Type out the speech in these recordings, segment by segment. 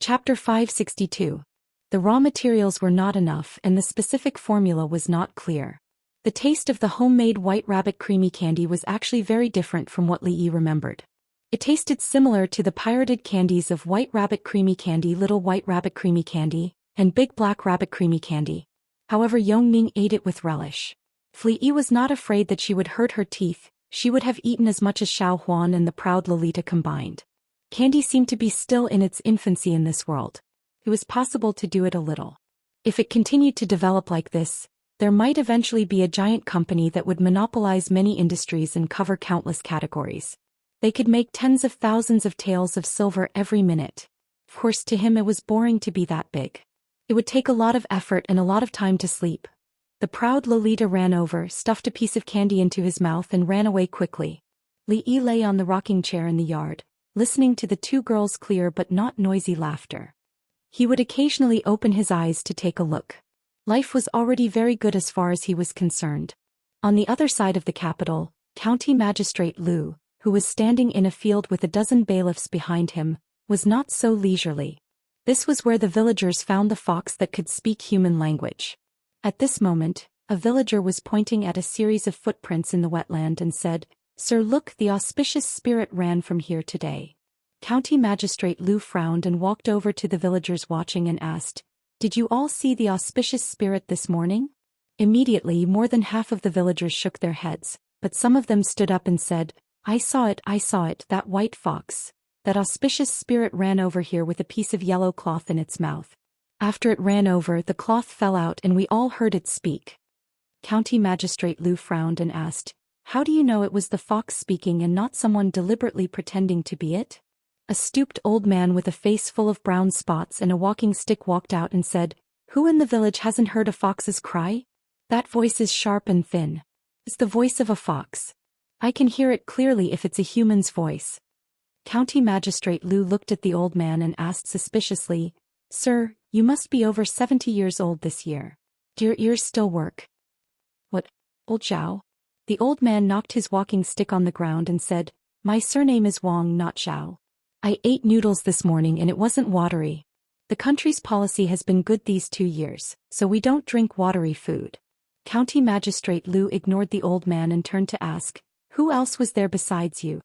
Chapter 562. The raw materials were not enough and the specific formula was not clear. The taste of the homemade White Rabbit creamy candy was actually very different from what Li Yi remembered. It tasted similar to the pirated candies of White Rabbit creamy candy, Little White Rabbit creamy candy, and Big Black Rabbit creamy candy. However, Yongming ate it with relish. If Li Yi was not afraid that she would hurt her teeth, she would have eaten as much as Xiao Huan and the proud Lolita combined. Candy seemed to be still in its infancy in this world. It was possible to do it a little. If it continued to develop like this, there might eventually be a giant company that would monopolize many industries and cover countless categories. They could make tens of thousands of taels of silver every minute. Of course, to him it was boring to be that big. It would take a lot of effort and a lot of time to sleep. The proud Lolita ran over, stuffed a piece of candy into his mouth and ran away quickly. Li Yi lay on the rocking chair in the yard, listening to the two girls' clear but not noisy laughter. He would occasionally open his eyes to take a look. Life was already very good as far as he was concerned. On the other side of the capital, County Magistrate Lu, who was standing in a field with a dozen bailiffs behind him, was not so leisurely. This was where the villagers found the fox that could speak human language. At this moment, a villager was pointing at a series of footprints in the wetland and said, "Sir, look, the auspicious spirit ran from here today." County Magistrate Lu frowned and walked over to the villagers watching and asked, "Did you all see the auspicious spirit this morning?" Immediately, more than half of the villagers shook their heads, but some of them stood up and said, I saw it, that white fox. That auspicious spirit ran over here with a piece of yellow cloth in its mouth. After it ran over, the cloth fell out and we all heard it speak." County Magistrate Lu frowned and asked, "How do you know it was the fox speaking and not someone deliberately pretending to be it?" A stooped old man with a face full of brown spots and a walking stick walked out and said, "Who in the village hasn't heard a fox's cry? That voice is sharp and thin. It's the voice of a fox. I can hear it clearly if it's a human's voice." County Magistrate Lu looked at the old man and asked suspiciously, "Sir, you must be over 70 years old this year. Do your ears still work?" "What, old Zhao?" The old man knocked his walking stick on the ground and said, "My surname is Wang, not Zhao. I ate noodles this morning and it wasn't watery. The country's policy has been good these 2 years, so we don't drink watery food." County Magistrate Lu ignored the old man and turned to ask, "Who else was there besides you?"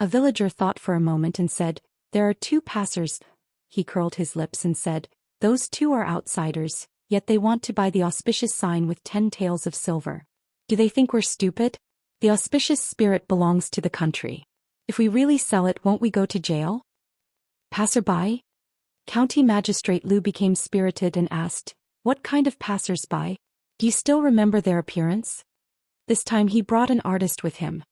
A villager thought for a moment and said, "There are 2 passers." He curled his lips and said, "Those 2 are outsiders, yet they want to buy the auspicious sign with 10 taels of silver. Do they think we're stupid? The auspicious spirit belongs to the country. If we really sell it, won't we go to jail?" "Passerby?" County Magistrate Lu became spirited and asked, "What kind of passers-by? Do you still remember their appearance?" This time he brought an artist with him.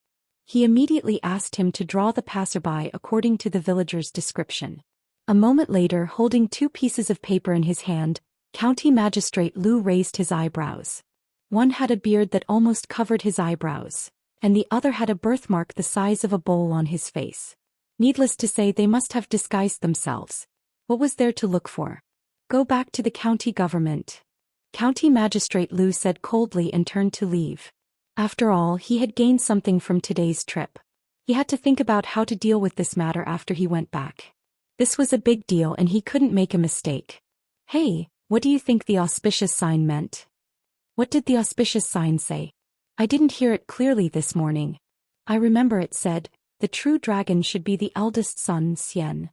He immediately asked him to draw the passerby according to the villager's description. A moment later, holding 2 pieces of paper in his hand, County Magistrate Lu raised his eyebrows. One had a beard that almost covered his eyebrows, and the other had a birthmark the size of a bowl on his face. Needless to say, they must have disguised themselves. What was there to look for? "Go back to the county government," County Magistrate Lu said coldly and turned to leave. After all, he had gained something from today's trip. He had to think about how to deal with this matter after he went back. This was a big deal and he couldn't make a mistake. "Hey, what do you think the auspicious sign meant?" "What did the auspicious sign say? I didn't hear it clearly this morning. I remember it said, the true dragon should be the eldest son, Xian."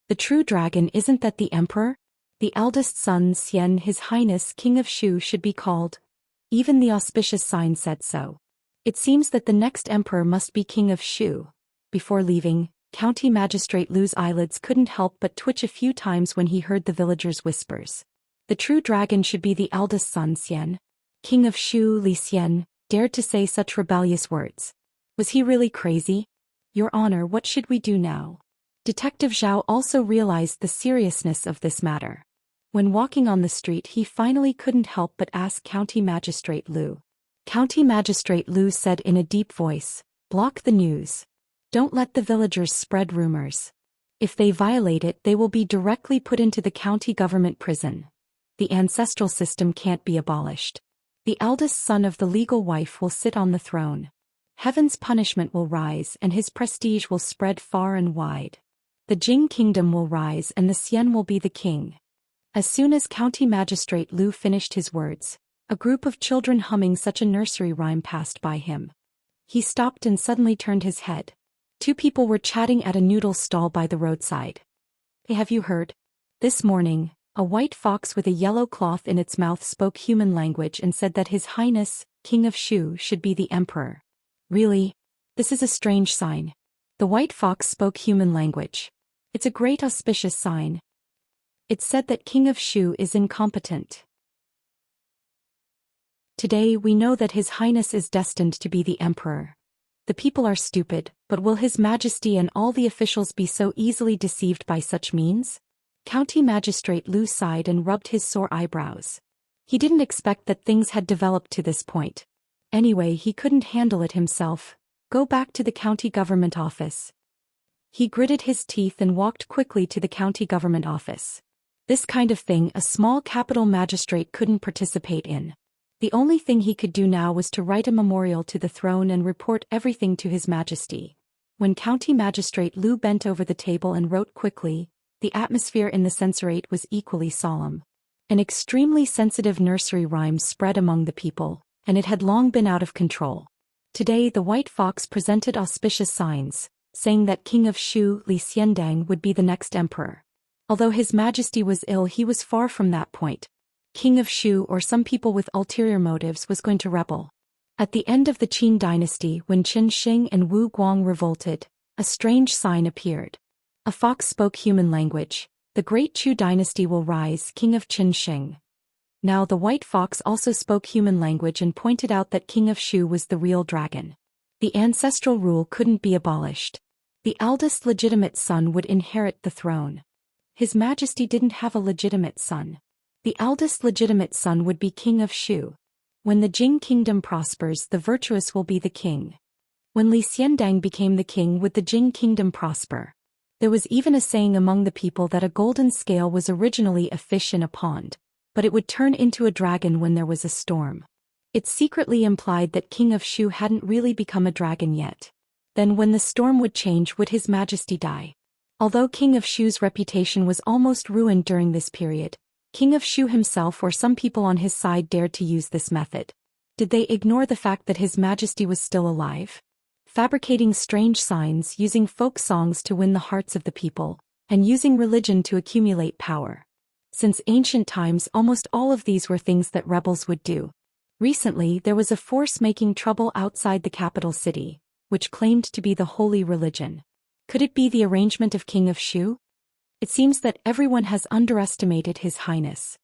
"The true dragon, isn't that the emperor? The eldest son, Xian, His Highness King of Shu, should be called. Even the auspicious sign said so. It seems that the next emperor must be King of Shu." Before leaving, County Magistrate Lu's eyelids couldn't help but twitch a few times when he heard the villagers' whispers. The true dragon should be the eldest son, Xian. King of Shu, Li Xian, dared to say such rebellious words. Was he really crazy? "Your Honor, what should we do now?" Detective Zhao also realized the seriousness of this matter. When walking on the street, he finally couldn't help but ask County Magistrate Lu. County Magistrate Lu said in a deep voice, "Block the news. Don't let the villagers spread rumors. If they violate it, they will be directly put into the county government prison. The ancestral system can't be abolished. The eldest son of the legal wife will sit on the throne. Heaven's punishment will rise and his prestige will spread far and wide." The Jing kingdom will rise and the Xian will be the king. As soon as County Magistrate Lu finished his words, a group of children humming such a nursery rhyme passed by him. He stopped and suddenly turned his head. Two people were chatting at a noodle stall by the roadside. Hey, have you heard? This morning, a white fox with a yellow cloth in its mouth spoke human language and said that His Highness, King of Shu, should be the emperor. Really? This is a strange sign. The white fox spoke human language. It's a great auspicious sign. It said that King of Shu is incompetent. Today we know that His Highness is destined to be the emperor. The people are stupid, but will His Majesty and all the officials be so easily deceived by such means? County Magistrate Lu sighed and rubbed his sore eyebrows. He didn't expect that things had developed to this point. Anyway, he couldn't handle it himself. Go back to the county government office. He gritted his teeth and walked quickly to the county government office. This kind of thing a small capital magistrate couldn't participate in. The only thing he could do now was to write a memorial to the throne and report everything to His Majesty. When County Magistrate Lu bent over the table and wrote quickly, the atmosphere in the censorate was equally solemn. An extremely sensitive nursery rhyme spread among the people, and it had long been out of control. Today the white fox presented auspicious signs, saying that King of Shu, Li Xiandang, would be the next emperor. Although His Majesty was ill, he was far from that point. King of Shu, or some people with ulterior motives, was going to rebel. At the end of the Qin dynasty, when Qin Shing and Wu Guang revolted, a strange sign appeared. A fox spoke human language. The great Chu dynasty will rise, King of Qin Shing. Now the white fox also spoke human language and pointed out that King of Shu was the real dragon. The ancestral rule couldn't be abolished. The eldest legitimate son would inherit the throne. His Majesty didn't have a legitimate son. The eldest legitimate son would be King of Shu. When the Jing kingdom prospers, the virtuous will be the king. When Li Xiandang became the king, would the Jing kingdom prosper? There was even a saying among the people that a golden scale was originally a fish in a pond, but it would turn into a dragon when there was a storm. It secretly implied that King of Shu hadn't really become a dragon yet. Then when the storm would change, would His Majesty die? Although King of Shu's reputation was almost ruined during this period, King of Shu himself or some people on his side dared to use this method. Did they ignore the fact that His Majesty was still alive? Fabricating strange signs, using folk songs to win the hearts of the people, and using religion to accumulate power. Since ancient times, almost all of these were things that rebels would do. Recently, there was a force making trouble outside the capital city, which claimed to be the holy religion. Could it be the arrangement of King of Shu? It seems that everyone has underestimated His Highness.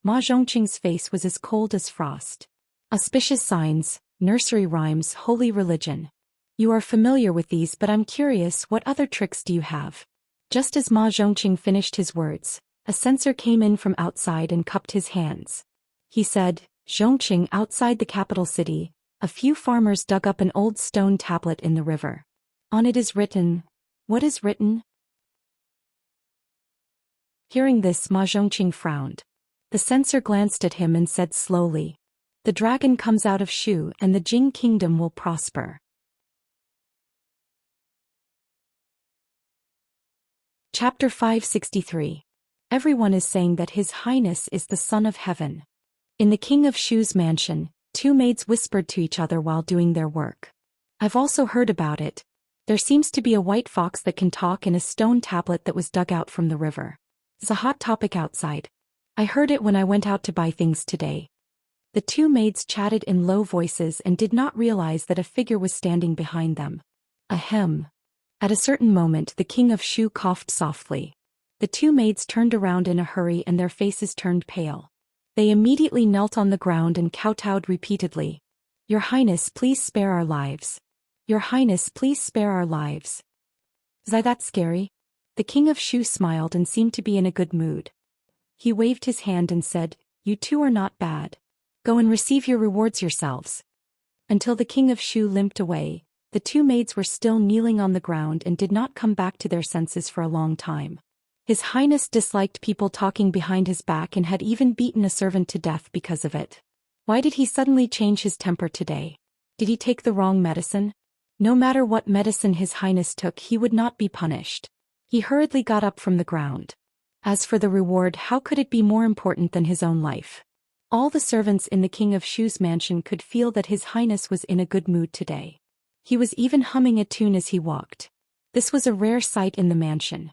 Ma Zhongqing's face was as cold as frost. Auspicious signs, nursery rhymes, holy religion. You are familiar with these, but I'm curious, what other tricks do you have? Just as Ma Zhongqing finished his words, a censor came in from outside and cupped his hands. He said, Zhongqing, outside the capital city, a few farmers dug up an old stone tablet in the river. On it is written. What is written? Hearing this, Ma Zhongqing frowned. The censor glanced at him and said slowly, the dragon comes out of Shu and the Jing kingdom will prosper. Chapter 563. Everyone is saying that His Highness is the Son of Heaven. In the King of Shu's mansion, two maids whispered to each other while doing their work. I've also heard about it. There seems to be a white fox that can talk in a stone tablet that was dug out from the river. It's a hot topic outside. I heard it when I went out to buy things today. The two maids chatted in low voices and did not realize that a figure was standing behind them. Ahem. At a certain moment, the King of Shu coughed softly. The two maids turned around in a hurry and their faces turned pale. They immediately knelt on the ground and kowtowed repeatedly. Your Highness, please spare our lives. Your Highness, please spare our lives. Is that scary? The King of Shu smiled and seemed to be in a good mood. He waved his hand and said, you two are not bad. Go and receive your rewards yourselves. Until the King of Shu limped away, the two maids were still kneeling on the ground and did not come back to their senses for a long time. His Highness disliked people talking behind his back and had even beaten a servant to death because of it. Why did he suddenly change his temper today? Did he take the wrong medicine? No matter what medicine His Highness took, he would not be punished. He hurriedly got up from the ground. As for the reward, how could it be more important than his own life? All the servants in the King of Shu's mansion could feel that His Highness was in a good mood today. He was even humming a tune as he walked. This was a rare sight in the mansion.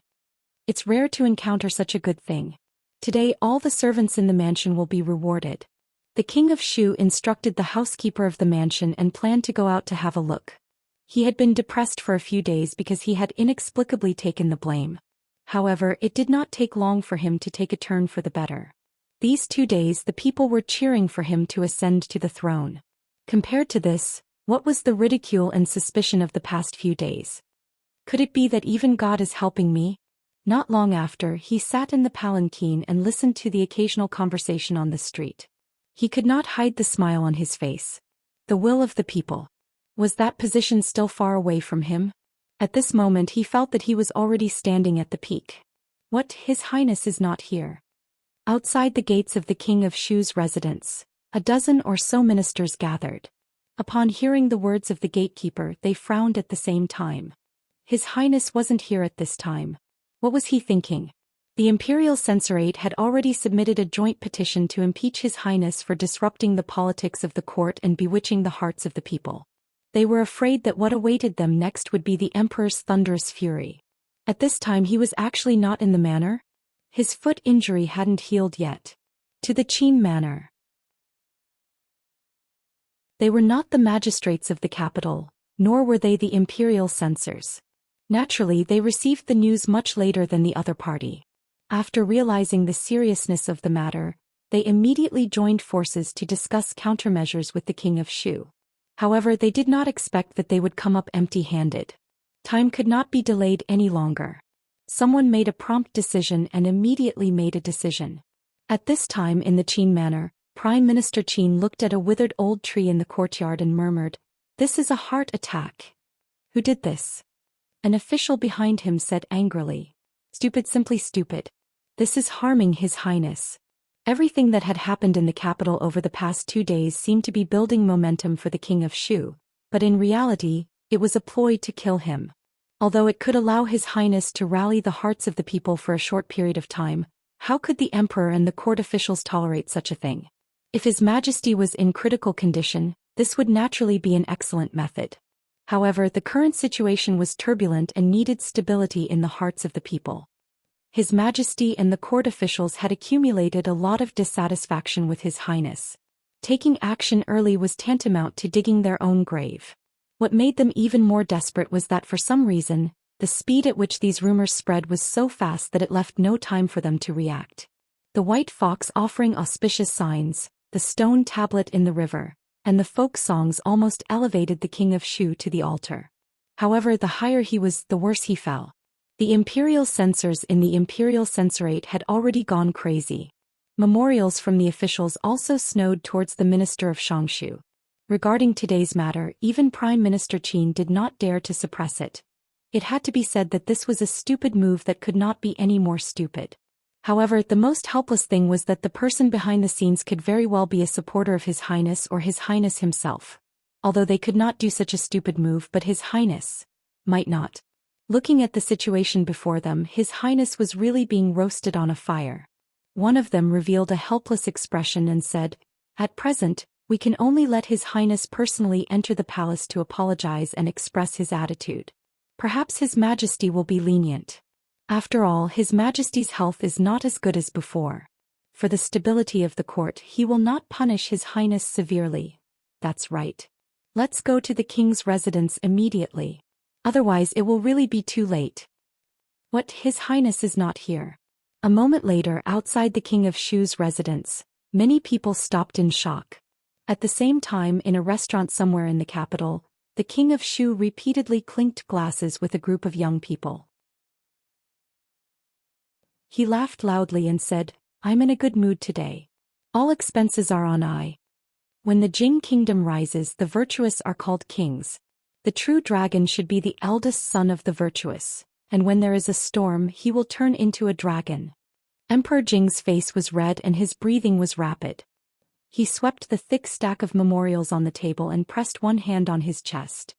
It's rare to encounter such a good thing. Today all the servants in the mansion will be rewarded. The King of Shu instructed the housekeeper of the mansion and planned to go out to have a look. He had been depressed for a few days because he had inexplicably taken the blame. However, it did not take long for him to take a turn for the better. These 2 days the people were cheering for him to ascend to the throne. Compared to this, what was the ridicule and suspicion of the past few days? Could it be that even God is helping me? Not long after, he sat in the palanquin and listened to the occasional conversation on the street. He could not hide the smile on his face. The will of the people. Was that position still far away from him? At this moment he felt that he was already standing at the peak. What, His Highness is not here? Outside the gates of the King of Shu's residence, a dozen or so ministers gathered. Upon hearing the words of the gatekeeper, they frowned at the same time. His Highness wasn't here at this time. What was he thinking? The Imperial Censorate had already submitted a joint petition to impeach His Highness for disrupting the politics of the court and bewitching the hearts of the people. They were afraid that what awaited them next would be the Emperor's thunderous fury. At this time he was actually not in the manor. His foot injury hadn't healed yet. To the Qin manor. They were not the magistrates of the capital, nor were they the imperial censors. Naturally, they received the news much later than the other party. After realizing the seriousness of the matter, they immediately joined forces to discuss countermeasures with the King of Shu. However, they did not expect that they would come up empty-handed. Time could not be delayed any longer. Someone made a prompt decision and immediately made a decision. At this time in the Qin manor, Prime Minister Qin looked at a withered old tree in the courtyard and murmured, "This is a heart attack." Who did this? An official behind him said angrily, "Stupid, simply stupid. This is harming His Highness." Everything that had happened in the capital over the past 2 days seemed to be building momentum for the King of Shu, but in reality, it was a ploy to kill him. Although it could allow His Highness to rally the hearts of the people for a short period of time, how could the Emperor and the court officials tolerate such a thing? If His Majesty was in critical condition, this would naturally be an excellent method. However, the current situation was turbulent and needed stability in the hearts of the people. His Majesty and the court officials had accumulated a lot of dissatisfaction with His Highness. Taking action early was tantamount to digging their own grave. What made them even more desperate was that for some reason, the speed at which these rumors spread was so fast that it left no time for them to react. The white fox offering auspicious signs, the stone tablet in the river, and the folk songs almost elevated the King of Shu to the altar. However, the higher he was, the worse he fell. The imperial censors in the Imperial Censorate had already gone crazy. Memorials from the officials also snowed towards the Minister of Xianxia. Regarding today's matter, even Prime Minister Qin did not dare to suppress it. It had to be said that this was a stupid move that could not be any more stupid. However, the most helpless thing was that the person behind the scenes could very well be a supporter of His Highness or His Highness himself. Although they could not do such a stupid move, but His Highness might not. Looking at the situation before them, His Highness was really being roasted on a fire. One of them revealed a helpless expression and said, "At present, we can only let His Highness personally enter the palace to apologize and express his attitude. Perhaps His Majesty will be lenient. After all, His Majesty's health is not as good as before. For the stability of the court, he will not punish His Highness severely." That's right. Let's go to the king's residence immediately. Otherwise it will really be too late. What, His Highness is not here? A moment later, outside the King of Shu's residence, many people stopped in shock. At the same time, in a restaurant somewhere in the capital, the King of Shu repeatedly clinked glasses with a group of young people. He laughed loudly and said, "I'm in a good mood today. All expenses are on I. When the Jing kingdom rises, the virtuous are called kings. The true dragon should be the eldest son of the virtuous, and when there is a storm, he will turn into a dragon." Emperor Jing's face was red and his breathing was rapid. He swept the thick stack of memorials on the table and pressed one hand on his chest.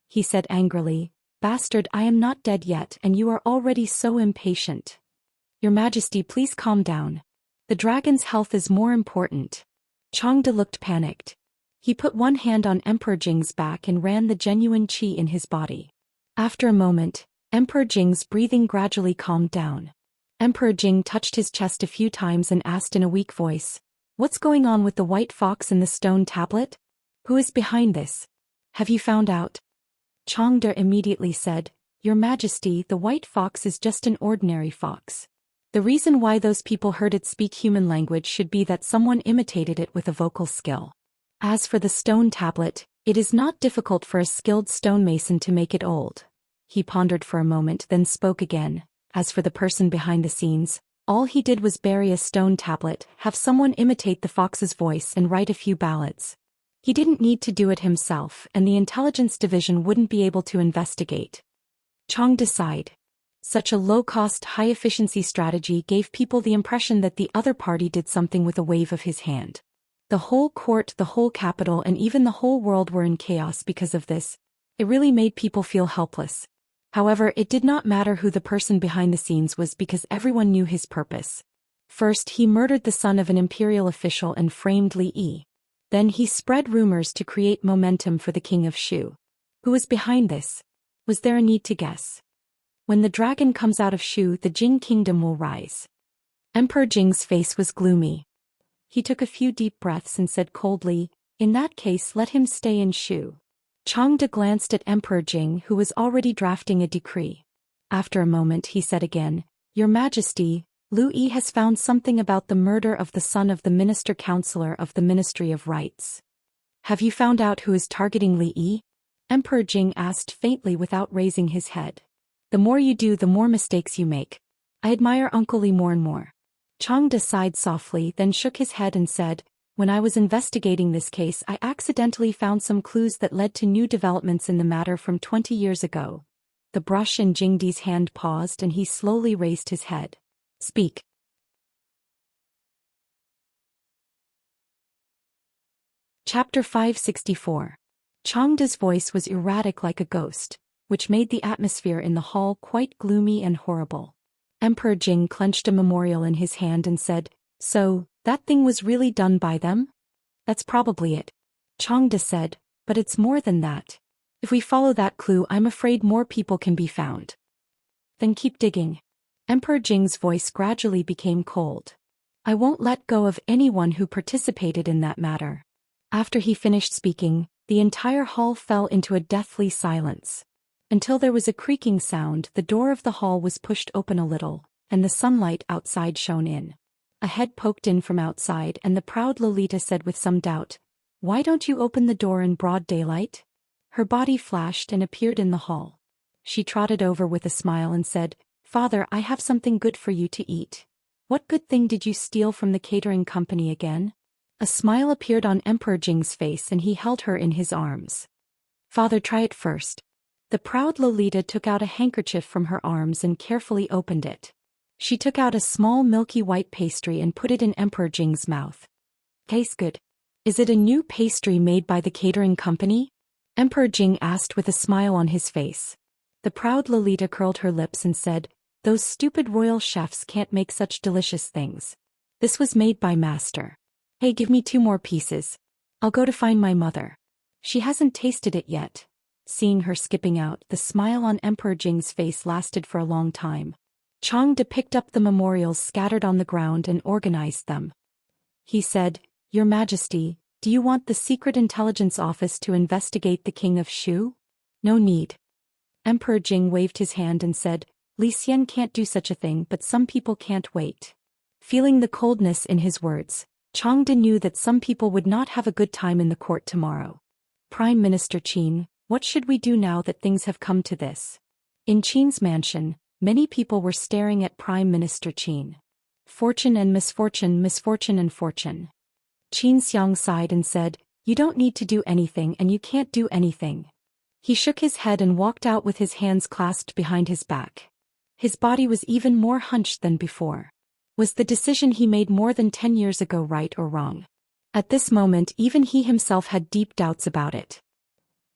He said angrily, "Bastard, I am not dead yet and you are already so impatient. Your Majesty, please calm down. The dragon's health is more important." Changde looked panicked. He put one hand on Emperor Jing's back and ran the genuine qi in his body. After a moment, Emperor Jing's breathing gradually calmed down. Emperor Jing touched his chest a few times and asked in a weak voice, "What's going on with the white fox and the stone tablet? Who is behind this? Have you found out?" Changde immediately said, "Your Majesty, the white fox is just an ordinary fox. The reason why those people heard it speak human language should be that someone imitated it with a vocal skill. As for the stone tablet, it is not difficult for a skilled stonemason to make it old." He pondered for a moment then spoke again. "As for the person behind the scenes, all he did was bury a stone tablet, have someone imitate the fox's voice and write a few ballads. He didn't need to do it himself and the intelligence division wouldn't be able to investigate." Changde sighed. Such a low-cost, high-efficiency strategy gave people the impression that the other party did something with a wave of his hand. The whole court, the whole capital and even the whole world were in chaos because of this. It really made people feel helpless. However, it did not matter who the person behind the scenes was because everyone knew his purpose. First, he murdered the son of an imperial official and framed Li Yi. Then he spread rumors to create momentum for the king of Shu. Who was behind this? Was there a need to guess? When the dragon comes out of Shu, the Jing kingdom will rise. Emperor Jing's face was gloomy. He took a few deep breaths and said coldly, "In that case, let him stay in Shu." Changde glanced at Emperor Jing, who was already drafting a decree. After a moment he said again, "Your Majesty, Lu Yi has found something about the murder of the son of the minister counselor of the Ministry of Rights." "Have you found out who is targeting Li Yi?" Emperor Jing asked faintly without raising his head. "The more you do, the more mistakes you make. I admire Uncle Li more and more." Changde sighed softly, then shook his head and said, "When I was investigating this case, I accidentally found some clues that led to new developments in the matter from 20 years ago." The brush in Jingdi's hand paused and he slowly raised his head. "Speak." Chapter 564. Changde's voice was erratic like a ghost, which made the atmosphere in the hall quite gloomy and horrible. Emperor Jing clenched a memorial in his hand and said, "So, that thing was really done by them?" "That's probably it," Changde said, "but it's more than that. If we follow that clue, I'm afraid more people can be found." "Then keep digging." Emperor Jing's voice gradually became cold. "I won't let go of anyone who participated in that matter." After he finished speaking, the entire hall fell into a deathly silence. Until there was a creaking sound, the door of the hall was pushed open a little, and the sunlight outside shone in. A head poked in from outside and the proud Lolita said with some doubt, "Why don't you open the door in broad daylight?" Her body flashed and appeared in the hall. She trotted over with a smile and said, "Father, I have something good for you to eat." "What good thing did you steal from the catering company again?" A smile appeared on Emperor Jing's face and he held her in his arms. "Father, try it first." The proud Lolita took out a handkerchief from her arms and carefully opened it. She took out a small milky white pastry and put it in Emperor Jing's mouth. "Tastes good. Is it a new pastry made by the catering company?" Emperor Jing asked with a smile on his face. The proud Lolita curled her lips and said, "Those stupid royal chefs can't make such delicious things. This was made by Master. Hey, give me 2 more pieces. I'll go to find my mother. She hasn't tasted it yet." Seeing her skipping out, the smile on Emperor Jing's face lasted for a long time. Changde picked up the memorials scattered on the ground and organized them. He said, "Your Majesty, do you want the Secret Intelligence Office to investigate the King of Shu?" "No need." Emperor Jing waved his hand and said, "Li Xian can't do such a thing, but some people can't wait." Feeling the coldness in his words, Changde knew that some people would not have a good time in the court tomorrow. "Prime Minister Qin, what should we do now that things have come to this?" In Qin's mansion, many people were staring at Prime Minister Qin. Fortune and misfortune, misfortune and fortune. Xiang sighed and said, "You don't need to do anything and you can't do anything." He shook his head and walked out with his hands clasped behind his back. His body was even more hunched than before. Was the decision he made more than 10 years ago right or wrong? At this moment even he himself had deep doubts about it.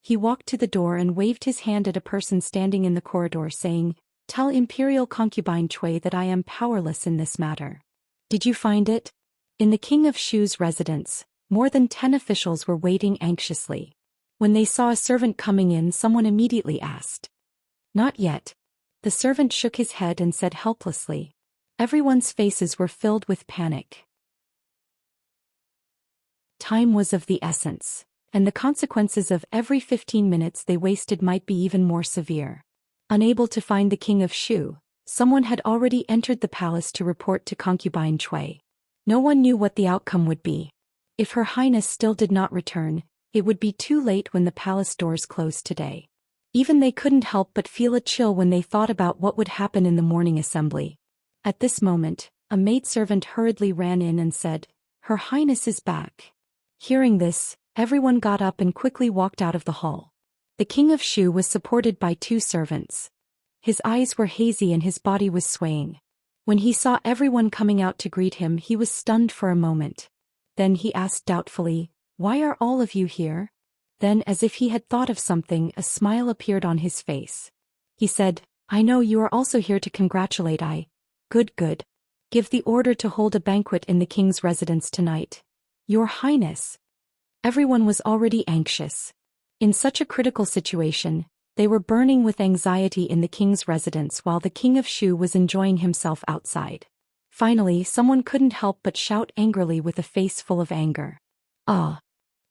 He walked to the door and waved his hand at a person standing in the corridor, saying, "Tell Imperial Concubine Cui that I am powerless in this matter." Did you find it? In the King of Shu's residence, more than 10 officials were waiting anxiously. When they saw a servant coming in, someone immediately asked. Not yet. The servant shook his head and said helplessly. Everyone's faces were filled with panic. Time was of the essence, and the consequences of every 15 minutes they wasted might be even more severe. Unable to find the King of Shu, someone had already entered the palace to report to Concubine Cui. No one knew what the outcome would be. If Her Highness still did not return, it would be too late when the palace doors closed today. Even they couldn't help but feel a chill when they thought about what would happen in the morning assembly. At this moment, a maidservant hurriedly ran in and said, "Her Highness is back." Hearing this, everyone got up and quickly walked out of the hall. The King of Shu was supported by 2 servants. His eyes were hazy and his body was swaying. When he saw everyone coming out to greet him, he was stunned for a moment. Then he asked doubtfully, "Why are all of you here?" Then, as if he had thought of something, a smile appeared on his face. He said, "I know you are also here to congratulate I. Good. Give the order to hold a banquet in the king's residence tonight. Your Highness." Everyone was already anxious. In such a critical situation, they were burning with anxiety in the king's residence while the King of Shu was enjoying himself outside. Finally, someone couldn't help but shout angrily with a face full of anger. "Ah!"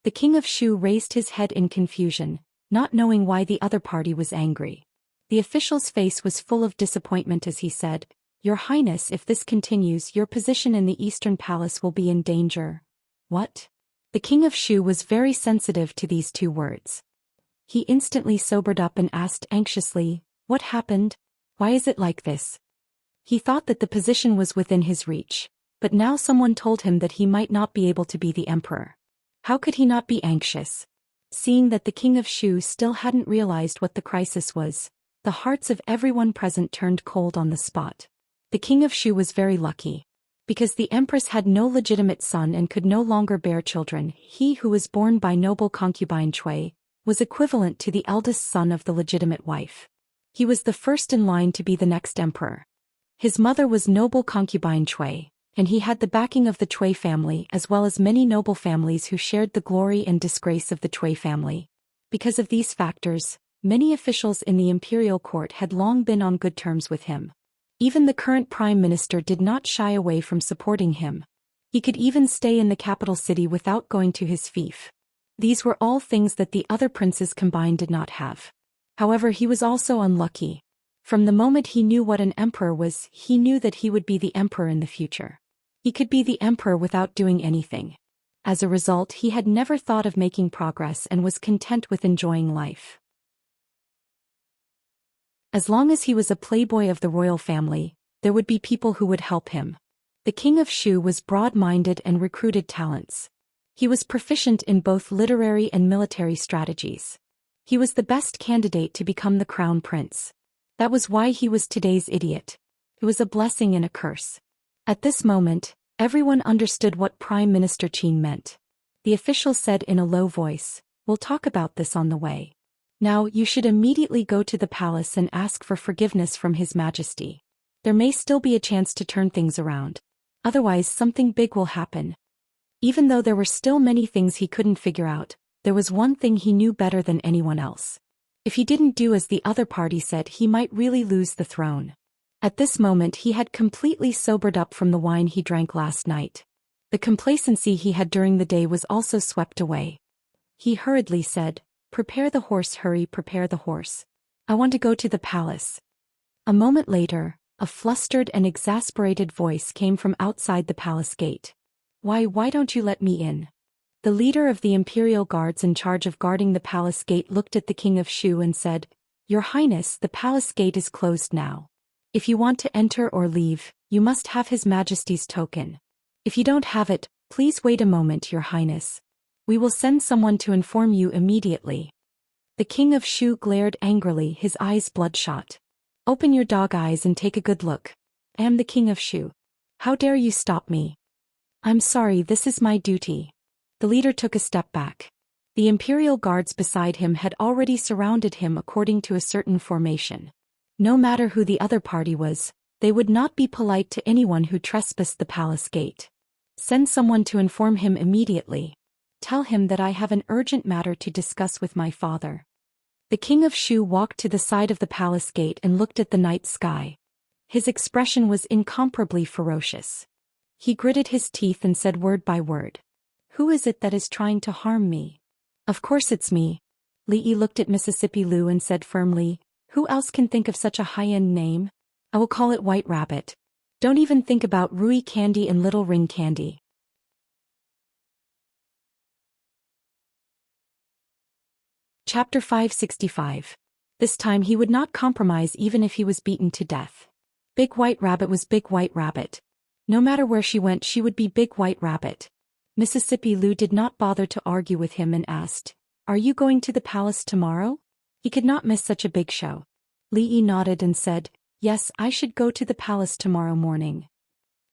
The King of Shu raised his head in confusion, not knowing why the other party was angry. The official's face was full of disappointment as he said, "Your Highness, if this continues, your position in the Eastern Palace will be in danger." What? The King of Shu was very sensitive to these 2 words. He instantly sobered up and asked anxiously, "What happened? Why is it like this?" He thought that the position was within his reach, but now someone told him that he might not be able to be the emperor. How could he not be anxious? Seeing that the King of Shu still hadn't realized what the crisis was, the hearts of everyone present turned cold on the spot. The King of Shu was very lucky. Because the Empress had no legitimate son and could no longer bear children, he who was born by noble concubine Cui was equivalent to the eldest son of the legitimate wife. He was the first in line to be the next emperor. His mother was noble concubine Cui, and he had the backing of the Cui family as well as many noble families who shared the glory and disgrace of the Cui family. Because of these factors, many officials in the imperial court had long been on good terms with him. Even the current prime minister did not shy away from supporting him. He could even stay in the capital city without going to his fief. These were all things that the other princes combined did not have. However, he was also unlucky. From the moment he knew what an emperor was, he knew that he would be the emperor in the future. He could be the emperor without doing anything. As a result, he had never thought of making progress and was content with enjoying life. As long as he was a playboy of the royal family, there would be people who would help him. The King of Shu was broad-minded and recruited talents. He was proficient in both literary and military strategies. He was the best candidate to become the crown prince. That was why he was today's idiot. It was a blessing and a curse. At this moment, everyone understood what Prime Minister Qin meant. The official said in a low voice, "We'll talk about this on the way. Now you should immediately go to the palace and ask for forgiveness from His Majesty. There may still be a chance to turn things around. Otherwise something big will happen." Even though there were still many things he couldn't figure out, there was one thing he knew better than anyone else. If he didn't do as the other party said, he might really lose the throne. At this moment he had completely sobered up from the wine he drank last night. The complacency he had during the day was also swept away. He hurriedly said, "Prepare the horse, hurry, prepare the horse. I want to go to the palace." A moment later, a flustered and exasperated voice came from outside the palace gate. Why don't you let me in?" The leader of the imperial guards in charge of guarding the palace gate looked at the King of Shu and said, "Your Highness, the palace gate is closed now. If you want to enter or leave, you must have His Majesty's token. If you don't have it, please wait a moment, Your Highness. We will send someone to inform you immediately." The King of Shu glared angrily, his eyes bloodshot. "Open your dog eyes and take a good look. I am the King of Shu. How dare you stop me?" "I'm sorry, this is my duty." The leader took a step back. The imperial guards beside him had already surrounded him according to a certain formation. No matter who the other party was, they would not be polite to anyone who trespassed the palace gate. Send someone to inform him immediately. Tell him that I have an urgent matter to discuss with my father. The king of Shu walked to the side of the palace gate and looked at the night sky. His expression was incomparably ferocious. He gritted his teeth and said word by word. Who is it that is trying to harm me? Of course it's me. Li Yi looked at Mississippi Lu and said firmly, who else can think of such a high-end name? I will call it White Rabbit. Don't even think about Rui Candy and Little Ring Candy. Chapter 565. This time he would not compromise even if he was beaten to death. Big White Rabbit was Big White Rabbit. No matter where she went she would be Big White Rabbit. Mississippi Lu did not bother to argue with him and asked, are you going to the palace tomorrow? He could not miss such a big show. Li Yi nodded and said, yes, I should go to the palace tomorrow morning.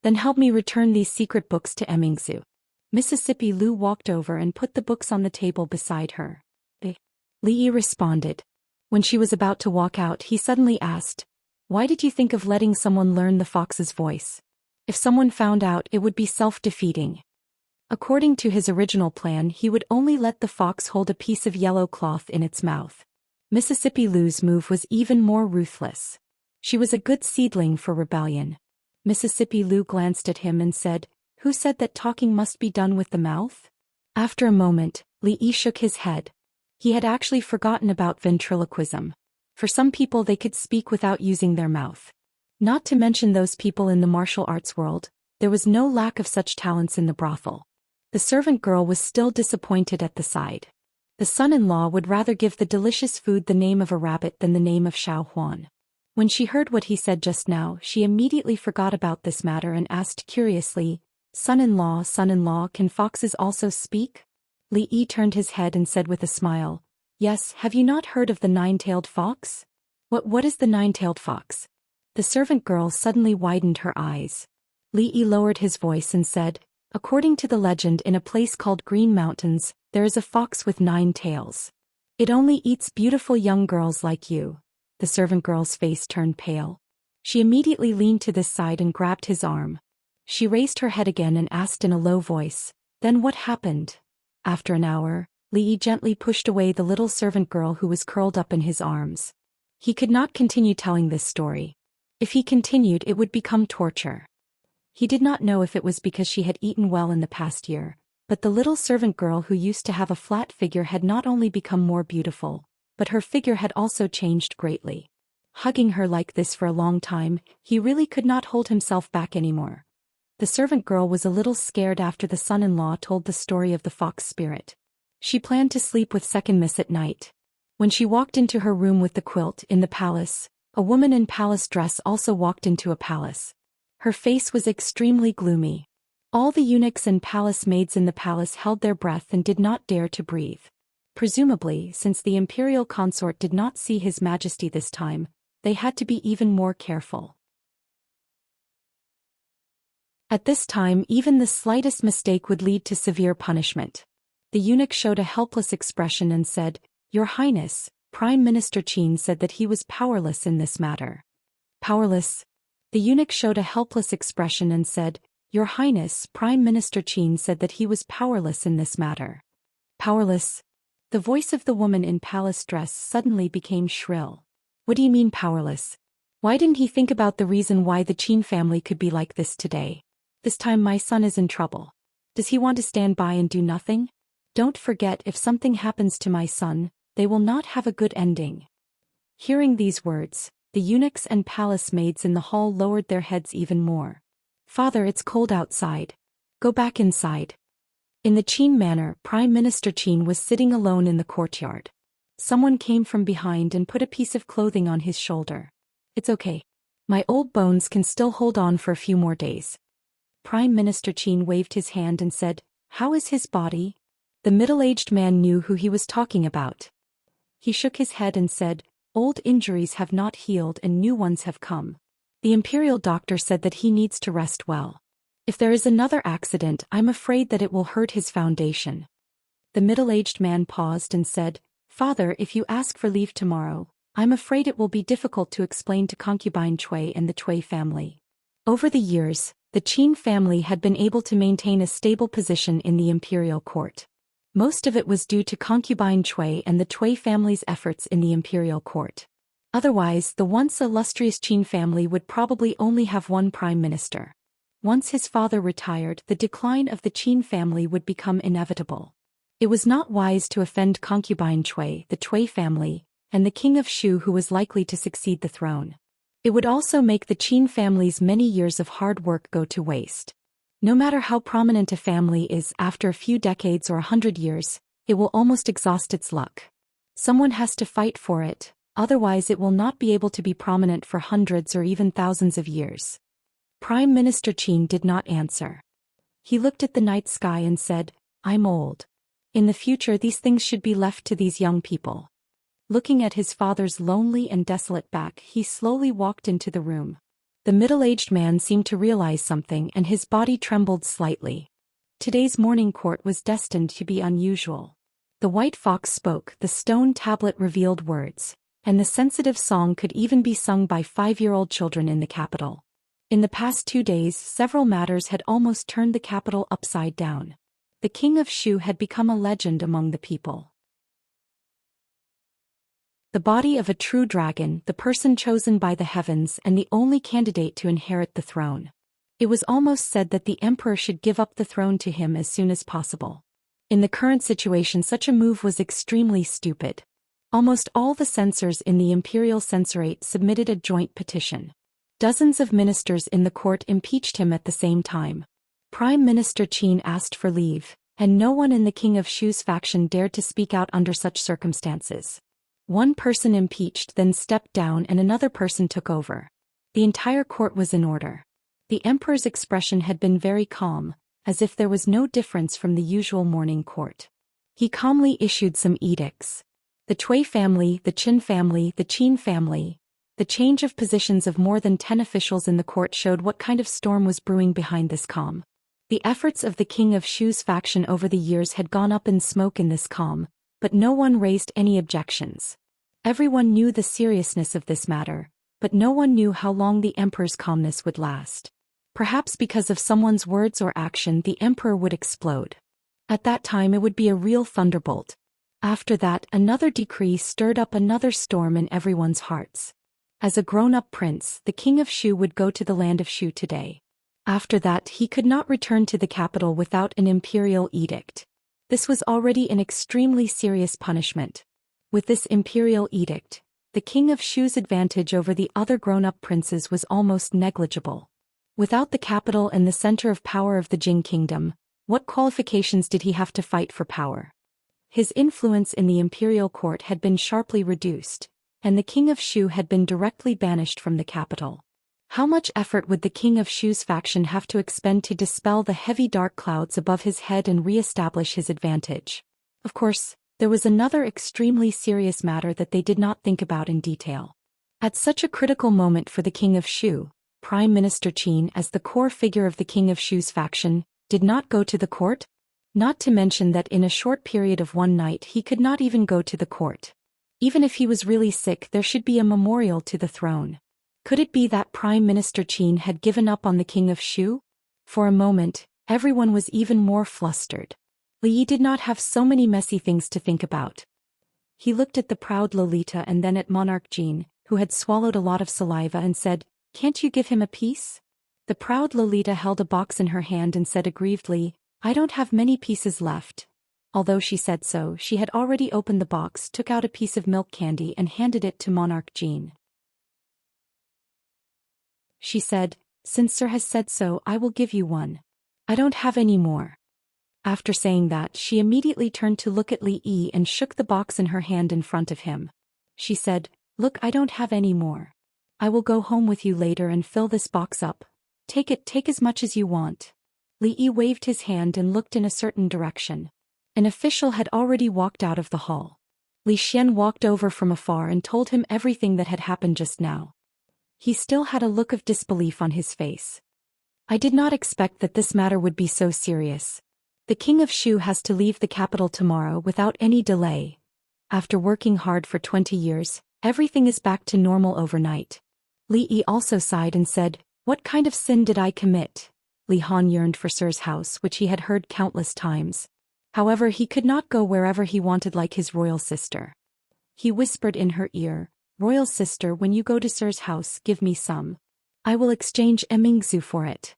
Then help me return these secret books to Emmingsu. Mississippi Lu walked over and put the books on the table beside her. Li Yi responded. When she was about to walk out he suddenly asked, why did you think of letting someone learn the fox's voice? If someone found out it would be self-defeating. According to his original plan he would only let the fox hold a piece of yellow cloth in its mouth. Mississippi Lu's move was even more ruthless. She was a good seedling for rebellion. Mississippi Lu glanced at him and said, who said that talking must be done with the mouth? After a moment, Li Yi shook his head. He had actually forgotten about ventriloquism. For some people they could speak without using their mouth. Not to mention those people in the martial arts world, there was no lack of such talents in the brothel. The servant girl was still disappointed at the side. The son-in-law would rather give the delicious food the name of a rabbit than the name of Xiao Huan. When she heard what he said just now she immediately forgot about this matter and asked curiously, son-in-law, can foxes also speak? Li Yi turned his head and said with a smile, yes, have you not heard of the nine-tailed fox? What is the nine-tailed fox? The servant girl suddenly widened her eyes. Li Yi lowered his voice and said, according to the legend in a place called Green Mountains, there is a fox with 9 tails. It only eats beautiful young girls like you. The servant girl's face turned pale. She immediately leaned to this side and grabbed his arm. She raised her head again and asked in a low voice, then what happened? After an hour, Li Yi gently pushed away the little servant girl who was curled up in his arms. He could not continue telling this story. If he continued it would become torture. He did not know if it was because she had eaten well in the past year, but the little servant girl who used to have a flat figure had not only become more beautiful, but her figure had also changed greatly. Hugging her like this for a long time, he really could not hold himself back anymore. The servant girl was a little scared after the son-in-law told the story of the fox spirit. She planned to sleep with second miss at night. When she walked into her room with the quilt in the palace, a woman in palace dress also walked into a palace. Her face was extremely gloomy. All the eunuchs and palace maids in the palace held their breath and did not dare to breathe. Presumably, since the imperial consort did not see His Majesty this time, they had to be even more careful. At this time even the slightest mistake would lead to severe punishment. The eunuch showed a helpless expression and said, Your Highness, Prime Minister Qin said that he was powerless in this matter. Powerless? The eunuch showed a helpless expression and said, Your Highness, Prime Minister Qin said that he was powerless in this matter. Powerless? The voice of the woman in palace dress suddenly became shrill. What do you mean powerless? Why didn't he think about the reason why the Qin family could be like this today? This time my son is in trouble. Does he want to stand by and do nothing? Don't forget, if something happens to my son, they will not have a good ending. Hearing these words, the eunuchs and palace maids in the hall lowered their heads even more. Father, it's cold outside. Go back inside. In the Qin manor, Prime Minister Qin was sitting alone in the courtyard. Someone came from behind and put a piece of clothing on his shoulder. It's okay. My old bones can still hold on for a few more days. Prime Minister Qin waved his hand and said, How is his body? The middle-aged man knew who he was talking about. He shook his head and said, Old injuries have not healed and new ones have come. The imperial doctor said that he needs to rest well. If there is another accident, I'm afraid that it will hurt his foundation. The middle-aged man paused and said, "Father, if you ask for leave tomorrow, I'm afraid it will be difficult to explain to concubine Cui and the Cui family." Over the years, the Qin family had been able to maintain a stable position in the imperial court. Most of it was due to concubine Cui and the Cui family's efforts in the imperial court. Otherwise, the once illustrious Qin family would probably only have one prime minister. Once his father retired, the decline of the Qin family would become inevitable. It was not wise to offend concubine Cui, the Cui family, and the king of Shu who was likely to succeed the throne. It would also make the Qin family's many years of hard work go to waste. No matter how prominent a family is, after a few decades or 100 years, it will almost exhaust its luck. Someone has to fight for it, otherwise it will not be able to be prominent for hundreds or even thousands of years. Prime Minister Qin did not answer. He looked at the night sky and said, "I'm old. In the future these things should be left to these young people." Looking at his father's lonely and desolate back, he slowly walked into the room. The middle-aged man seemed to realize something and his body trembled slightly. Today's morning court was destined to be unusual. The white fox spoke, the stone tablet revealed words, and the sensitive song could even be sung by 5-year-old children in the capital. In the past 2 days, several matters had almost turned the capital upside down. The king of Shu had become a legend among the people. The body of a true dragon, the person chosen by the heavens and the only candidate to inherit the throne. It was almost said that the emperor should give up the throne to him as soon as possible. In the current situation, such a move was extremely stupid. Almost all the censors in the imperial censorate submitted a joint petition. Dozens of ministers in the court impeached him at the same time. Prime Minister Qin asked for leave, and no one in the king of Shu's faction dared to speak out under such circumstances. One person impeached, then stepped down, and another person took over. The entire court was in order. The emperor's expression had been very calm, as if there was no difference from the usual morning court. He calmly issued some edicts. The Cui family, the Qin family, the Qin family. The change of positions of more than 10 officials in the court showed what kind of storm was brewing behind this calm. The efforts of the king of Shu's faction over the years had gone up in smoke in this calm, but no one raised any objections. Everyone knew the seriousness of this matter, but no one knew how long the emperor's calmness would last. Perhaps because of someone's words or action the emperor would explode. At that time it would be a real thunderbolt. After that, another decree stirred up another storm in everyone's hearts. As a grown-up prince, the king of Shu would go to the land of Shu today. After that, he could not return to the capital without an imperial edict. This was already an extremely serious punishment. With this imperial edict, the king of Shu's advantage over the other grown-up princes was almost negligible. Without the capital and the center of power of the Jing kingdom, what qualifications did he have to fight for power? His influence in the imperial court had been sharply reduced, and the king of Shu had been directly banished from the capital. How much effort would the king of Shu's faction have to expend to dispel the heavy dark clouds above his head and re-establish his advantage? Of course, there was another extremely serious matter that they did not think about in detail. At such a critical moment for the king of Shu, Prime Minister Qin, as the core figure of the king of Shu's faction, did not go to the court? Not to mention that in a short period of one night he could not even go to the court. Even if he was really sick, there should be a memorial to the throne. Could it be that Prime Minister Qin had given up on the king of Shu? For a moment, everyone was even more flustered. Li Yi did not have so many messy things to think about. He looked at the proud Lolita and then at Monarch Jin, who had swallowed a lot of saliva, and said, "Can't you give him a piece?" The proud Lolita held a box in her hand and said aggrievedly, "I don't have many pieces left." Although she said so, she had already opened the box, took out a piece of milk candy and handed it to Monarch Jin. She said, "Since Sir has said so, I will give you one. I don't have any more." After saying that, she immediately turned to look at Li Yi and shook the box in her hand in front of him. She said, "Look, I don't have any more. I will go home with you later and fill this box up. Take as much as you want." Li Yi waved his hand and looked in a certain direction. An official had already walked out of the hall. Li Xian walked over from afar and told him everything that had happened just now. He still had a look of disbelief on his face. "I did not expect that this matter would be so serious. The king of Shu has to leave the capital tomorrow without any delay. After working hard for 20 years, everything is back to normal overnight. Li Yi also sighed and said, "What kind of sin did I commit?" Li Han yearned for Sir's house, which he had heard countless times. However, he could not go wherever he wanted like his royal sister. He whispered in her ear, "Royal sister, when you go to Sir's house, give me some. I will exchange Emingzu for it."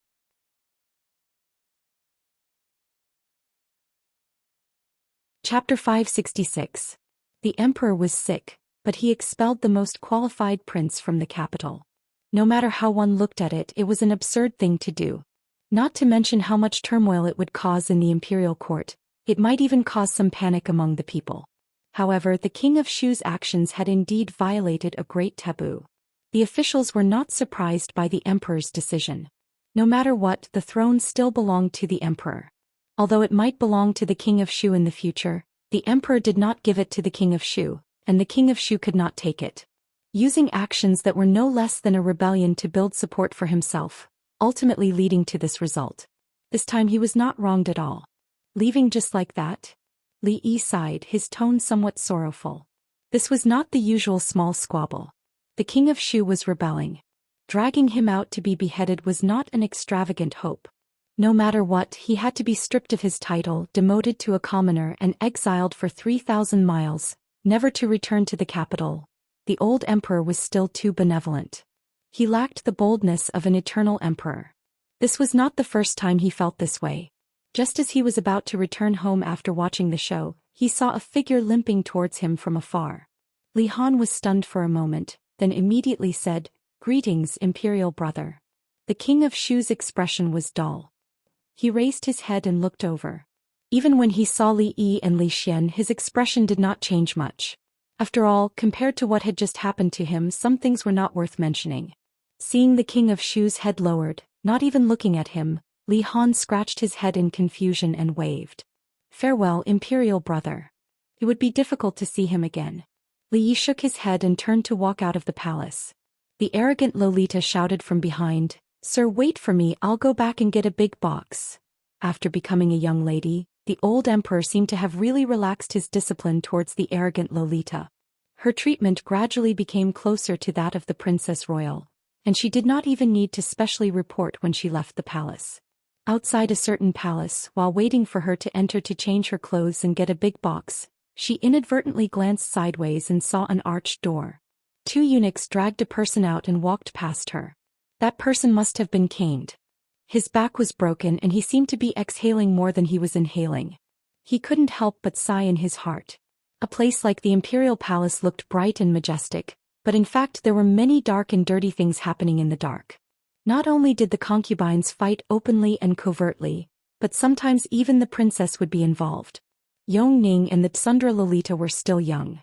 Chapter 566. The emperor was sick, but he expelled the most qualified prince from the capital. No matter how one looked at it, it was an absurd thing to do. Not to mention how much turmoil it would cause in the imperial court, it might even cause some panic among the people. However, the king of Shu's actions had indeed violated a great taboo. The officials were not surprised by the emperor's decision. No matter what, the throne still belonged to the emperor. Although it might belong to the king of Shu in the future, the emperor did not give it to the king of Shu, and the king of Shu could not take it. Using actions that were no less than a rebellion to build support for himself, ultimately leading to this result. This time he was not wronged at all. Leaving just like that? Li Yi sighed, his tone somewhat sorrowful. This was not the usual small squabble. The king of Shu was rebelling. Dragging him out to be beheaded was not an extravagant hope. No matter what, he had to be stripped of his title, demoted to a commoner and exiled for 3,000 miles, never to return to the capital. The old emperor was still too benevolent. He lacked the boldness of an eternal emperor. This was not the first time he felt this way. Just as he was about to return home after watching the show, he saw a figure limping towards him from afar. Li Han was stunned for a moment, then immediately said, "Greetings, imperial brother." The king of Shu's expression was dull. He raised his head and looked over. Even when he saw Li Yi and Zhou Xian, his expression did not change much. After all, compared to what had just happened to him, some things were not worth mentioning. Seeing the king of Shu's head lowered, not even looking at him, Li Han scratched his head in confusion and waved. "Farewell, imperial brother." It would be difficult to see him again. Li Yi shook his head and turned to walk out of the palace. The arrogant Lolita shouted from behind, "Sir, wait for me, I'll go back and get a big box." After becoming a young lady, the old emperor seemed to have really relaxed his discipline towards the arrogant Lolita. Her treatment gradually became closer to that of the princess royal, and she did not even need to specially report when she left the palace. Outside a certain palace, while waiting for her to enter to change her clothes and get a big box, she inadvertently glanced sideways and saw an arched door. 2 eunuchs dragged a person out and walked past her. That person must have been caned. His back was broken and he seemed to be exhaling more than he was inhaling. He couldn't help but sigh in his heart. A place like the imperial palace looked bright and majestic, but in fact there were many dark and dirty things happening in the dark. Not only did the concubines fight openly and covertly, but sometimes even the princess would be involved. Yong Ning and the Tsundra Lolita were still young.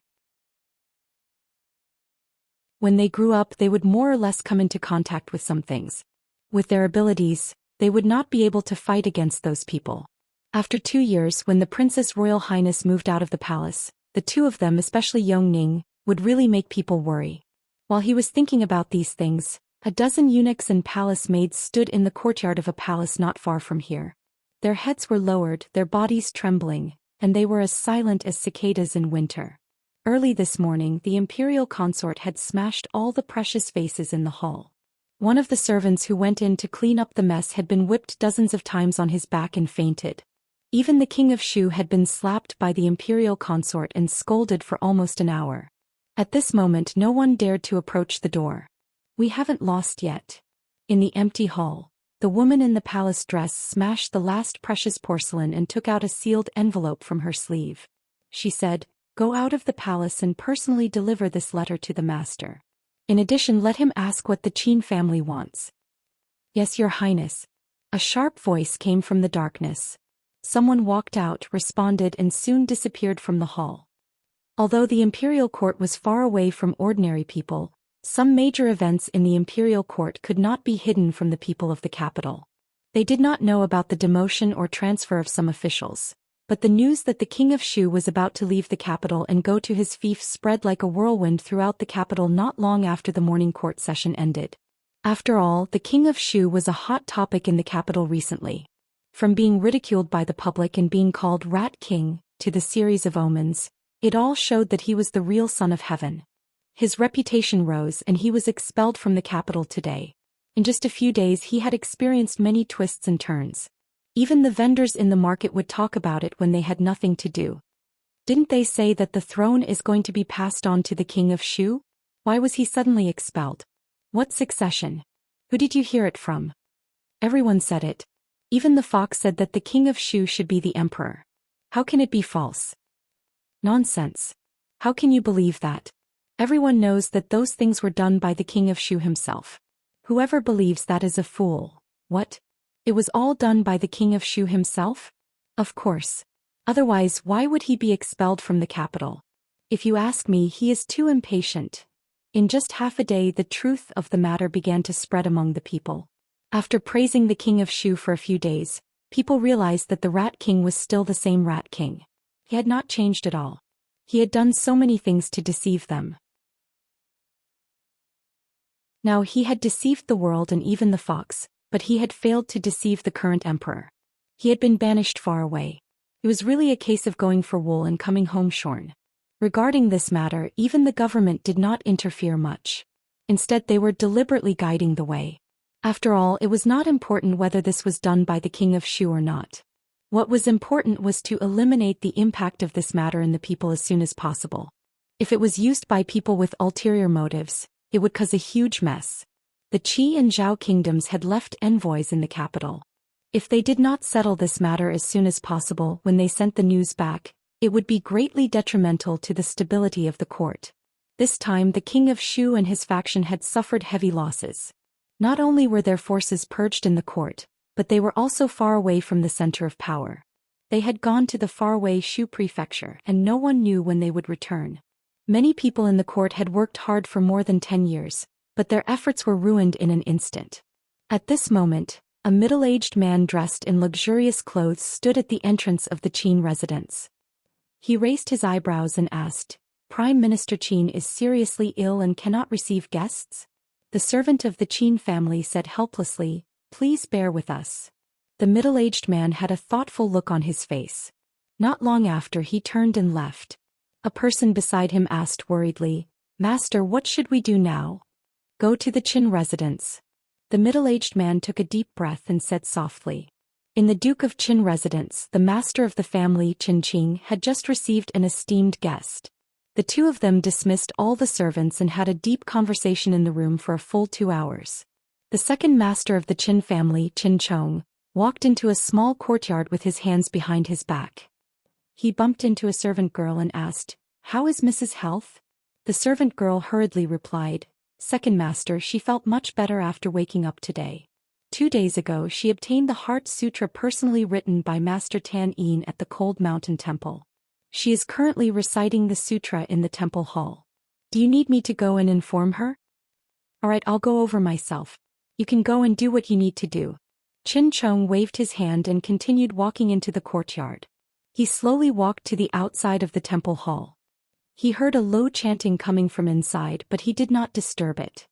When they grew up, they would more or less come into contact with some things. With their abilities, they would not be able to fight against those people. After 2 years, when the Princess Royal Highness moved out of the palace, the two of them, especially Yong Ning, would really make people worry. While he was thinking about these things, a dozen eunuchs and palace maids stood in the courtyard of a palace not far from here. Their heads were lowered, their bodies trembling, and they were as silent as cicadas in winter. Early this morning, the imperial consort had smashed all the precious vases in the hall. One of the servants who went in to clean up the mess had been whipped dozens of times on his back and fainted. Even the king of Shu had been slapped by the imperial consort and scolded for almost an hour. At this moment, no one dared to approach the door. "We haven't lost yet." In the empty hall, the woman in the palace dress smashed the last precious porcelain and took out a sealed envelope from her sleeve. She said, "Go out of the palace and personally deliver this letter to the master. In addition, let him ask what the Qin family wants." "Yes, your highness." A sharp voice came from the darkness. Someone walked out, responded, and soon disappeared from the hall. Although the imperial court was far away from ordinary people, some major events in the imperial court could not be hidden from the people of the capital. They did not know about the demotion or transfer of some officials, but the news that the king of Shu was about to leave the capital and go to his fief spread like a whirlwind throughout the capital not long after the morning court session ended. After all, the king of Shu was a hot topic in the capital recently. From being ridiculed by the public and being called Rat King, to the series of omens, it all showed that he was the real son of heaven. His reputation rose and he was expelled from the capital today. In just a few days he had experienced many twists and turns. Even the vendors in the market would talk about it when they had nothing to do. Didn't they say that the throne is going to be passed on to the king of Shu? Why was he suddenly expelled? What succession? Who did you hear it from? Everyone said it. Even the fox said that the king of Shu should be the emperor. How can it be false? Nonsense. How can you believe that? Everyone knows that those things were done by the king of Shu himself. Whoever believes that is a fool. What? It was all done by the king of Shu himself? Of course. Otherwise, why would he be expelled from the capital? If you ask me, he is too impatient. In just half a day the truth of the matter began to spread among the people. After praising the king of Shu for a few days, people realized that the Rat King was still the same Rat King. He had not changed at all. He had done so many things to deceive them. Now he had deceived the world and even the fox, but he had failed to deceive the current emperor. He had been banished far away. It was really a case of going for wool and coming home shorn. Regarding this matter, even the government did not interfere much. Instead, they were deliberately guiding the way. After all, it was not important whether this was done by the king of Shu or not. What was important was to eliminate the impact of this matter in the people as soon as possible. If it was used by people with ulterior motives, it would cause a huge mess. The Qi and Zhao kingdoms had left envoys in the capital. If they did not settle this matter as soon as possible when they sent the news back, it would be greatly detrimental to the stability of the court. This time the king of Shu and his faction had suffered heavy losses. Not only were their forces purged in the court, but they were also far away from the center of power. They had gone to the faraway Shu prefecture and no one knew when they would return. Many people in the court had worked hard for more than 10 years, but their efforts were ruined in an instant. At this moment, a middle-aged man dressed in luxurious clothes stood at the entrance of the Qin residence. He raised his eyebrows and asked, "Prime Minister Qin is seriously ill and cannot receive guests?" The servant of the Qin family said helplessly, "Please bear with us." The middle-aged man had a thoughtful look on his face. Not long after he turned and left. A person beside him asked worriedly, "Master, what should we do now?" "Go to the Qin residence." The middle-aged man took a deep breath and said softly. In the Duke of Qin residence, the master of the family, Qin Qing, had just received an esteemed guest. The two of them dismissed all the servants and had a deep conversation in the room for a full 2 hours. The second master of the Qin family, Qin Chong, walked into a small courtyard with his hands behind his back. He bumped into a servant girl and asked, "How is Mrs. Health?" The servant girl hurriedly replied, "Second master, she felt much better after waking up today. 2 days ago she obtained the Heart Sutra personally written by Master Tan Yin at the Cold Mountain Temple. She is currently reciting the sutra in the temple hall. Do you need me to go and inform her?" "Alright, I'll go over myself. You can go and do what you need to do." Qin Chong waved his hand and continued walking into the courtyard. He slowly walked to the outside of the temple hall. He heard a low chanting coming from inside, but he did not disturb it.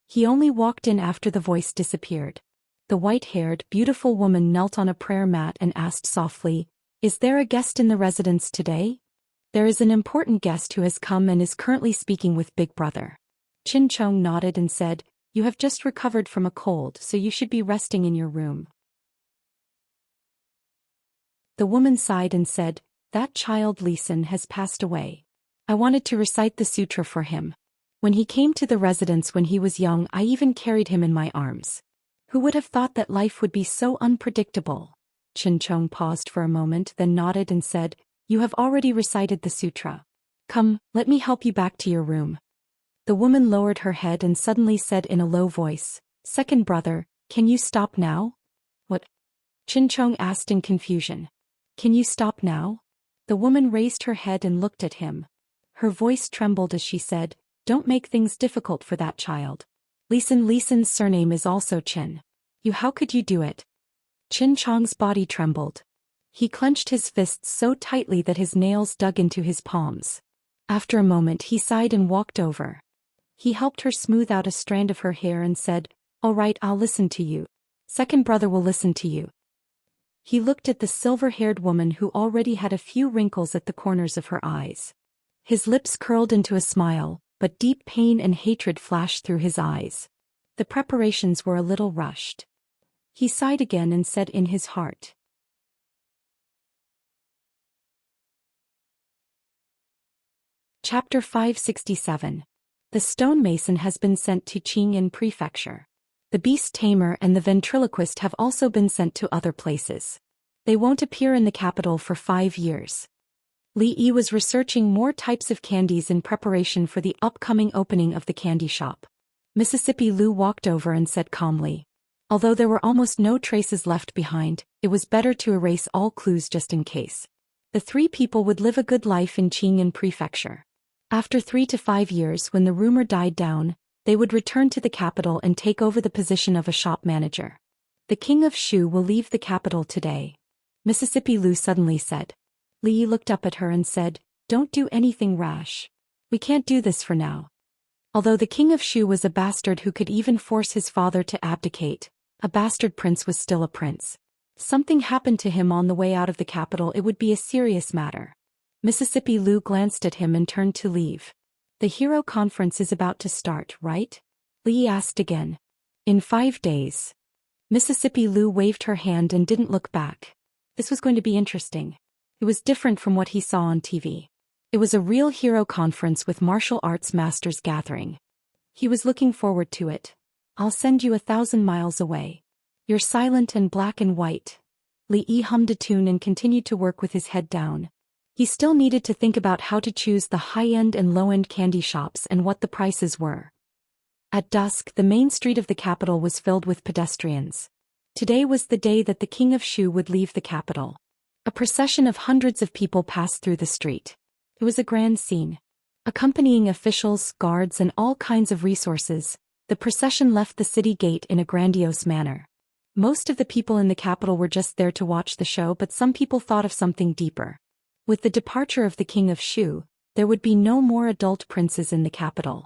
He only walked in after the voice disappeared. The white-haired, beautiful woman knelt on a prayer mat and asked softly, "Is there a guest in the residence today?" "There is an important guest who has come and is currently speaking with Big Brother." Qin Chong nodded and said, "You have just recovered from a cold, so you should be resting in your room." The woman sighed and said, "That child Lisan has passed away. I wanted to recite the sutra for him. When he came to the residence when he was young, I even carried him in my arms. Who would have thought that life would be so unpredictable?" Qin Chong paused for a moment, then nodded and said, "You have already recited the sutra. Come, let me help you back to your room." The woman lowered her head and suddenly said in a low voice, "Second brother, can you stop now?" "What?" Qin Chong asked in confusion. "Can you stop now?" The woman raised her head and looked at him. Her voice trembled as she said, "Don't make things difficult for that child. Lisan's surname is also Qin. How could you do it?" Qin Chong's body trembled. He clenched his fists so tightly that his nails dug into his palms. After a moment he sighed and walked over. He helped her smooth out a strand of her hair and said, "All right, I'll listen to you. Second brother will listen to you." He looked at the silver-haired woman who already had a few wrinkles at the corners of her eyes. His lips curled into a smile, but deep pain and hatred flashed through his eyes. The preparations were a little rushed. He sighed again and said in his heart. Chapter 567. The stonemason has been sent to Qingyan Prefecture. The beast tamer and the ventriloquist have also been sent to other places. They won't appear in the capital for 5 years. Li Yi was researching more types of candies in preparation for the upcoming opening of the candy shop. Mississippi Lu walked over and said calmly. Although there were almost no traces left behind, it was better to erase all clues just in case. The 3 people would live a good life in Qingyan Prefecture. After 3 to 5 years, when the rumor died down, they would return to the capital and take over the position of a shop manager. The king of Shu will leave the capital today. Mississippi Lu suddenly said. Li Yi looked up at her and said, "Don't do anything rash. We can't do this for now." Although the king of Shu was a bastard who could even force his father to abdicate, a bastard prince was still a prince. Something happened to him on the way out of the capital, it would be a serious matter. Mississippi Lu glanced at him and turned to leave. The hero conference is about to start, right? Li Yi asked again. In 5 days. Mississippi Lu waved her hand and didn't look back. This was going to be interesting. It was different from what he saw on TV. It was a real hero conference with martial arts masters gathering. He was looking forward to it. I'll send you 1,000 miles away. You're silent and black and white. Li Yi hummed a tune and continued to work with his head down. He still needed to think about how to choose the high-end and low-end candy shops and what the prices were. At dusk, the main street of the capital was filled with pedestrians. Today was the day that the king of Shu would leave the capital. A procession of hundreds of people passed through the street. It was a grand scene. Accompanying officials, guards, and all kinds of resources, the procession left the city gate in a grandiose manner. Most of the people in the capital were just there to watch the show, but some people thought of something deeper. With the departure of the king of Shu, there would be no more adult princes in the capital.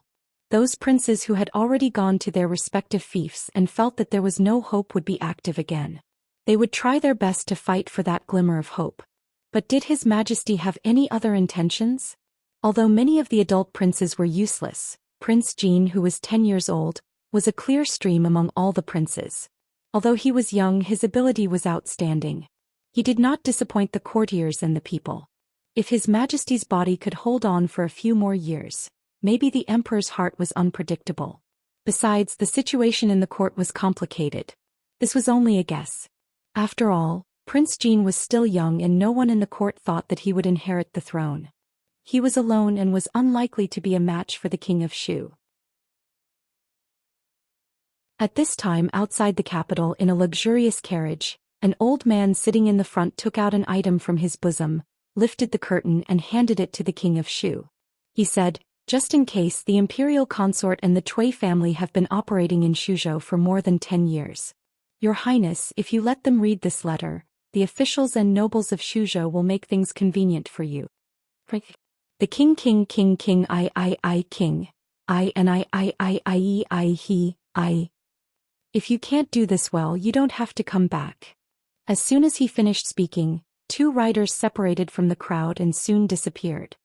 Those princes who had already gone to their respective fiefs and felt that there was no hope would be active again. They would try their best to fight for that glimmer of hope. But did His Majesty have any other intentions? Although many of the adult princes were useless, Prince Jin, who was 10 years old, was a clear stream among all the princes. Although he was young, his ability was outstanding. He did not disappoint the courtiers and the people. If His Majesty's body could hold on for a few more years, maybe the emperor's heart was unpredictable. Besides, the situation in the court was complicated. This was only a guess. After all, Prince Jin was still young and no one in the court thought that he would inherit the throne. He was alone and was unlikely to be a match for the king of Shu. At this time, outside the capital in a luxurious carriage, an old man sitting in the front took out an item from his bosom, lifted the curtain and handed it to the king of Shu. He said, "Just in case, the imperial consort and the Cui family have been operating in Shuzhou for more than 10 years. Your Highness, if you let them read this letter, the officials and nobles of Shuzhou will make things convenient for you." The king king I king, I and I he, I. If you can't do this well, you don't have to come back. As soon as he finished speaking, 2 riders separated from the crowd and soon disappeared.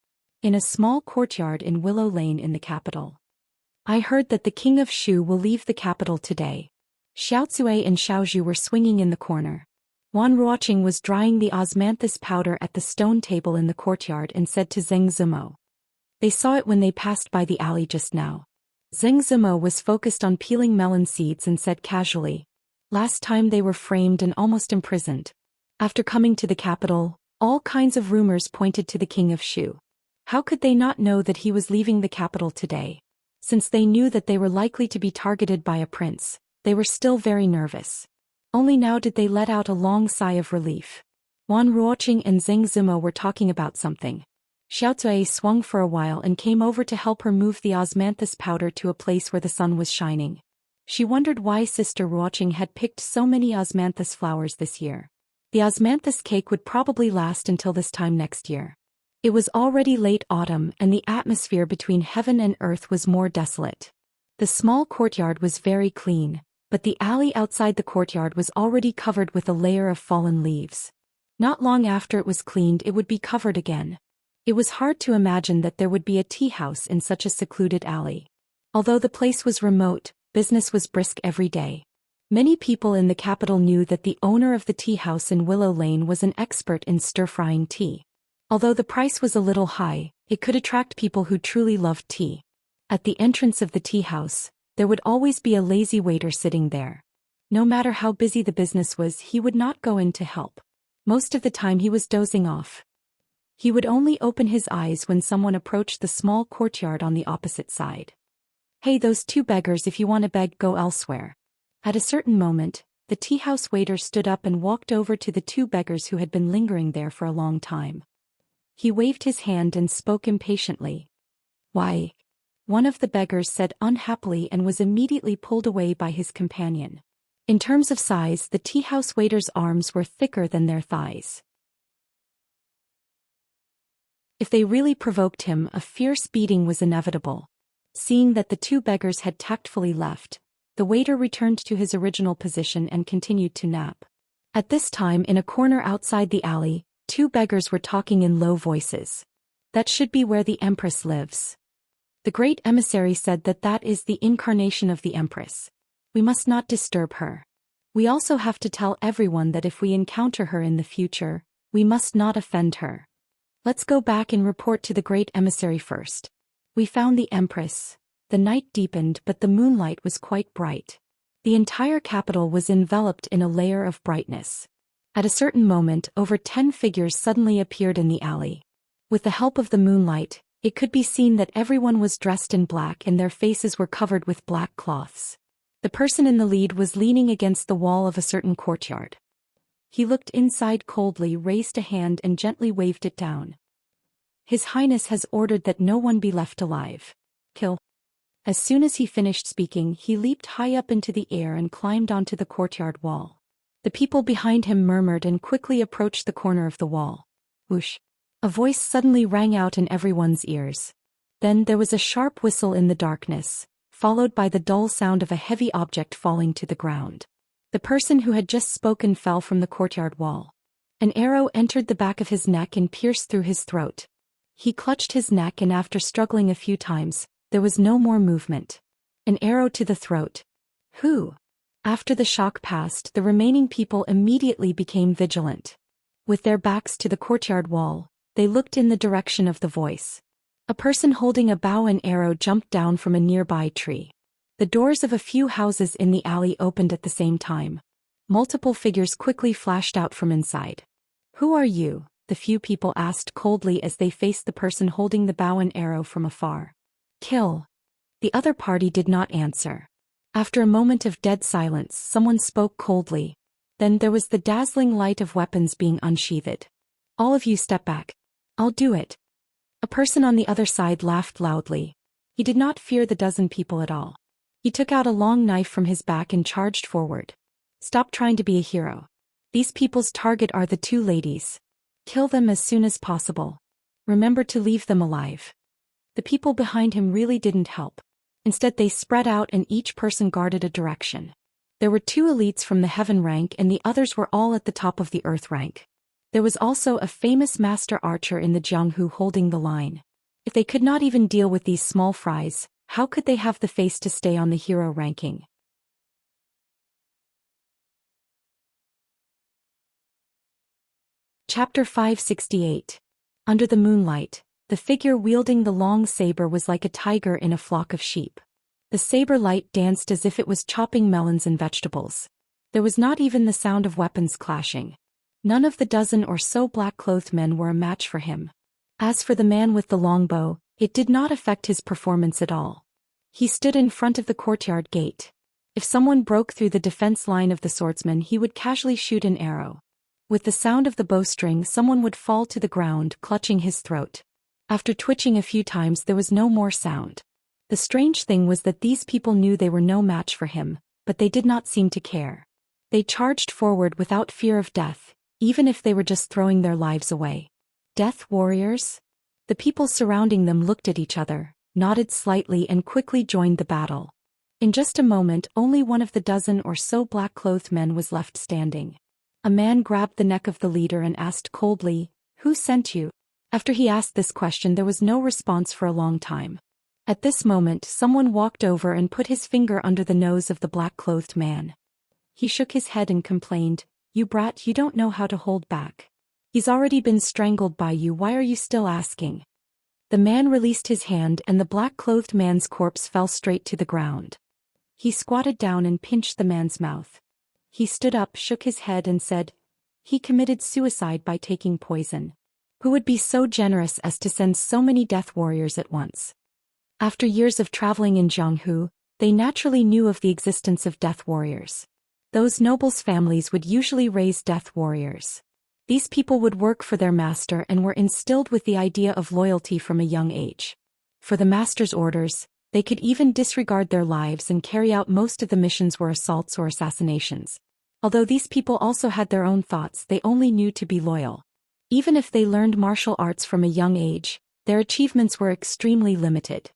In a small courtyard in Willow Lane in the capital. I heard that the king of Shu will leave the capital today. Xiaoxue and Xiaozhu were swinging in the corner. Wan Ruoqing was drying the osmanthus powder at the stone table in the courtyard and said to Zheng Zimo. They saw it when they passed by the alley just now. Zheng Zimo was focused on peeling melon seeds and said casually, "Last time they were framed and almost imprisoned. After coming to the capital, all kinds of rumors pointed to the king of Shu. How could they not know that he was leaving the capital today? Since they knew that they were likely to be targeted by a prince, they were still very nervous. Only now did they let out a long sigh of relief." Wan Ruoqing and Zheng Zimo were talking about something. Xiaoxue swung for a while and came over to help her move the osmanthus powder to a place where the sun was shining. She wondered why Sister Ruoqing had picked so many osmanthus flowers this year. The osmanthus cake would probably last until this time next year. It was already late autumn and the atmosphere between heaven and earth was more desolate. The small courtyard was very clean, but the alley outside the courtyard was already covered with a layer of fallen leaves. Not long after it was cleaned, it would be covered again. It was hard to imagine that there would be a tea house in such a secluded alley. Although the place was remote, business was brisk every day. Many people in the capital knew that the owner of the tea house in Willow Lane was an expert in stir-frying tea. Although the price was a little high, it could attract people who truly loved tea. At the entrance of the tea house, there would always be a lazy waiter sitting there. No matter how busy the business was, he would not go in to help. Most of the time he was dozing off. He would only open his eyes when someone approached the small courtyard on the opposite side. "Hey, those two beggars, if you want to beg, go elsewhere." At a certain moment, the tea house waiter stood up and walked over to the two beggars who had been lingering there for a long time. He waved his hand and spoke impatiently. "Why?" One of the beggars said unhappily and was immediately pulled away by his companion. In terms of size, the tea house waiter's arms were thicker than their thighs. If they really provoked him, a fierce beating was inevitable. Seeing that the two beggars had tactfully left, the waiter returned to his original position and continued to nap. At this time, in a corner outside the alley, two beggars were talking in low voices. "That should be where the Empress lives." The great emissary said that is the incarnation of the Empress. "We must not disturb her. We also have to tell everyone that if we encounter her in the future, we must not offend her. Let's go back and report to the great emissary first." We found the Empress. The night deepened, but the moonlight was quite bright. The entire capital was enveloped in a layer of brightness. At a certain moment, over 10 figures suddenly appeared in the alley. With the help of the moonlight, it could be seen that everyone was dressed in black and their faces were covered with black cloths. The person in the lead was leaning against the wall of a certain courtyard. He looked inside coldly, raised a hand and gently waved it down. "His Highness has ordered that no one be left alive. Kill." As soon as he finished speaking, he leaped high up into the air and climbed onto the courtyard wall. The people behind him murmured and quickly approached the corner of the wall. Whoosh! A voice suddenly rang out in everyone's ears. Then there was a sharp whistle in the darkness, followed by the dull sound of a heavy object falling to the ground. The person who had just spoken fell from the courtyard wall. An arrow entered the back of his neck and pierced through his throat. He clutched his neck and after struggling a few times, there was no more movement. An arrow to the throat. Who? After the shock passed, the remaining people immediately became vigilant. With their backs to the courtyard wall, they looked in the direction of the voice. A person holding a bow and arrow jumped down from a nearby tree. The doors of a few houses in the alley opened at the same time. Multiple figures quickly flashed out from inside. "Who are you?" the few people asked coldly as they faced the person holding the bow and arrow from afar. "Kill." The other party did not answer. After a moment of dead silence, someone spoke coldly. Then there was the dazzling light of weapons being unsheathed. "All of you step back. I'll do it." A person on the other side laughed loudly. He did not fear the dozen people at all. He took out a long knife from his back and charged forward. "Stop trying to be a hero. These people's target are the two ladies. Kill them as soon as possible. Remember to leave them alive." The people behind him really didn't help. Instead they spread out and each person guarded a direction. There were 2 elites from the heaven rank and the others were all at the top of the earth rank. There was also a famous master archer in the Jianghu holding the line. If they could not even deal with these small fries, how could they have the face to stay on the hero ranking? Chapter 568. Under the moonlight, the figure wielding the long saber was like a tiger in a flock of sheep. The saber light danced as if it was chopping melons and vegetables. There was not even the sound of weapons clashing. None of the dozen or so black-clothed men were a match for him. As for the man with the longbow, it did not affect his performance at all. He stood in front of the courtyard gate. If someone broke through the defense line of the swordsman, he would casually shoot an arrow. With the sound of the bowstring, someone would fall to the ground, clutching his throat. After twitching a few times, there was no more sound. The strange thing was that these people knew they were no match for him, but they did not seem to care. They charged forward without fear of death, even if they were just throwing their lives away. Death warriors? The people surrounding them looked at each other, nodded slightly and quickly joined the battle. In just a moment, only one of the dozen or so black-clothed men was left standing. A man grabbed the neck of the leader and asked coldly, "Who sent you?" After he asked this question, there was no response for a long time. At this moment, someone walked over and put his finger under the nose of the black-clothed man. He shook his head and complained, "You brat, you don't know how to hold back. He's already been strangled by you, why are you still asking?" The man released his hand and the black-clothed man's corpse fell straight to the ground. He squatted down and pinched the man's mouth. He stood up, shook his head and said, "He committed suicide by taking poison. Who would be so generous as to send so many death warriors at once?" After years of traveling in Jianghu, they naturally knew of the existence of death warriors. Those nobles' families would usually raise death warriors. These people would work for their master and were instilled with the idea of loyalty from a young age. For the master's orders, they could even disregard their lives and carry out most of the missions were assaults or assassinations. Although these people also had their own thoughts, they only knew to be loyal. Even if they learned martial arts from a young age, their achievements were extremely limited.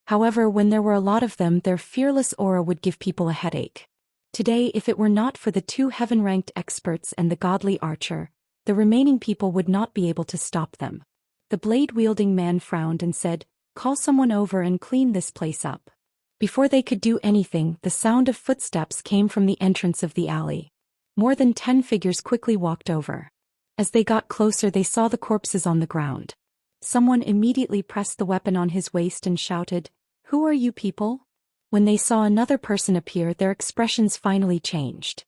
However, when there were a lot of them, their fearless aura would give people a headache. Today, if it were not for the two heaven-ranked experts and the godly archer, the remaining people would not be able to stop them. The blade-wielding man frowned and said, "Call someone over and clean this place up." Before they could do anything, the sound of footsteps came from the entrance of the alley. More than 10 figures quickly walked over. As they got closer, they saw the corpses on the ground. Someone immediately pressed the weapon on his waist and shouted, "Who are you people?" When they saw another person appear, their expressions finally changed.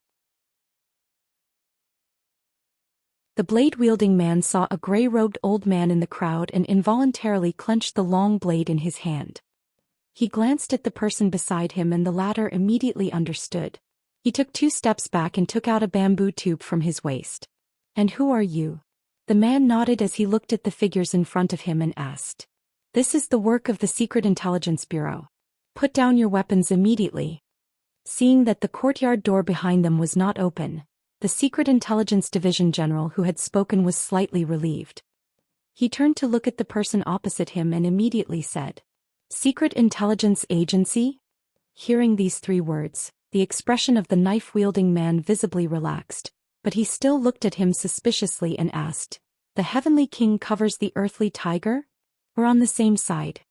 The blade-wielding man saw a gray-robed old man in the crowd and involuntarily clenched the long blade in his hand. He glanced at the person beside him and the latter immediately understood. He took 2 steps back and took out a bamboo tube from his waist. "And who are you?" The man nodded as he looked at the figures in front of him and asked. "This is the work of the Secret Intelligence Bureau. Put down your weapons immediately." Seeing that the courtyard door behind them was not open, the Secret Intelligence Division general who had spoken was slightly relieved. He turned to look at the person opposite him and immediately said, "Secret Intelligence Agency?" Hearing these 3 words, the expression of the knife-wielding man visibly relaxed, but he still looked at him suspiciously and asked, "The Heavenly King covers the Earthly Tiger? We're on the same side."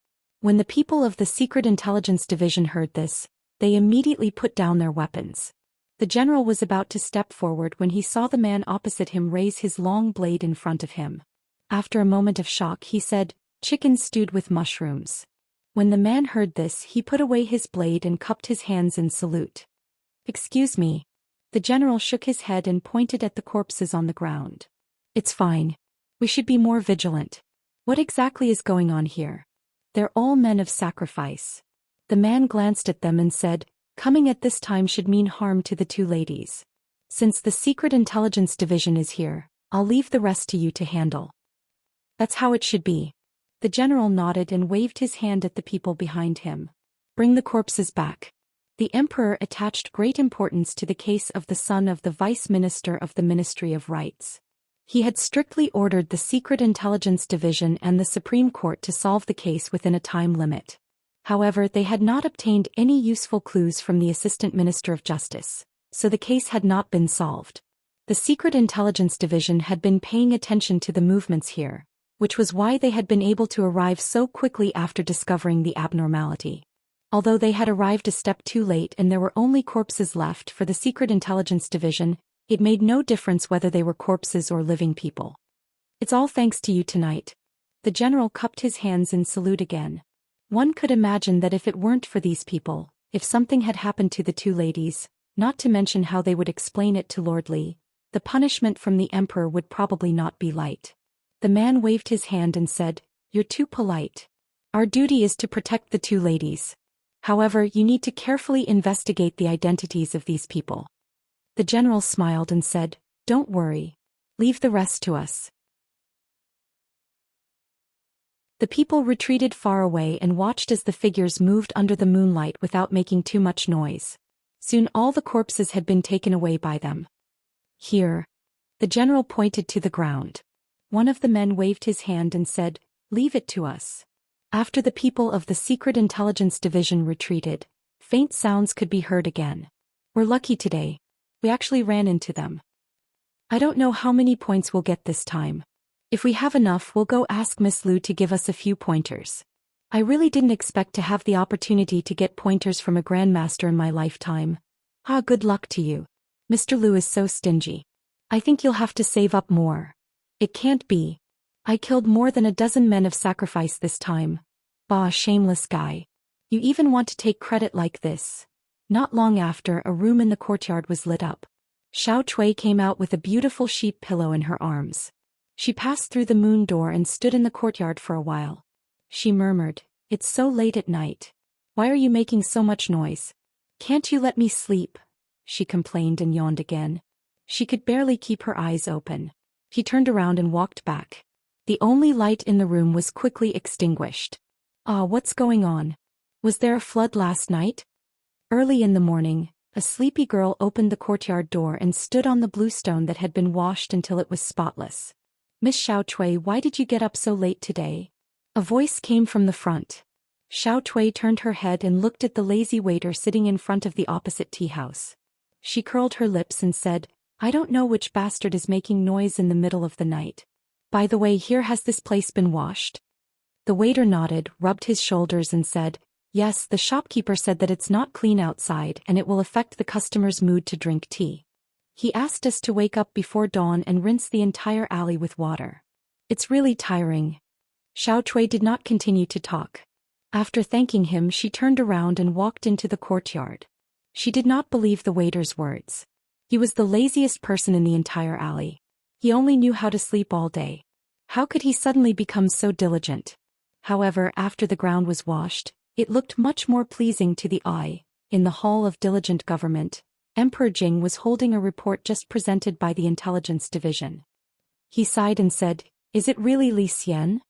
When the people of the Secret Intelligence Division heard this, they immediately put down their weapons. The general was about to step forward when he saw the man opposite him raise his long blade in front of him. After a moment of shock, he said, "Chicken stewed with mushrooms." When the man heard this, he put away his blade and cupped his hands in salute. "Excuse me." The general shook his head and pointed at the corpses on the ground. "It's fine. We should be more vigilant. What exactly is going on here?" "They're all men of sacrifice." The man glanced at them and said, "Coming at this time should mean harm to the 2 ladies. Since the Secret Intelligence Division is here, I'll leave the rest to you to handle." "That's how it should be." The general nodded and waved his hand at the people behind him. "Bring the corpses back." The emperor attached great importance to the case of the son of the vice minister of the Ministry of Rights. He had strictly ordered the Secret Intelligence Division and the Supreme Court to solve the case within a time limit. However, they had not obtained any useful clues from the Assistant Minister of Justice, so the case had not been solved. The Secret Intelligence Division had been paying attention to the movements here, which was why they had been able to arrive so quickly after discovering the abnormality. Although they had arrived a step too late and there were only corpses left for the Secret Intelligence Division, it made no difference whether they were corpses or living people. "It's all thanks to you tonight." The general cupped his hands in salute again. One could imagine that if it weren't for these people, if something had happened to the 2 ladies, not to mention how they would explain it to Lord Li, the punishment from the emperor would probably not be light. The man waved his hand and said, "You're too polite. Our duty is to protect the 2 ladies. However, you need to carefully investigate the identities of these people." The general smiled and said, "Don't worry. Leave the rest to us." The people retreated far away and watched as the figures moved under the moonlight without making too much noise. Soon all the corpses had been taken away by them. "Here." The general pointed to the ground. One of the men waved his hand and said, "Leave it to us." After the people of the Secret Intelligence Division retreated, Faint sounds could be heard again. We're lucky today. We actually ran into them. I don't know how many points we'll get this time. If we have enough, we'll go ask Miss Lu to give us a few pointers. I really didn't expect to have the opportunity to get pointers from a grandmaster in my lifetime. Good luck to you. Mr. Lu is so stingy. I think you'll have to save up more. It can't be. I killed more than a dozen men of sacrifice this time. Shameless guy. You even want to take credit like this. Not long after, a room in the courtyard was lit up. Xiao Cui came out with a beautiful sheep pillow in her arms. She passed through the moon door and stood in the courtyard for a while. She murmured, "It's so late at night. Why are you making so much noise? Can't you let me sleep?" She complained and yawned again. She could barely keep her eyes open. He turned around and walked back. The only light in the room was quickly extinguished. What's going on? Was there a flood last night? Early in the morning, a sleepy girl opened the courtyard door and stood on the blue stone that had been washed until it was spotless. "Miss Xiao Cui, why did you get up so late today?" A voice came from the front. Xiao Cui turned her head and looked at the lazy waiter sitting in front of the opposite tea house. She curled her lips and said, "I don't know which bastard is making noise in the middle of the night. By the way, has this place been washed?" The waiter nodded, rubbed his shoulders and said, "Yes, the shopkeeper said that it's not clean outside and it will affect the customer's mood to drink tea. He asked us to wake up before dawn and rinse the entire alley with water. It's really tiring." Xiao Cui did not continue to talk. After thanking him, she turned around and walked into the courtyard. She did not believe the waiter's words. He was the laziest person in the entire alley. He only knew how to sleep all day. How could he suddenly become so diligent? However, after the ground was washed, it looked much more pleasing to the eye. In the Hall of Diligent Government, Emperor Jing was holding a report just presented by the Intelligence Division. He sighed and said, "Is it really Li Xian?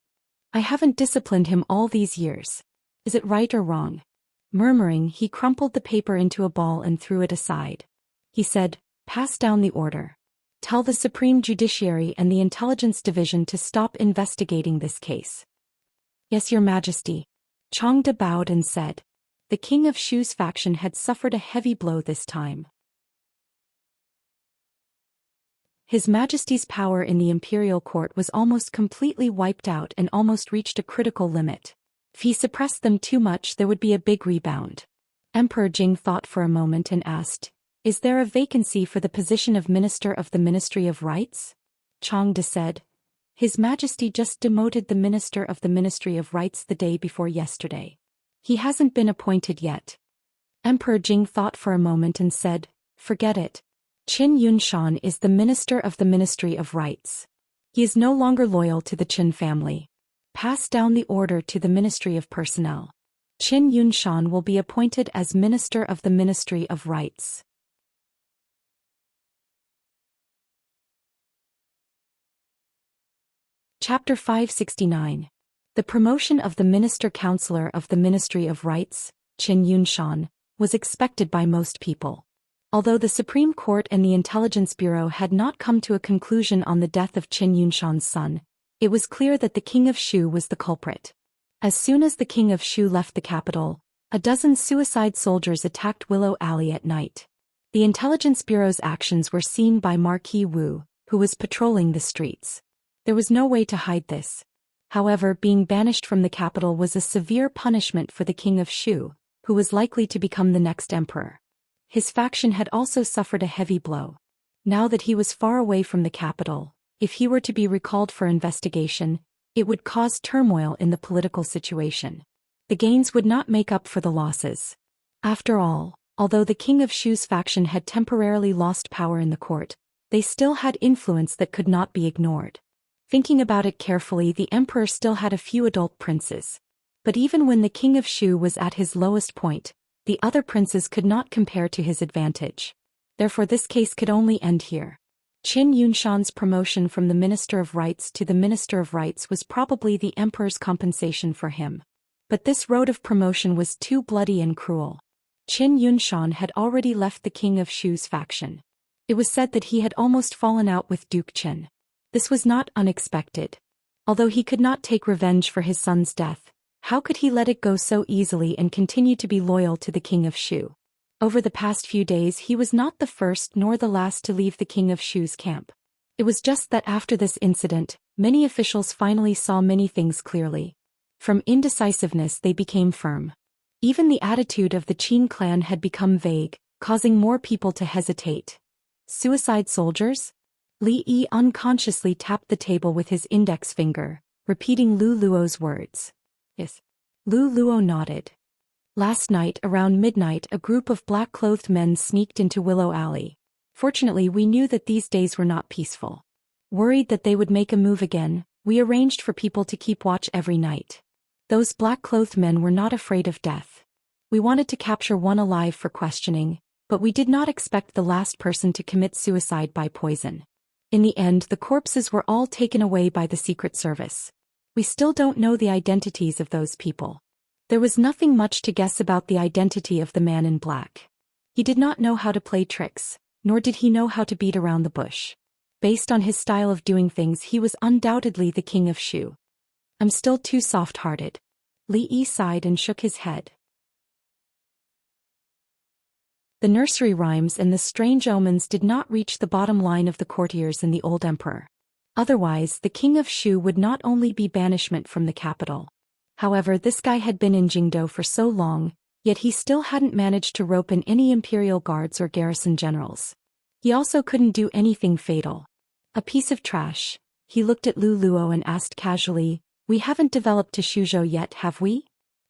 I haven't disciplined him all these years. Is it right or wrong?" Murmuring, he crumpled the paper into a ball and threw it aside. He said, "Pass down the order. Tell the Supreme Judiciary and the Intelligence Division to stop investigating this case." "Yes, Your Majesty." Changde bowed and said. The King of Shu's faction had suffered a heavy blow this time. His Majesty's power in the imperial court was almost completely wiped out and almost reached a critical limit. If he suppressed them too much, there would be a big rebound. Emperor Jing thought for a moment and asked, "Is there a vacancy for the position of Minister of the Ministry of Rights?" Changde said, "His Majesty just demoted the Minister of the Ministry of Rights the day before yesterday. He hasn't been appointed yet." Emperor Jing thought for a moment and said, "Forget it. Qin Yunshan is the Minister of the Ministry of Rights. He is no longer loyal to the Qin family. Pass down the order to the Ministry of Personnel. Qin Yunshan will be appointed as Minister of the Ministry of Rights." Chapter 569. The promotion of the Minister-Counselor of the Ministry of Rights, Qin Yunshan, was expected by most people. Although the Supreme Court and the Intelligence Bureau had not come to a conclusion on the death of Qin Yunshan's son, it was clear that the King of Shu was the culprit. As soon as the King of Shu left the capital, a dozen suicide soldiers attacked Willow Alley at night. The Intelligence Bureau's actions were seen by Marquis Wu, who was patrolling the streets. There was no way to hide this. However, being banished from the capital was a severe punishment for the King of Shu, who was likely to become the next emperor. His faction had also suffered a heavy blow. Now that he was far away from the capital, if he were to be recalled for investigation, it would cause turmoil in the political situation. The gains would not make up for the losses. After all, although the King of Shu's faction had temporarily lost power in the court, they still had influence that could not be ignored. Thinking about it carefully, the emperor still had a few adult princes. But even when the King of Shu was at his lowest point, the other princes could not compare to his advantage. Therefore this case could only end here. Qin Yunshan's promotion from the Minister of Rights to the Minister of Rights was probably the emperor's compensation for him. But this road of promotion was too bloody and cruel. Qin Yunshan had already left the King of Shu's faction. It was said that he had almost fallen out with Duke Qin. This was not unexpected. Although he could not take revenge for his son's death, How could he let it go so easily and continue to be loyal to the king of Shu? Over the past few days he was not the first nor the last to leave the king of Shu's camp. It was just that after this incident, many officials finally saw many things clearly. From indecisiveness they became firm. Even the attitude of the Qin clan had become vague, causing more people to hesitate. Suicide soldiers? Li Yi unconsciously tapped the table with his index finger, repeating Lu Luo's words. Yes. Lu Luo nodded. Last night around midnight a group of black-clothed men sneaked into Willow Alley. Fortunately we knew that these days were not peaceful. Worried that they would make a move again, we arranged for people to keep watch every night. Those black-clothed men were not afraid of death. We wanted to capture one alive for questioning, but we did not expect the last person to commit suicide by poison. In the end the corpses were all taken away by the Secret Service. We still don't know the identities of those people. There was nothing much to guess about the identity of the man in black. He did not know how to play tricks, nor did he know how to beat around the bush. Based on his style of doing things he was undoubtedly the king of Shu. I'm still too soft-hearted. Li Yi sighed and shook his head. The nursery rhymes and the strange omens did not reach the bottom line of the courtiers and the old emperor. Otherwise, the king of Shu would not only be banishment from the capital. However, this guy had been in Jingdo for so long, yet he still hadn't managed to rope in any imperial guards or garrison generals. He also couldn't do anything fatal. A piece of trash. He looked at Lu Luo and asked casually, "We haven't developed to Shuzhou yet, have we?"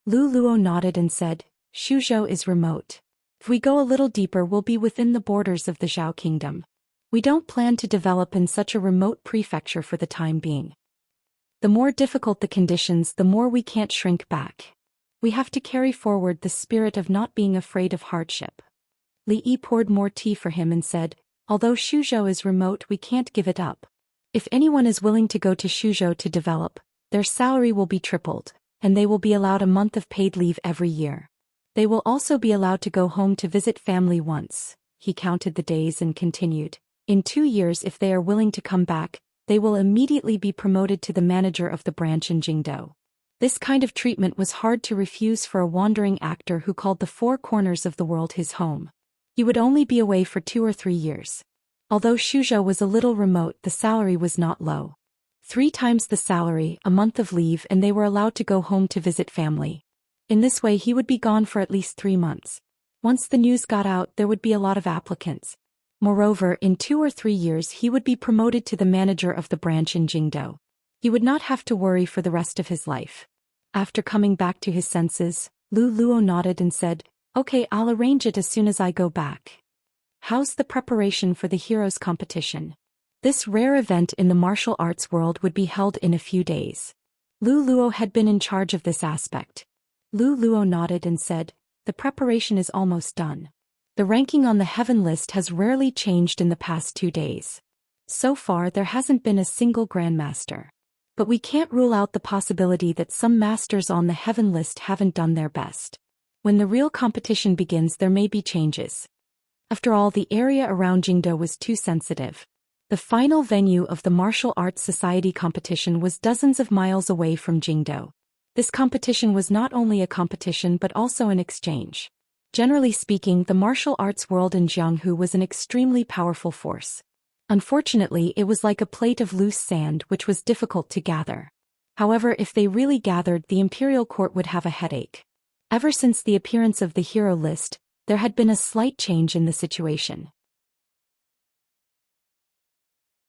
Lu Luo nodded and said, "Shuzhou is remote. If we go a little deeper we'll be within the borders of the Zhao kingdom. We don't plan to develop in such a remote prefecture for the time being. The more difficult the conditions the more we can't shrink back. We have to carry forward the spirit of not being afraid of hardship." Li Yi poured more tea for him and said, "Although Shuzhou is remote we can't give it up. If anyone is willing to go to Shuzhou to develop, their salary will be tripled, and they will be allowed a month of paid leave every year. They will also be allowed to go home to visit family once." He counted the days and continued, "In 2 years if they are willing to come back, they will immediately be promoted to the manager of the branch in Jingdo." This kind of treatment was hard to refuse for a wandering actor who called the 4 corners of the world his home. He would only be away for 2 or 3 years. Although Shuzhou was a little remote the salary was not low. 3 times the salary, a month of leave and they were allowed to go home to visit family. In this way he would be gone for at least 3 months. Once the news got out there would be a lot of applicants. Moreover, in 2 or 3 years he would be promoted to the manager of the branch in Jingdo. He would not have to worry for the rest of his life. After coming back to his senses, Lu Luo nodded and said, "Okay, I'll arrange it as soon as I go back." "How's the preparation for the Heroes competition?" This rare event in the martial arts world would be held in a few days. Lu Luo had been in charge of this aspect. Lu Luo nodded and said, "The preparation is almost done. The ranking on the heaven list has rarely changed in the past 2 days. So far there hasn't been a single grandmaster. But we can't rule out the possibility that some masters on the heaven list haven't done their best. When the real competition begins there may be changes." After all, the area around Jingdo was too sensitive. The final venue of the Martial Arts Society competition was dozens of miles away from Jingdo. This competition was not only a competition but also an exchange. Generally speaking, the martial arts world in Jianghu was an extremely powerful force. Unfortunately, it was like a plate of loose sand which was difficult to gather. However, if they really gathered, the imperial court would have a headache. Ever since the appearance of the hero list, there had been a slight change in the situation.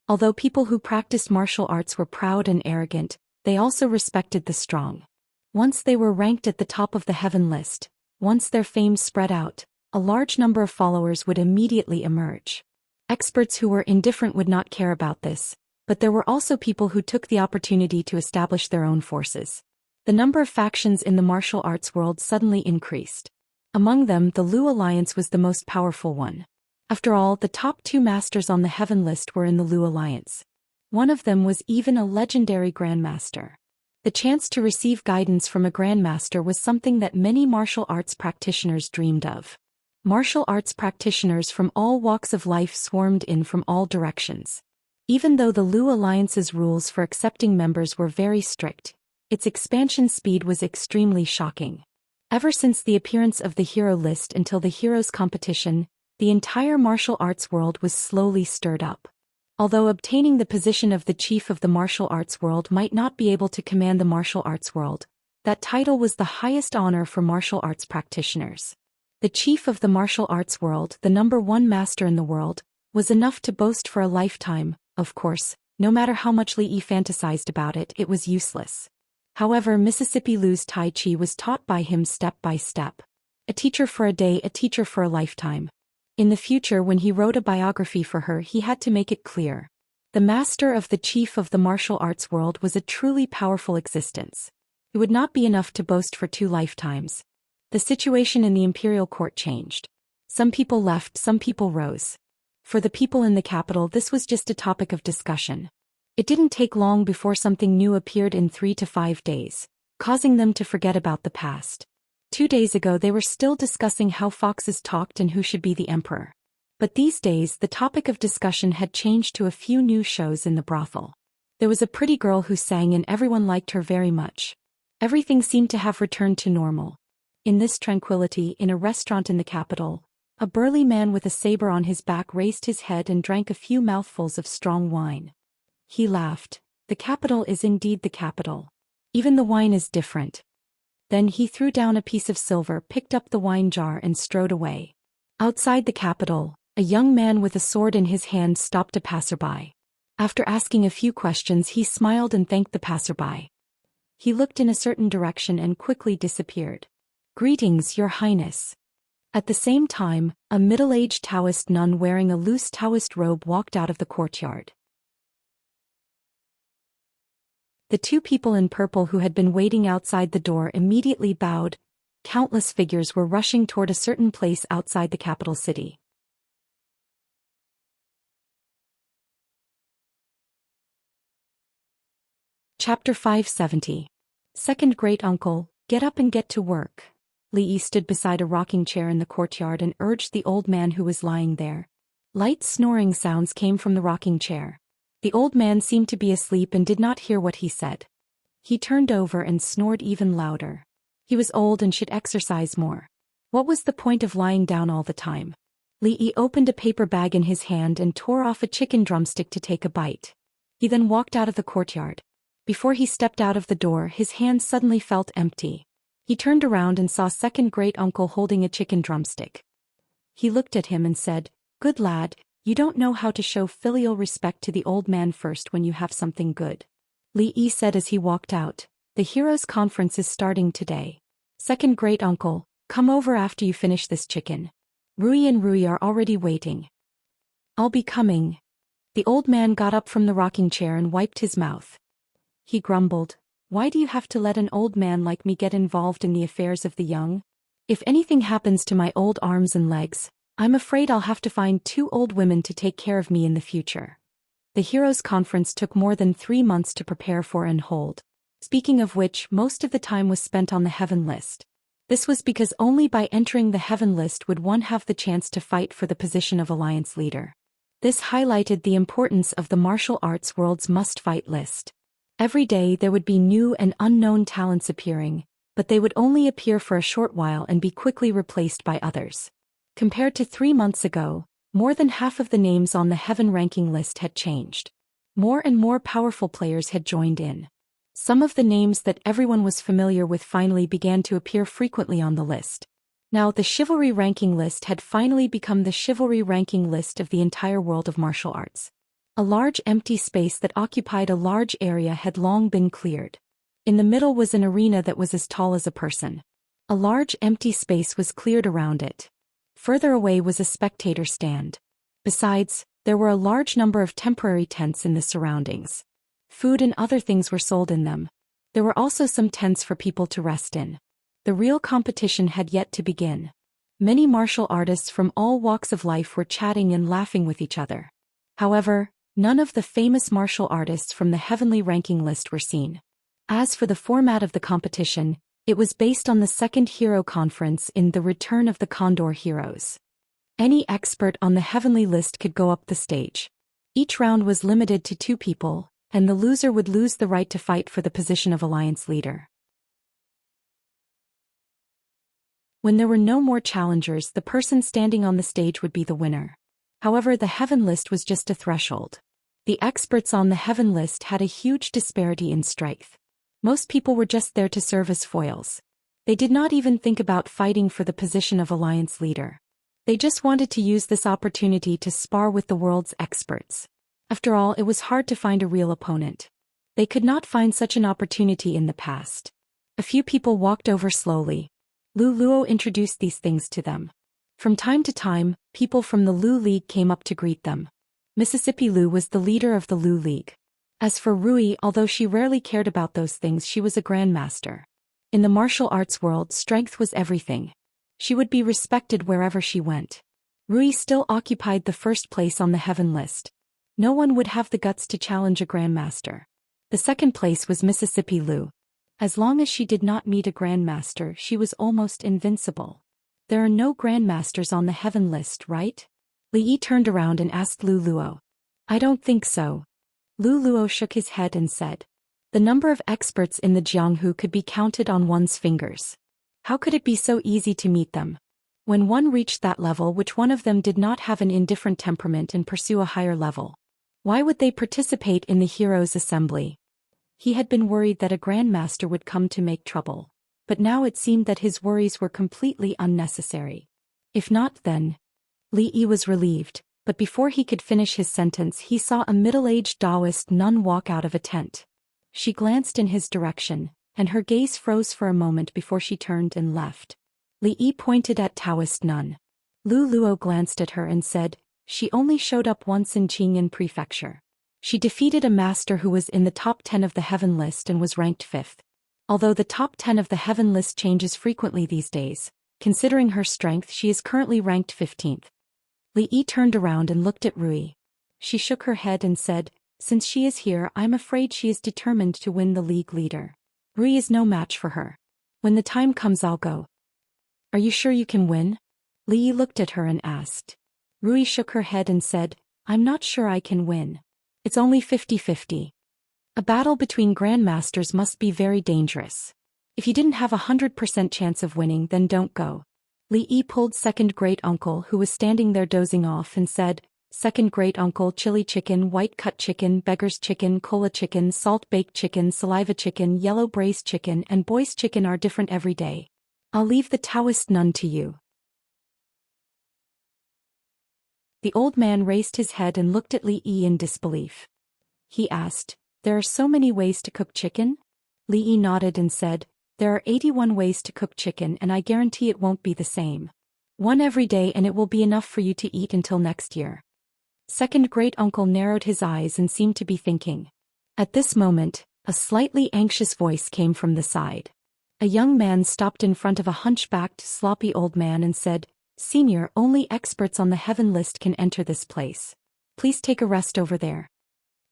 Although people who practiced martial arts were proud and arrogant, they also respected the strong. Once they were ranked at the top of the heaven list, once their fame spread out, a large number of followers would immediately emerge. Experts who were indifferent would not care about this, but there were also people who took the opportunity to establish their own forces. The number of factions in the martial arts world suddenly increased. Among them, the Lu Alliance was the most powerful one. After all, the top 2 masters on the heaven list were in the Lu Alliance. One of them was even a legendary grandmaster. The chance to receive guidance from a grandmaster was something that many martial arts practitioners dreamed of. Martial arts practitioners from all walks of life swarmed in from all directions. Even though the Lu Alliance's rules for accepting members were very strict, Its expansion speed was extremely shocking. Ever since the appearance of the hero list until the heroes competition, the entire martial arts world was slowly stirred up. Although obtaining the position of the chief of the martial arts world might not be able to command the martial arts world, that title was the highest honor for martial arts practitioners. The chief of the martial arts world, the #1 master in the world, was enough to boast for a lifetime. Of course, no matter how much Li Yi fantasized about it, it was useless. However, Mississippi Lu's Tai Chi was taught by him step by step. A teacher for a day, a teacher for a lifetime. In the future, when he wrote a biography for her, he had to make it clear. The master of the chief of the martial arts world was a truly powerful existence. It would not be enough to boast for 2 lifetimes. The situation in the imperial court changed. Some people left, some people rose. For the people in the capital, this was just a topic of discussion. It didn't take long before something new appeared in 3 to 5 days, causing them to forget about the past. 2 days ago they were still discussing how foxes talked and who should be the emperor. But these days the topic of discussion had changed to a few new shows in the brothel. There was a pretty girl who sang and everyone liked her very much. Everything seemed to have returned to normal. In this tranquility, in a restaurant in the capital, a burly man with a saber on his back raised his head and drank a few mouthfuls of strong wine. He laughed. The capital is indeed the capital. Even the wine is different. Then he threw down a piece of silver, picked up the wine jar and strode away. Outside the capital, a young man with a sword in his hand stopped a passerby. After asking a few questions, he smiled and thanked the passerby. He looked in a certain direction and quickly disappeared. "Greetings, Your Highness." At the same time, a middle-aged Taoist nun wearing a loose Taoist robe walked out of the courtyard. The 2 people in purple who had been waiting outside the door immediately bowed. Countless figures were rushing toward a certain place outside the capital city. Chapter 570. Second Great Uncle, get up and get to work. Li Yi stood beside a rocking chair in the courtyard and urged the old man who was lying there. Light snoring sounds came from the rocking chair. The old man seemed to be asleep and did not hear what he said. He turned over and snored even louder. He was old and should exercise more. What was the point of lying down all the time? Li Yi opened a paper bag in his hand and tore off a chicken drumstick to take a bite. He then walked out of the courtyard. Before he stepped out of the door, his hand suddenly felt empty. He turned around and saw second great uncle holding a chicken drumstick. He looked at him and said, "Good lad, you don't know how to show filial respect to the old man first when you have something good." Li Yi said as he walked out, "The Heroes' Conference is starting today. Second great uncle, come over after you finish this chicken. Rui and Rui are already waiting." "I'll be coming." The old man got up from the rocking chair and wiped his mouth. He grumbled, "Why do you have to let an old man like me get involved in the affairs of the young? If anything happens to my old arms and legs, I'm afraid I'll have to find 2 old women to take care of me in the future." The Heroes' Conference took more than 3 months to prepare for and hold. Speaking of which, most of the time was spent on the Heaven list. This was because only by entering the Heaven list would one have the chance to fight for the position of Alliance leader. This highlighted the importance of the martial arts world's must-fight list. Every day there would be new and unknown talents appearing, but they would only appear for a short while and be quickly replaced by others. Compared to 3 months ago, more than half of the names on the Heaven ranking list had changed. More and more powerful players had joined in. Some of the names that everyone was familiar with finally began to appear frequently on the list. Now the Chivalry ranking list had finally become the Chivalry ranking list of the entire world of martial arts. A large empty space that occupied a large area had long been cleared. In the middle was an arena that was as tall as a person. A large empty space was cleared around it. Further away was a spectator stand. Besides, there were a large number of temporary tents in the surroundings. Food and other things were sold in them. There were also some tents for people to rest in. The real competition had yet to begin. Many martial artists from all walks of life were chatting and laughing with each other. However, none of the famous martial artists from the heavenly ranking list were seen. As for the format of the competition, it was based on the second hero conference in The Return of the Condor Heroes. Any expert on the heavenly list could go up the stage. Each round was limited to 2 people, and the loser would lose the right to fight for the position of alliance leader. When there were no more challengers, the person standing on the stage would be the winner. However, the heaven list was just a threshold. The experts on the heaven list had a huge disparity in strength. Most people were just there to serve as foils. They did not even think about fighting for the position of alliance leader. They just wanted to use this opportunity to spar with the world's experts. After all, it was hard to find a real opponent. They could not find such an opportunity in the past. A few people walked over slowly. Lu Luo introduced these things to them. From time to time, people from the Lu League came up to greet them. Mississippi Lu was the leader of the Lu League. As for Rui, although she rarely cared about those things, she was a grandmaster. In the martial arts world, strength was everything. She would be respected wherever she went. Rui still occupied the first place on the heaven list. No one would have the guts to challenge a grandmaster. The second place was Mississippi Lu. As long as she did not meet a grandmaster, she was almost invincible. There are no grandmasters on the heaven list, right? Li Yi turned around and asked Lu Luo. I don't think so. Lu Luo shook his head and said. The number of experts in the Jianghu could be counted on one's fingers. How could it be so easy to meet them? When one reached that level, which one of them did not have an indifferent temperament and pursue a higher level? Why would they participate in the Heroes' Assembly? He had been worried that a grandmaster would come to make trouble, but now it seemed that his worries were completely unnecessary. If not, then. Li Yi was relieved, but before he could finish his sentence, he saw a middle-aged Daoist nun walk out of a tent. She glanced in his direction, and her gaze froze for a moment before she turned and left. Li Yi pointed at Taoist nun. Lu Luo glanced at her and said, she only showed up once in Qingyan Prefecture. She defeated a master who was in the top 10 of the heaven list and was ranked 5th. Although the top 10 of the heaven list changes frequently these days, considering her strength, she is currently ranked 15th. Li Yi turned around and looked at Rui. She shook her head and said, since she is here, I'm afraid she is determined to win the league leader. Rui is no match for her. When the time comes, I'll go. Are you sure you can win? Li Yi looked at her and asked. Rui shook her head and said, I'm not sure I can win. It's only 50-50. A battle between grandmasters must be very dangerous. If you didn't have 100% chance of winning, then don't go. Li Yi pulled second great-uncle, who was standing there dozing off, and said, second great-uncle, chili chicken, white cut chicken, beggar's chicken, cola chicken, salt-baked chicken, saliva chicken, yellow braised chicken, and boy's chicken are different every day. I'll leave the Taoist nun to you. The old man raised his head and looked at Li Yi in disbelief. He asked, there are so many ways to cook chicken? Li Yi nodded and said, there are 81 ways to cook chicken, and I guarantee it won't be the same. One every day, and it will be enough for you to eat until next year. Second great-uncle narrowed his eyes and seemed to be thinking. At this moment, a slightly anxious voice came from the side. A young man stopped in front of a hunchbacked, sloppy old man and said, Senior, only experts on the heaven list can enter this place. Please take a rest over there.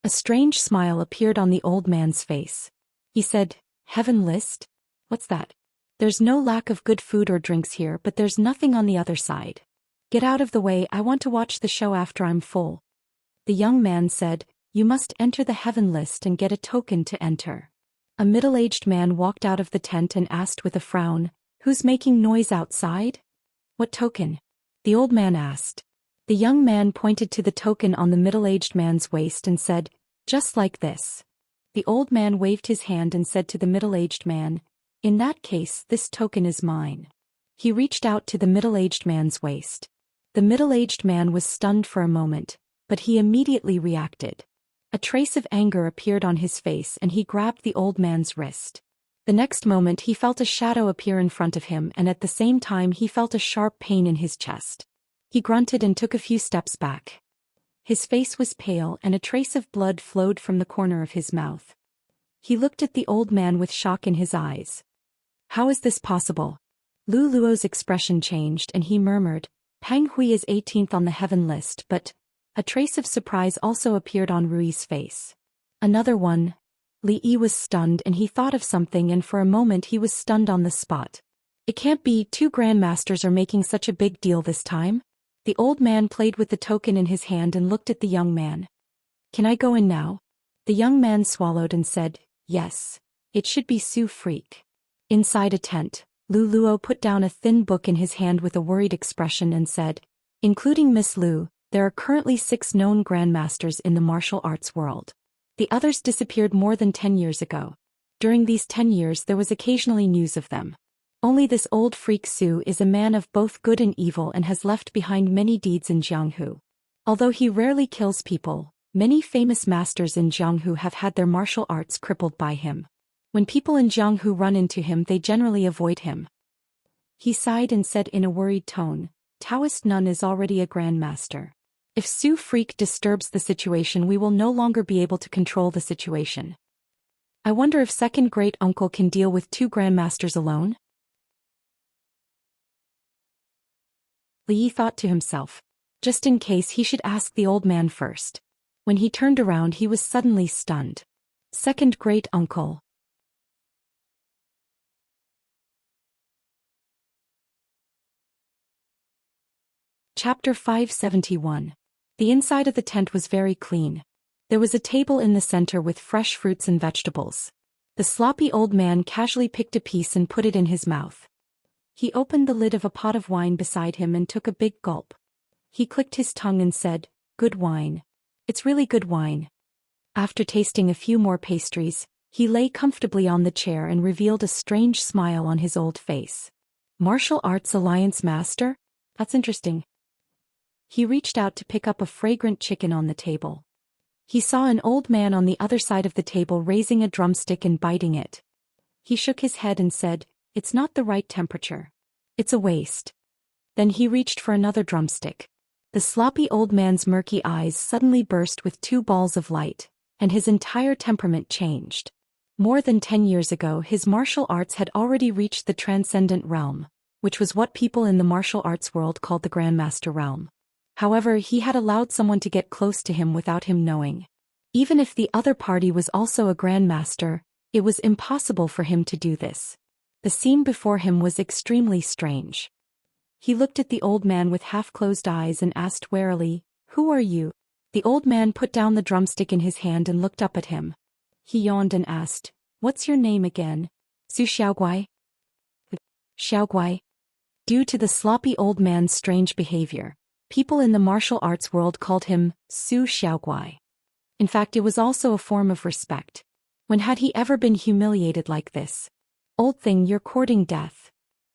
A strange smile appeared on the old man's face. He said, Heaven list? What's that? There's no lack of good food or drinks here, but there's nothing on the other side. Get out of the way, I want to watch the show after I'm full. The young man said, You must enter the heaven list and get a token to enter. A middle-aged man walked out of the tent and asked with a frown, Who's making noise outside? What token? The old man asked. The young man pointed to the token on the middle-aged man's waist and said, Just like this. The old man waved his hand and said to the middle-aged man, In that case, this token is mine. He reached out to the middle-aged man's waist. The middle-aged man was stunned for a moment, but he immediately reacted. A trace of anger appeared on his face and he grabbed the old man's wrist. The next moment he felt a shadow appear in front of him, and at the same time he felt a sharp pain in his chest. He grunted and took a few steps back. His face was pale and a trace of blood flowed from the corner of his mouth. He looked at the old man with shock in his eyes. How is this possible? Lu Luo's expression changed and he murmured, Pang Hui is 18th on the heaven list, but... A trace of surprise also appeared on Rui's face. Another one. Li Yi was stunned and he thought of something, and for a moment he was stunned on the spot. It can't be, 2 grandmasters are making such a big deal this time? The old man played with the token in his hand and looked at the young man. Can I go in now? The young man swallowed and said, yes, it should be Su Freak. Inside a tent, Lu Luo put down a thin book in his hand with a worried expression and said, including Miss Lu, there are currently 6 known grandmasters in the martial arts world. The others disappeared more than 10 years ago. During these 10 years there was occasionally news of them. Only this old freak Su is a man of both good and evil and has left behind many deeds in Jianghu. Although he rarely kills people, many famous masters in Jianghu have had their martial arts crippled by him. When people in Jianghu run into him they generally avoid him. He sighed and said in a worried tone, Daoist Nun is already a grandmaster. If Su Freak disturbs the situation we will no longer be able to control the situation. I wonder if second great uncle can deal with 2 grandmasters alone? Li Yi thought to himself. Just in case he should ask the old man first. When he turned around he was suddenly stunned. Second great uncle. Chapter 571. The inside of the tent was very clean. There was a table in the center with fresh fruits and vegetables. The sloppy old man casually picked a piece and put it in his mouth. He opened the lid of a pot of wine beside him and took a big gulp. He clicked his tongue and said, good wine. It's really good wine. After tasting a few more pastries, he lay comfortably on the chair and revealed a strange smile on his old face. Martial Arts Alliance Master? That's interesting. He reached out to pick up a fragrant chicken on the table. He saw an old man on the other side of the table raising a drumstick and biting it. He shook his head and said, it's not the right temperature. It's a waste. Then he reached for another drumstick. The sloppy old man's murky eyes suddenly burst with 2 balls of light, and his entire temperament changed. More than 10 years ago his martial arts had already reached the transcendent realm, which was what people in the martial arts world called the Grandmaster realm. However, he had allowed someone to get close to him without him knowing. Even if the other party was also a Grandmaster, it was impossible for him to do this. The scene before him was extremely strange. He looked at the old man with half-closed eyes and asked warily, who are you? The old man put down the drumstick in his hand and looked up at him. He yawned and asked, what's your name again? Su Xiaoguai? Xiaoguai. Due to the sloppy old man's strange behavior, people in the martial arts world called him Su Xiaoguai. In fact, it was also a form of respect. When had he ever been humiliated like this? Old thing, you're courting death.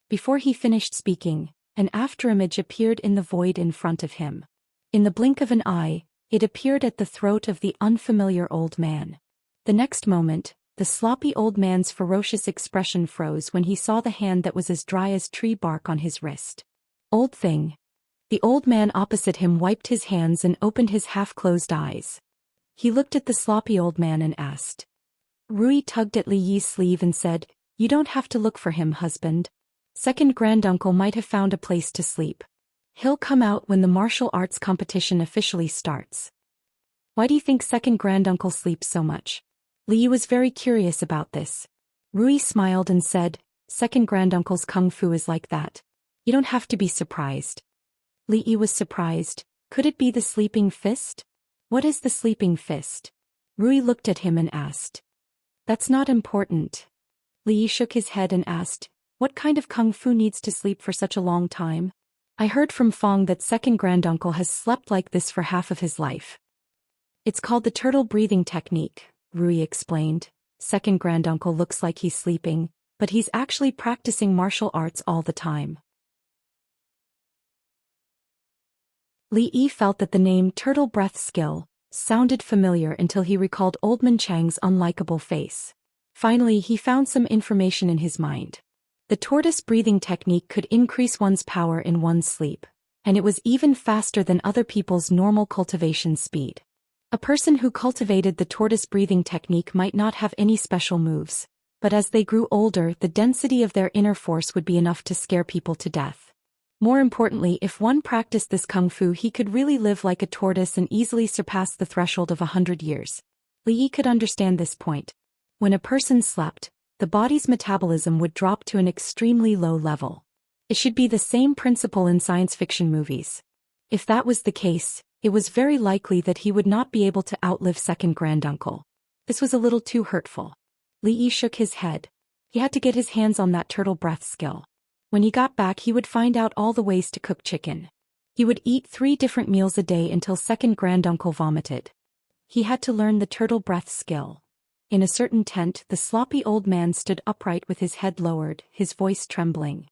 Before he finished speaking, an afterimage appeared in the void in front of him. In the blink of an eye, it appeared at the throat of the unfamiliar old man. The next moment, the sloppy old man's ferocious expression froze when he saw the hand that was as dry as tree bark on his wrist. Old thing. The old man opposite him wiped his hands and opened his half-closed eyes. He looked at the sloppy old man and asked. Rui tugged at Li Yi's sleeve and said, you don't have to look for him, husband. Second granduncle might have found a place to sleep. He'll come out when the martial arts competition officially starts. Why do you think second granduncle sleeps so much? Li Yi was very curious about this. Rui smiled and said, second granduncle's kung fu is like that. You don't have to be surprised. Li Yi was surprised. Could it be the sleeping fist? What is the sleeping fist? Rui looked at him and asked. That's not important. Li Yi shook his head and asked, what kind of kung fu needs to sleep for such a long time? I heard from Fong that second granduncle has slept like this for half of his life. It's called the turtle breathing technique, Rui explained. Second granduncle looks like he's sleeping, but he's actually practicing martial arts all the time. Li Yi felt that the name turtle breath skill sounded familiar until he recalled Oldman Chang's unlikable face. Finally, he found some information in his mind. The tortoise breathing technique could increase one's power in one's sleep, and it was even faster than other people's normal cultivation speed. A person who cultivated the tortoise breathing technique might not have any special moves, but as they grew older, the density of their inner force would be enough to scare people to death. More importantly, if one practiced this kung fu, he could really live like a tortoise and easily surpass the threshold of 100 years. Li Yi could understand this point. When a person slept, the body's metabolism would drop to an extremely low level. It should be the same principle in science fiction movies. If that was the case, it was very likely that he would not be able to outlive second granduncle. This was a little too hurtful. Li Yi shook his head. He had to get his hands on that turtle breath skill. When he got back he would find out all the ways to cook chicken. He would eat 3 different meals a day until second granduncle vomited. He had to learn the turtle breath skill. In a certain tent, the sloppy old man stood upright with his head lowered, his voice trembling.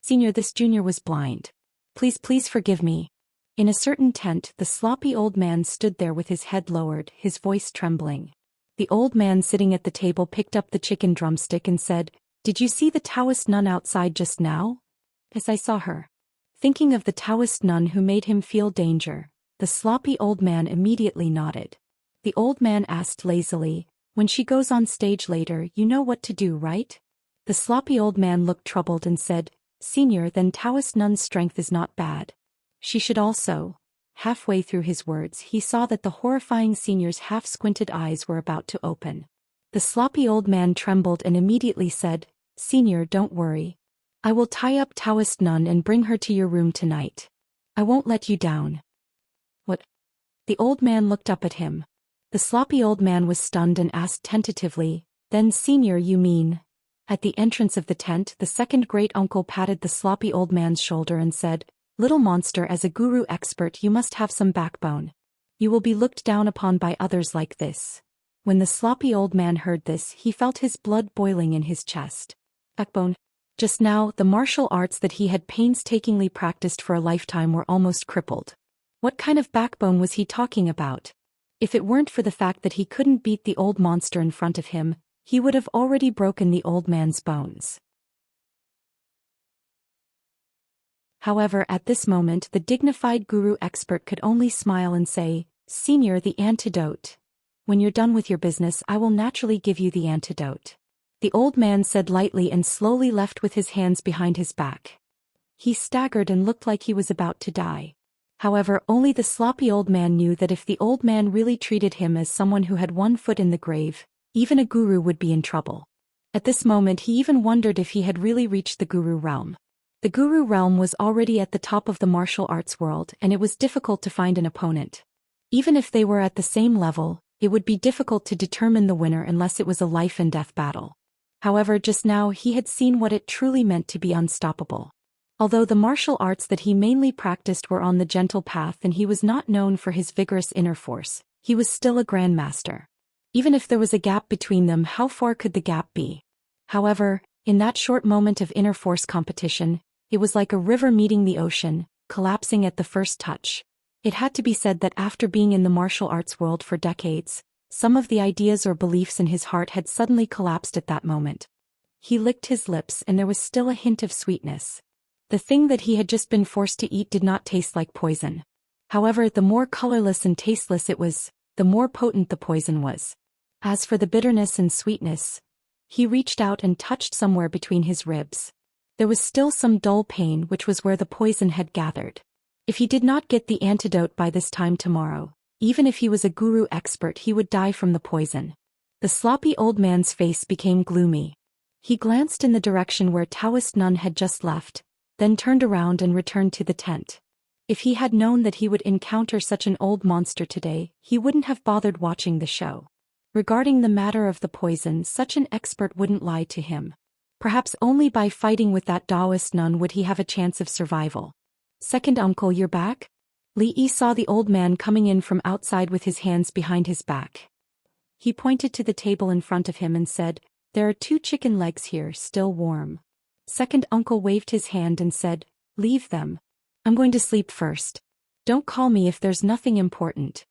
Senior, this junior was blind. Please forgive me. In a certain tent, the sloppy old man stood there with his head lowered, his voice trembling. The old man sitting at the table picked up the chicken drumstick and said, "Did you see the Taoist nun outside just now?" "Yes, I saw her." Thinking of the Taoist nun who made him feel danger, the sloppy old man immediately nodded. The old man asked lazily, "When she goes on stage later, you know what to do, right?" The sloppy old man looked troubled and said, "Senior, then Taoist nun's strength is not bad. She should also." Halfway through his words he saw that the horrifying senior's half-squinted eyes were about to open. The sloppy old man trembled and immediately said, "Senior, don't worry. I will tie up Taoist nun and bring her to your room tonight. I won't let you down." "What?" The old man looked up at him. The sloppy old man was stunned and asked tentatively, "Then senior, you mean?" At the entrance of the tent, the second great-uncle patted the sloppy old man's shoulder and said, "Little monster, as a guru expert you must have some backbone. You will be looked down upon by others like this." When the sloppy old man heard this he felt his blood boiling in his chest. Backbone. Just now, the martial arts that he had painstakingly practiced for a lifetime were almost crippled. What kind of backbone was he talking about? If it weren't for the fact that he couldn't beat the old monster in front of him, he would have already broken the old man's bones. However, at this moment the dignified guru expert could only smile and say, "Senior, the antidote. When you're done with your business I will naturally give you the antidote." The old man said lightly and slowly left with his hands behind his back. He staggered and looked like he was about to die. However, only the sloppy old man knew that if the old man really treated him as someone who had one foot in the grave, even a guru would be in trouble. At this moment he even wondered if he had really reached the guru realm. The guru realm was already at the top of the martial arts world and it was difficult to find an opponent. Even if they were at the same level, it would be difficult to determine the winner unless it was a life-and-death battle. However, just now he had seen what it truly meant to be unstoppable. Although the martial arts that he mainly practiced were on the gentle path and he was not known for his vigorous inner force, he was still a grandmaster. Even if there was a gap between them, how far could the gap be? However, in that short moment of inner force competition, it was like a river meeting the ocean, collapsing at the first touch. It had to be said that after being in the martial arts world for decades, some of the ideas or beliefs in his heart had suddenly collapsed at that moment. He licked his lips and there was still a hint of sweetness. The thing that he had just been forced to eat did not taste like poison. However, the more colorless and tasteless it was, the more potent the poison was. As for the bitterness and sweetness, he reached out and touched somewhere between his ribs. There was still some dull pain, which was where the poison had gathered. If he did not get the antidote by this time tomorrow, even if he was a guru expert, he would die from the poison. The sloppy old man's face became gloomy. He glanced in the direction where Taoist nun had just left, then turned around and returned to the tent. If he had known that he would encounter such an old monster today, he wouldn't have bothered watching the show. Regarding the matter of the poison, such an expert wouldn't lie to him. Perhaps only by fighting with that Daoist nun would he have a chance of survival. "Second uncle, you're back?" Li Yi saw the old man coming in from outside with his hands behind his back. He pointed to the table in front of him and said, "There are 2 chicken legs here, still warm." Second uncle waved his hand and said, "Leave them. I'm going to sleep first. Don't call me if there's nothing important."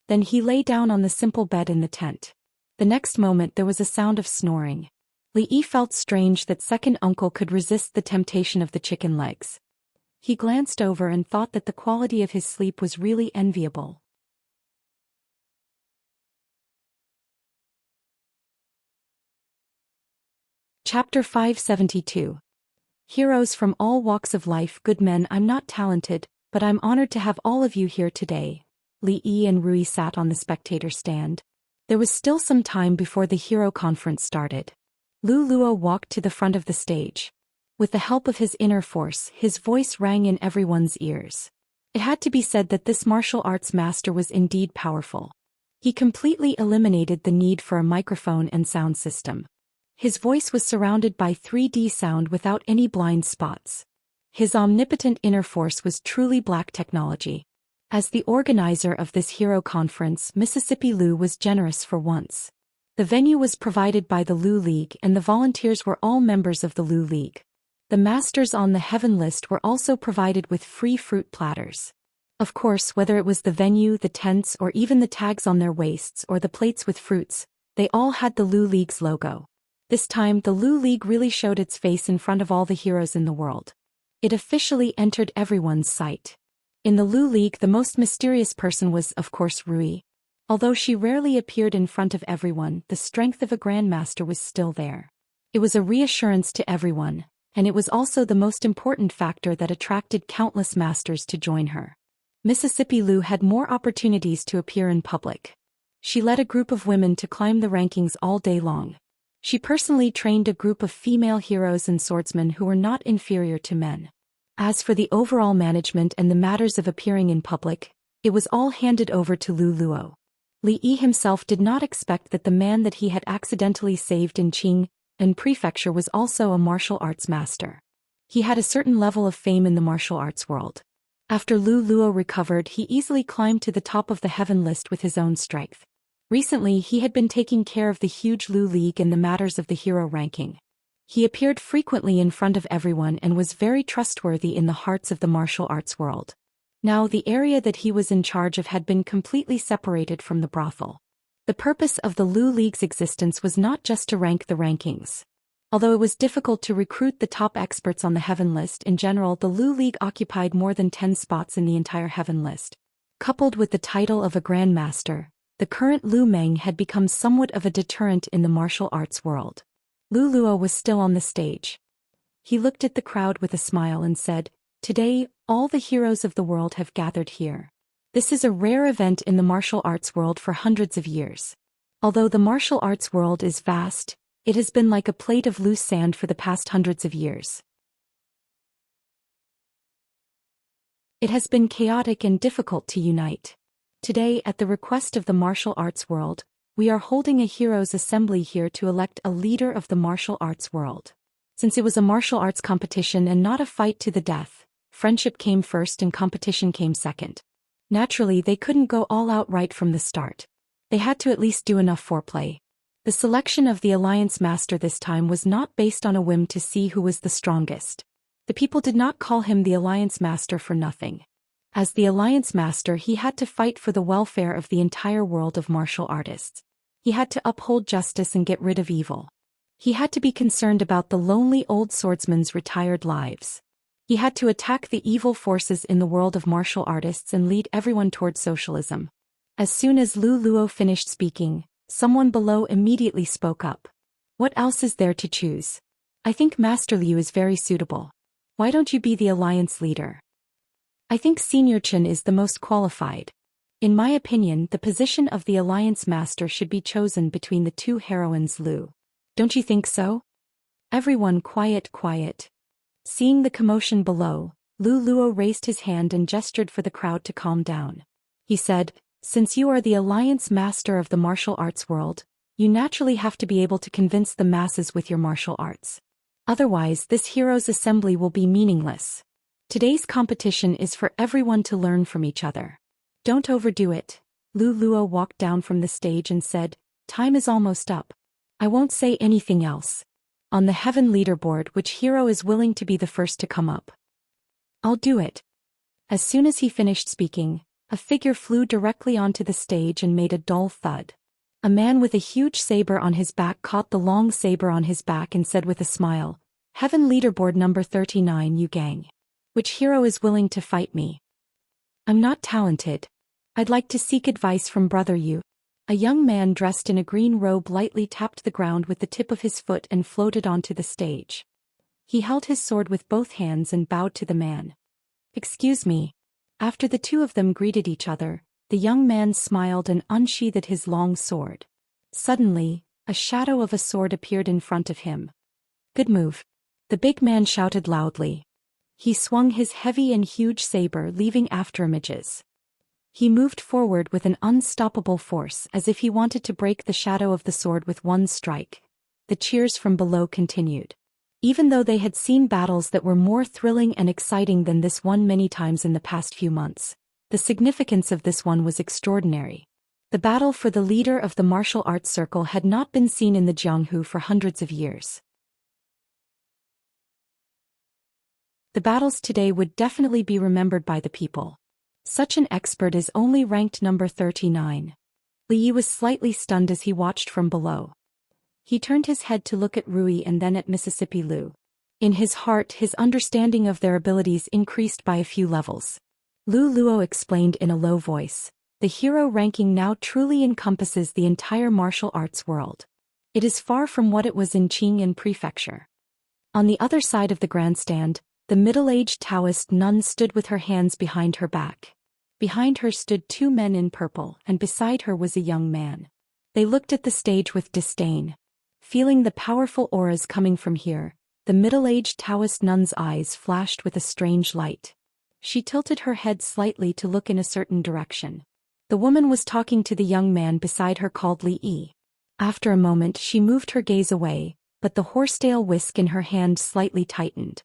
Then he lay down on the simple bed in the tent. The next moment there was a sound of snoring. Li Yi felt strange that second uncle could resist the temptation of the chicken legs. He glanced over and thought that the quality of his sleep was really enviable. Chapter 572. Heroes from all walks of life. Good men, I'm not talented, but I'm honored to have all of you here today. Li Yi and Rui sat on the spectator stand. There was still some time before the hero conference started. Lu Luo walked to the front of the stage. With the help of his inner force, his voice rang in everyone's ears. It had to be said that this martial arts master was indeed powerful. He completely eliminated the need for a microphone and sound system. His voice was surrounded by 3D sound without any blind spots. His omnipotent inner force was truly black technology. As the organizer of this hero conference, Mississippi Lu was generous for once. The venue was provided by the Lu League and the volunteers were all members of the Lu League. The masters on the heaven list were also provided with free fruit platters. Of course, whether it was the venue, the tents, or even the tags on their waists or the plates with fruits, they all had the Lu League's logo. This time, the Lu League really showed its face in front of all the heroes in the world. It officially entered everyone's sight. In the Lu League, the most mysterious person was, of course, Rui. Although she rarely appeared in front of everyone, the strength of a grandmaster was still there. It was a reassurance to everyone, and it was also the most important factor that attracted countless masters to join her. Mississippi Lu had more opportunities to appear in public. She led a group of women to climb the rankings all day long. She personally trained a group of female heroes and swordsmen who were not inferior to men. As for the overall management and the matters of appearing in public, it was all handed over to Lu Luo. Li Yi himself did not expect that the man that he had accidentally saved in Qing and Prefecture was also a martial arts master. He had a certain level of fame in the martial arts world. After Lu Luo recovered, he easily climbed to the top of the heaven list with his own strength. Recently, he had been taking care of the huge Lu League and the matters of the hero ranking. He appeared frequently in front of everyone and was very trustworthy in the hearts of the martial arts world. Now the area that he was in charge of had been completely separated from the brothel. The purpose of the Lu League's existence was not just to rank the rankings. Although it was difficult to recruit the top experts on the heaven list in general, the Lu League occupied more than 10 spots in the entire heaven list. Coupled with the title of a grandmaster, the current Lu Meng had become somewhat of a deterrent in the martial arts world. Lu Luo was still on the stage. He looked at the crowd with a smile and said, "Today, all the heroes of the world have gathered here. This is a rare event in the martial arts world for hundreds of years. Although the martial arts world is vast, it has been like a plate of loose sand for the past hundreds of years. It has been chaotic and difficult to unite. Today, at the request of the martial arts world, we are holding a heroes' assembly here to elect a leader of the martial arts world. Since it was a martial arts competition and not a fight to the death, friendship came first and competition came second. Naturally, they couldn't go all out right from the start. They had to at least do enough foreplay. The selection of the Alliance Master this time was not based on a whim to see who was the strongest. The people did not call him the Alliance Master for nothing. As the Alliance Master, he had to fight for the welfare of the entire world of martial artists. He had to uphold justice and get rid of evil. He had to be concerned about the lonely old swordsmen's retired lives. He had to attack the evil forces in the world of martial artists and lead everyone towards socialism. As soon as Lu Luo finished speaking, someone below immediately spoke up. "What else is there to choose? I think Master Liu is very suitable. Why don't you be the alliance leader? I think Senior Chen is the most qualified. In my opinion, the position of the Alliance Master should be chosen between the two heroines Lu. Don't you think so?" Everyone quiet. Seeing the commotion below, Lu Luo raised his hand and gestured for the crowd to calm down. He said, "Since you are the Alliance Master of the martial arts world, you naturally have to be able to convince the masses with your martial arts. Otherwise, this heroes' assembly will be meaningless. Today's competition is for everyone to learn from each other. Don't overdo it." Lu Luo walked down from the stage and said, "Time is almost up. I won't say anything else. On the heaven leaderboard, which hero is willing to be the first to come up?" "I'll do it." As soon as he finished speaking, a figure flew directly onto the stage and made a dull thud. A man with a huge saber on his back caught the long saber on his back and said with a smile, "Heaven leaderboard number 39, Yu Gang. Which hero is willing to fight me? I'm not talented. I'd like to seek advice from Brother Yu." A young man dressed in a green robe lightly tapped the ground with the tip of his foot and floated onto the stage. He held his sword with both hands and bowed to the man. "Excuse me." After the two of them greeted each other, the young man smiled and unsheathed his long sword. Suddenly, a shadow of a sword appeared in front of him. "Good move." The big man shouted loudly. He swung his heavy and huge saber, leaving afterimages. He moved forward with an unstoppable force as if he wanted to break the shadow of the sword with one strike. The cheers from below continued. Even though they had seen battles that were more thrilling and exciting than this one many times in the past few months, the significance of this one was extraordinary. The battle for the leader of the martial arts circle had not been seen in the Jianghu for hundreds of years. The battles today would definitely be remembered by the people. Such an expert is only ranked number 39. Li Yi was slightly stunned as he watched from below. He turned his head to look at Rui and then at Mississippi Lu. In his heart, his understanding of their abilities increased by a few levels. Lu Luo explained in a low voice, "The hero ranking now truly encompasses the entire martial arts world. It is far from what it was in Qingyan Prefecture." On the other side of the grandstand, the middle-aged Taoist nun stood with her hands behind her back. Behind her stood two men in purple, and beside her was a young man. They looked at the stage with disdain. Feeling the powerful auras coming from here, the middle-aged Taoist nun's eyes flashed with a strange light. She tilted her head slightly to look in a certain direction. The woman was talking to the young man beside her called Li Yi. After a moment she moved her gaze away, but the horsetail whisk in her hand slightly tightened.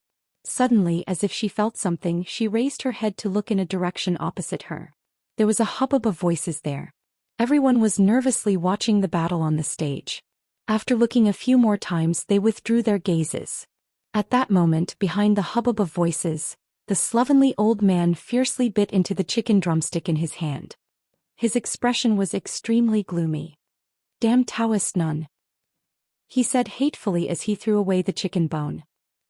Suddenly, as if she felt something, she raised her head to look in a direction opposite her. There was a hubbub of voices there. Everyone was nervously watching the battle on the stage. After looking a few more times, they withdrew their gazes. At that moment, behind the hubbub of voices, the slovenly old man fiercely bit into the chicken drumstick in his hand. His expression was extremely gloomy. "Damn Taoist nun," he said hatefully as he threw away the chicken bone.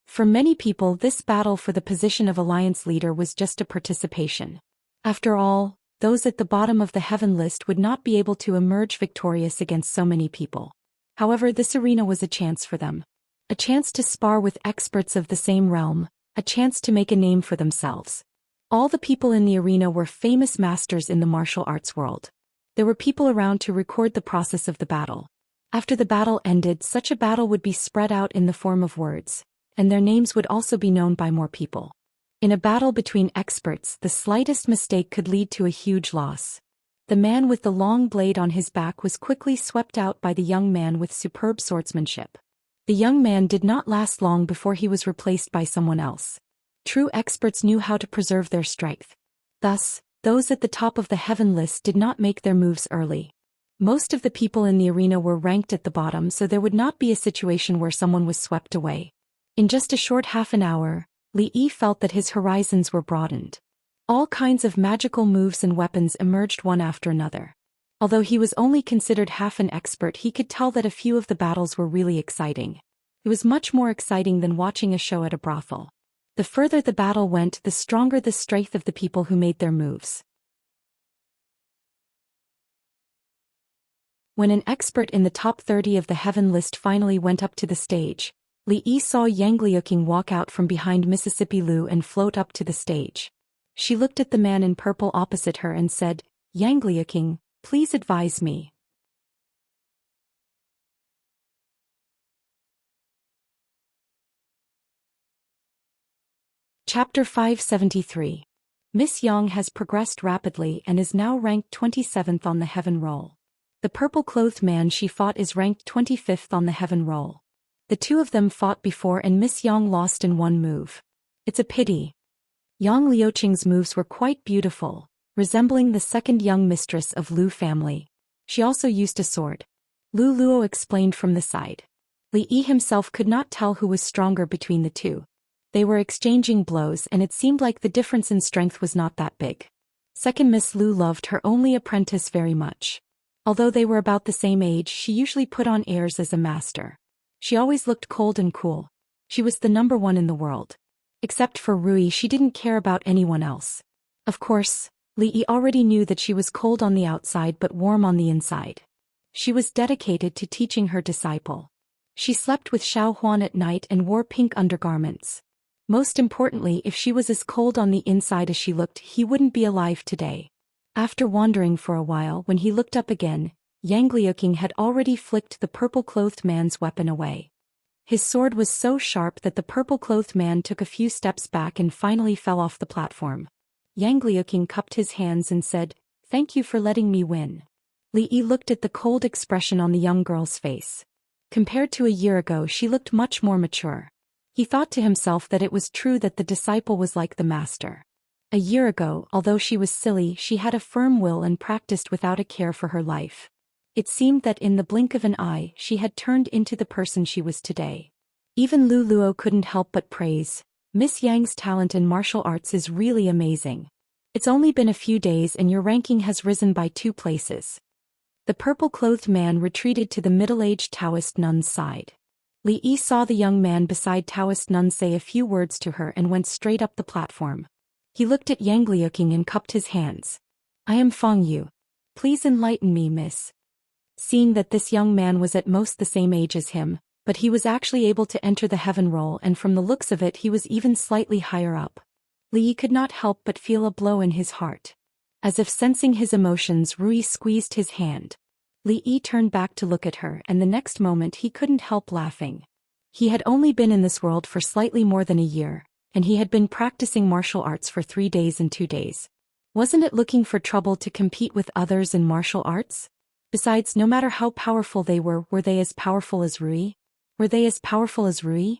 For many people, this battle for the position of alliance leader was just a participation. After all, those at the bottom of the heaven list would not be able to emerge victorious against so many people. However, this arena was a chance for them. A chance to spar with experts of the same realm, a chance to make a name for themselves. All the people in the arena were famous masters in the martial arts world. There were people around to record the process of the battle. After the battle ended, such a battle would be spread out in the form of words, and their names would also be known by more people. In a battle between experts, the slightest mistake could lead to a huge loss. The man with the long blade on his back was quickly swept out by the young man with superb swordsmanship. The young man did not last long before he was replaced by someone else. True experts knew how to preserve their strength. Thus, those at the top of the heaven list did not make their moves early. Most of the people in the arena were ranked at the bottom, so there would not be a situation where someone was swept away. In just a short half an hour, Li Yi felt that his horizons were broadened. All kinds of magical moves and weapons emerged one after another. Although he was only considered half an expert, he could tell that a few of the battles were really exciting. It was much more exciting than watching a show at a brothel. The further the battle went, the stronger the strength of the people who made their moves. When an expert in the top 30 of the heaven list finally went up to the stage, Li Yi saw Yang Liuqing walk out from behind Mississippi Lu and float up to the stage. She looked at the man in purple opposite her and said, "Yang Liuqing, please advise me." Chapter 573. Miss Yang has progressed rapidly and is now ranked 27th on the heaven roll. The purple-clothed man she fought is ranked 25th on the heaven roll. The two of them fought before and Miss Yang lost in one move. It's a pity. Yang Liuqing's moves were quite beautiful, resembling the second young mistress of Lu family. She also used a sword. Lu Luo explained from the side. Li Yi himself could not tell who was stronger between the two. They were exchanging blows and it seemed like the difference in strength was not that big. Second Miss Lu loved her only apprentice very much. Although they were about the same age, she usually put on airs as a master. She always looked cold and cool. She was the number one in the world. Except for Rui, she didn't care about anyone else. Of course, Li Yi already knew that she was cold on the outside but warm on the inside. She was dedicated to teaching her disciple. She slept with Xiao Huan at night and wore pink undergarments. Most importantly, if she was as cold on the inside as she looked, he wouldn't be alive today. After wandering for a while, when he looked up again, Yang Liuqing had already flicked the purple-clothed man's weapon away. His sword was so sharp that the purple-clothed man took a few steps back and finally fell off the platform. Yang Liuqing cupped his hands and said, Thank you for letting me win. Li Yi looked at the cold expression on the young girl's face. Compared to a year ago, she looked much more mature. He thought to himself that it was true that the disciple was like the master. A year ago, although she was silly, she had a firm will and practiced without a care for her life. It seemed that in the blink of an eye, she had turned into the person she was today. Even Lu Luo couldn't help but praise, Miss Yang's talent in martial arts is really amazing. It's only been a few days and your ranking has risen by 2 places. The purple-clothed man retreated to the middle-aged Daoist nun's side. Li Yi saw the young man beside Daoist nun say a few words to her and went straight up the platform. He looked at Yang Liuqing and cupped his hands. I am Feng Yu. Please enlighten me, miss. Seeing that this young man was at most the same age as him, but he was actually able to enter the heaven roll, and from the looks of it he was even slightly higher up. Li Yi could not help but feel a blow in his heart. As if sensing his emotions, Rui squeezed his hand. Li Yi turned back to look at her, and the next moment he couldn't help laughing. He had only been in this world for slightly more than a year, and he had been practicing martial arts for 3 days and 2 days. Wasn't it looking for trouble to compete with others in martial arts? Besides, no matter how powerful they were they as powerful as Rui? Were they as powerful as Rui?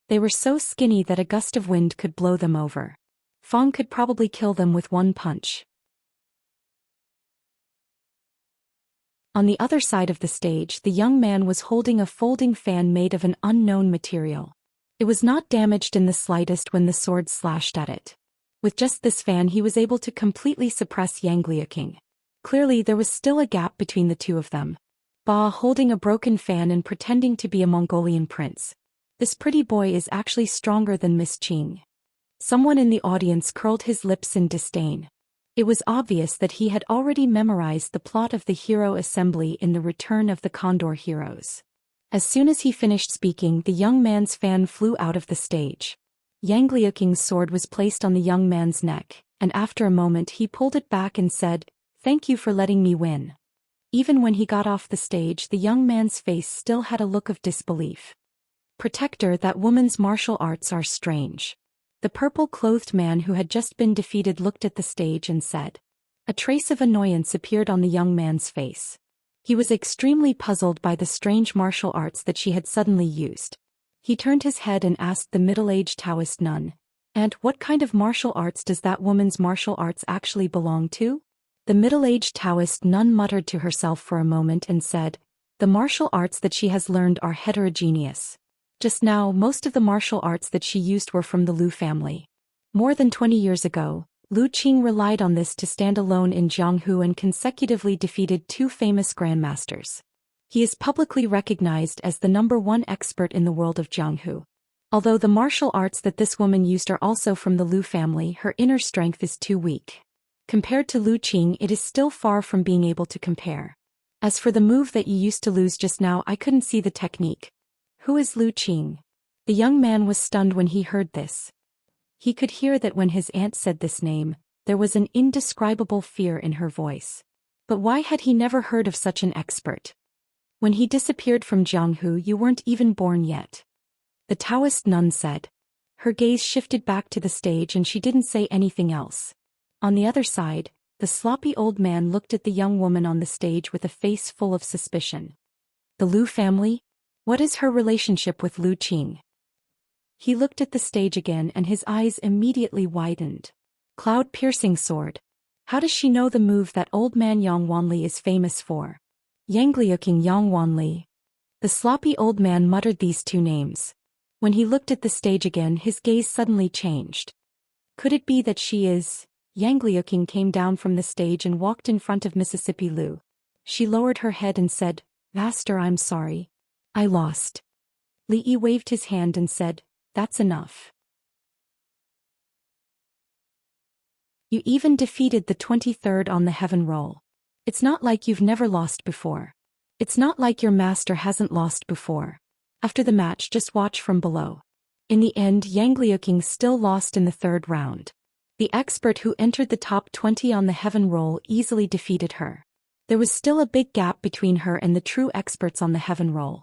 They were so skinny that a gust of wind could blow them over. Feng could probably kill them with 1 punch. On the other side of the stage, the young man was holding a folding fan made of an unknown material. It was not damaged in the slightest when the sword slashed at it. With just this fan he was able to completely suppress Yang Liuqing. Clearly there was still a gap between the two of them. Ba holding a broken fan and pretending to be a Mongolian prince. This pretty boy is actually stronger than Miss Qing. Someone in the audience curled his lips in disdain. It was obvious that he had already memorized the plot of the hero assembly in The Return of the Condor Heroes. As soon as he finished speaking, the young man's fan flew out of the stage. Yang Liuqing's sword was placed on the young man's neck, and after a moment he pulled it back and said, "Thank you for letting me win." Even when he got off the stage, the young man's face still had a look of disbelief. "Protector, that woman's martial arts are strange." The purple-clothed man who had just been defeated looked at the stage and said. A trace of annoyance appeared on the young man's face. He was extremely puzzled by the strange martial arts that she had suddenly used. He turned his head and asked the middle-aged Daoist nun, "And what kind of martial arts does that woman's martial arts actually belong to?" The middle-aged Daoist nun muttered to herself for a moment and said, "The martial arts that she has learned are heterogeneous. Just now, most of the martial arts that she used were from the Lu family. More than 20 years ago, Lu Qing relied on this to stand alone in Jianghu and consecutively defeated 2 famous grandmasters. He is publicly recognized as the #1 expert in the world of Jianghu. Although the martial arts that this woman used are also from the Lu family, her inner strength is too weak. Compared to Lu Qing, it is still far from being able to compare. As for the move that you used to lose just now, I couldn't see the technique. Who is Lu Qing?" The young man was stunned when he heard this. He could hear that when his aunt said this name, there was an indescribable fear in her voice. But why had he never heard of such an expert? When he disappeared from Jianghu, you weren't even born yet. The Daoist nun said. Her gaze shifted back to the stage and she didn't say anything else. On the other side, the sloppy old man looked at the young woman on the stage with a face full of suspicion. The Lu family? What is her relationship with Lu Qing? He looked at the stage again and his eyes immediately widened. Cloud-piercing sword. How does she know the move that old man Yang Wanli is famous for? Yang Liuqing, Yang Wanli. The sloppy old man muttered these 2 names. When he looked at the stage again, his gaze suddenly changed. Could it be that she is? Yang Liuqing came down from the stage and walked in front of Mississippi Lu. She lowered her head and said, "Master, I'm sorry. I lost." Li Yi waved his hand and said, "That's enough. You even defeated the 23rd on the heaven roll. It's not like you've never lost before. It's not like your master hasn't lost before. After the match, just watch from below." In the end, Yang Liuqing still lost in the 3rd round. The expert who entered the top 20 on the heaven roll easily defeated her. There was still a big gap between her and the true experts on the heaven roll.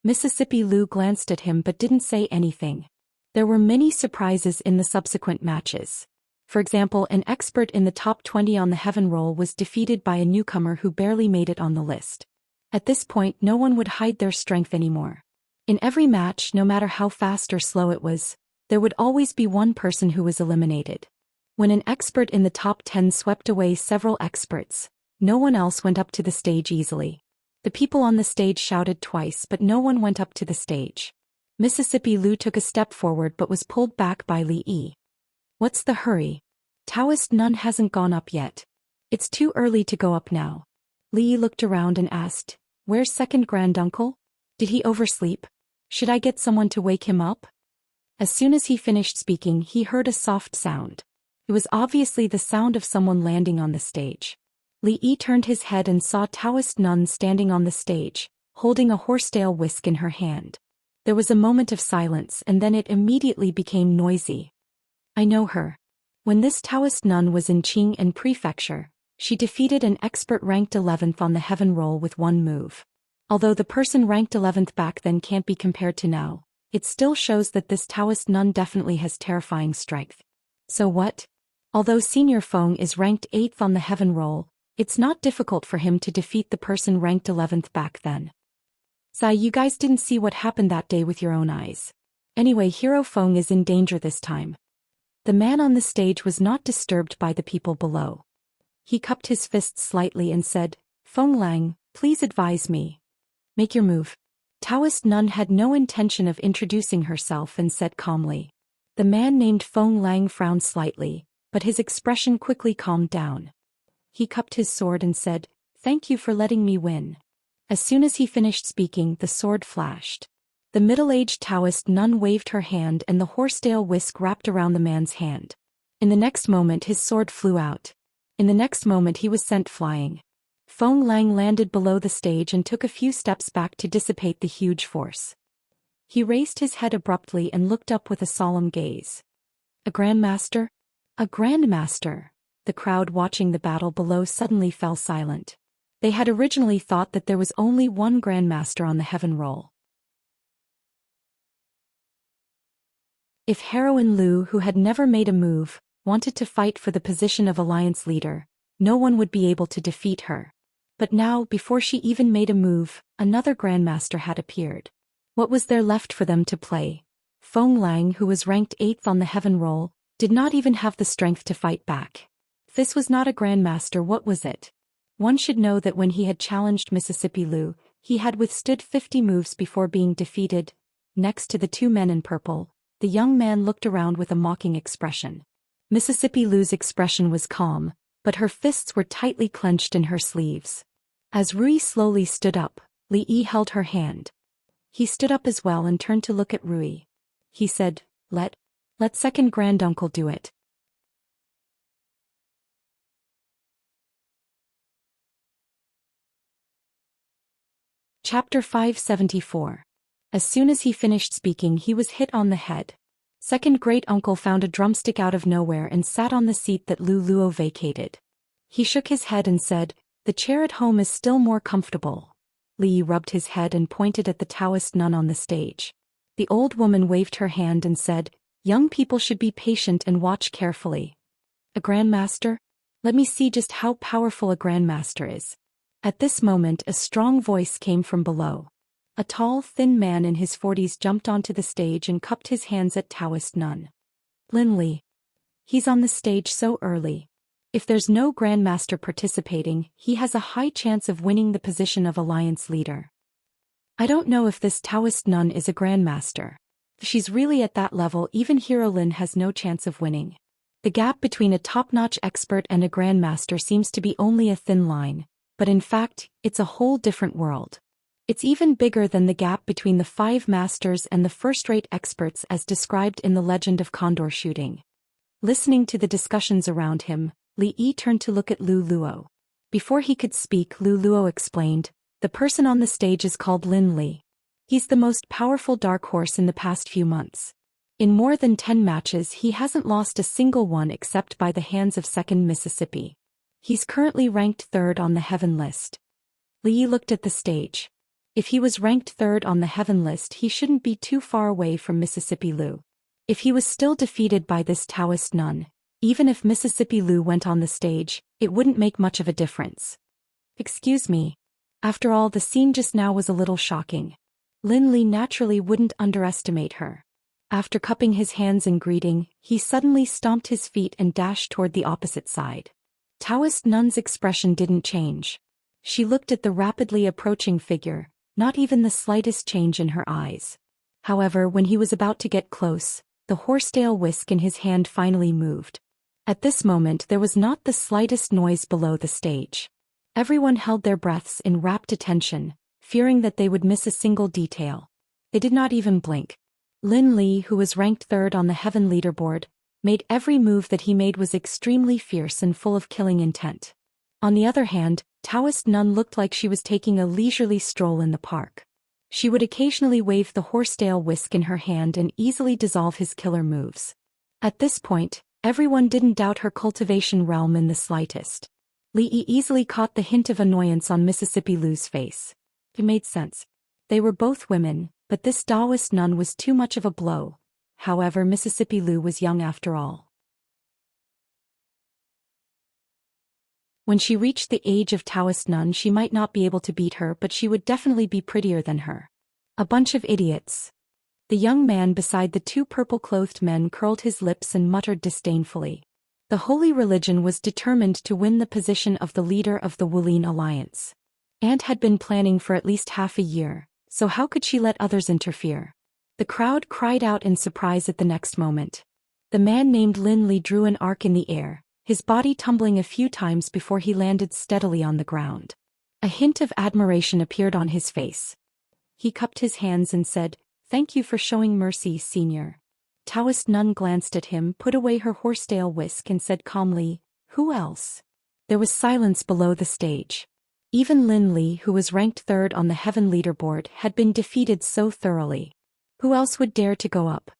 Mississippi Lu glanced at him but didn't say anything. There were many surprises in the subsequent matches. For example, an expert in the top 20 on the heaven roll was defeated by a newcomer who barely made it on the list. At this point, no one would hide their strength anymore. In every match, no matter how fast or slow it was, there would always be one person who was eliminated. When an expert in the top 10 swept away several experts, no one else went up to the stage easily. The people on the stage shouted twice, but no one went up to the stage. Mississippi Lu took a step forward but was pulled back by Li Yi. What's the hurry? Daoist nun hasn't gone up yet. It's too early to go up now. Li Yi looked around and asked, where's second granduncle? Did he oversleep? Should I get someone to wake him up? As soon as he finished speaking, he heard a soft sound. It was obviously the sound of someone landing on the stage. Li Yi turned his head and saw Daoist nun standing on the stage, holding a horsetail whisk in her hand. There was a moment of silence and then it immediately became noisy. I know her. When this Daoist nun was in Qing and Prefecture, she defeated an expert ranked 11th on the heaven roll with one move. Although the person ranked 11th back then can't be compared to now, it still shows that this Daoist nun definitely has terrifying strength. So what? Although Senior Feng is ranked 8th on the heaven roll, it's not difficult for him to defeat the person ranked 11th back then. Sai, you guys didn't see what happened that day with your own eyes. Anyway, Hero Feng is in danger this time. The man on the stage was not disturbed by the people below. He cupped his fists slightly and said, Feng Lang, please advise me. Make your move. Daoist nun had no intention of introducing herself and said calmly. The man named Feng Lang frowned slightly, but his expression quickly calmed down. He cupped his sword and said, thank you for letting me win. As soon as he finished speaking, the sword flashed. The middle-aged Daoist nun waved her hand and the horsetail whisk wrapped around the man's hand. In the next moment his sword flew out. In the next moment he was sent flying. Feng Lang landed below the stage and took a few steps back to dissipate the huge force. He raised his head abruptly and looked up with a solemn gaze. A grandmaster? A grandmaster! The crowd watching the battle below suddenly fell silent. They had originally thought that there was only one grandmaster on the heaven roll. If heroine Lu, who had never made a move, wanted to fight for the position of alliance leader, no one would be able to defeat her. But now, before she even made a move, another grandmaster had appeared. What was there left for them to play? Feng Lang, who was ranked 8th on the heaven roll, did not even have the strength to fight back. If this was not a grandmaster, what was it? One should know that when he had challenged Mississippi Lu, he had withstood 50 moves before being defeated. Next to the two men in purple, the young man looked around with a mocking expression. Mississippi Lu's expression was calm, but her fists were tightly clenched in her sleeves. As Rui slowly stood up, Li Yi held her hand. He stood up as well and turned to look at Rui. He said, Let second granduncle do it. Chapter 574. As soon as he finished speaking, he was hit on the head. Second great-uncle found a drumstick out of nowhere and sat on the seat that Lu Luo vacated. He shook his head and said, the chair at home is still more comfortable. Li Yi rubbed his head and pointed at the Daoist nun on the stage. The old woman waved her hand and said, young people should be patient and watch carefully. A grandmaster? Let me see just how powerful a grandmaster is. At this moment a strong voice came from below. A tall, thin man in his 40s jumped onto the stage and cupped his hands at Daoist nun. Lin Li. He's on the stage so early. If there's no grandmaster participating, he has a high chance of winning the position of alliance leader. I don't know if this Daoist nun is a grandmaster. If she's really at that level, even Hero Lin has no chance of winning. The gap between a top-notch expert and a grandmaster seems to be only a thin line, but in fact, it's a whole different world. It's even bigger than the gap between the 5 masters and the first-rate experts as described in the Legend of Condor Shooting. Listening to the discussions around him, Li Yi turned to look at Lu Luo. Before he could speak, Lu Luo explained, the person on the stage is called Lin Li. He's the most powerful dark horse in the past few months. In more than 10 matches he hasn't lost a single one except by the hands of second Mississippi. He's currently ranked 3rd on the heaven list. Li Yi looked at the stage. If he was ranked 3rd on the heaven list, he shouldn't be too far away from Mississippi Lu. If he was still defeated by this Daoist nun, Even if Mississippi Lou went on the stage, it wouldn't make much of a difference. Excuse me. After all, the scene just now was a little shocking. Lin Li naturally wouldn't underestimate her. After cupping his hands in greeting, he suddenly stomped his feet and dashed toward the opposite side. Taoist Nun's expression didn't change. She looked at the rapidly approaching figure, not even the slightest change in her eyes. However, when he was about to get close, the horsetail whisk in his hand finally moved. At this moment there was not the slightest noise below the stage. Everyone held their breaths in rapt attention, fearing that they would miss a single detail. They did not even blink. Lin Li, who was ranked third on the heaven leaderboard, made every move that he made was extremely fierce and full of killing intent. On the other hand, Taoist Nun looked like she was taking a leisurely stroll in the park. She would occasionally wave the horsetail whisk in her hand and easily dissolve his killer moves. At this point, everyone didn't doubt her cultivation realm in the slightest. Li Yi easily caught the hint of annoyance on Mississippi Lou's face. It made sense. They were both women, but this Daoist nun was too much of a blow. However, Mississippi Lou was young after all. When she reached the age of Taoist nun, she might not be able to beat her, but she would definitely be prettier than her. A bunch of idiots. The young man beside the two purple-clothed men curled his lips and muttered disdainfully. The holy religion was determined to win the position of the leader of the Wulin alliance. And had been planning for at least half a year, so how could she let others interfere? The crowd cried out in surprise at the next moment. The man named Lin Li drew an arc in the air, his body tumbling a few times before he landed steadily on the ground. A hint of admiration appeared on his face. He cupped his hands and said, "Thank you for showing mercy, Senior." Taoist Nun glanced at him, put away her horsetail whisk and said calmly, "Who else?" There was silence below the stage. Even Lin Li, who was ranked third on the heaven leaderboard, had been defeated so thoroughly. Who else would dare to go up?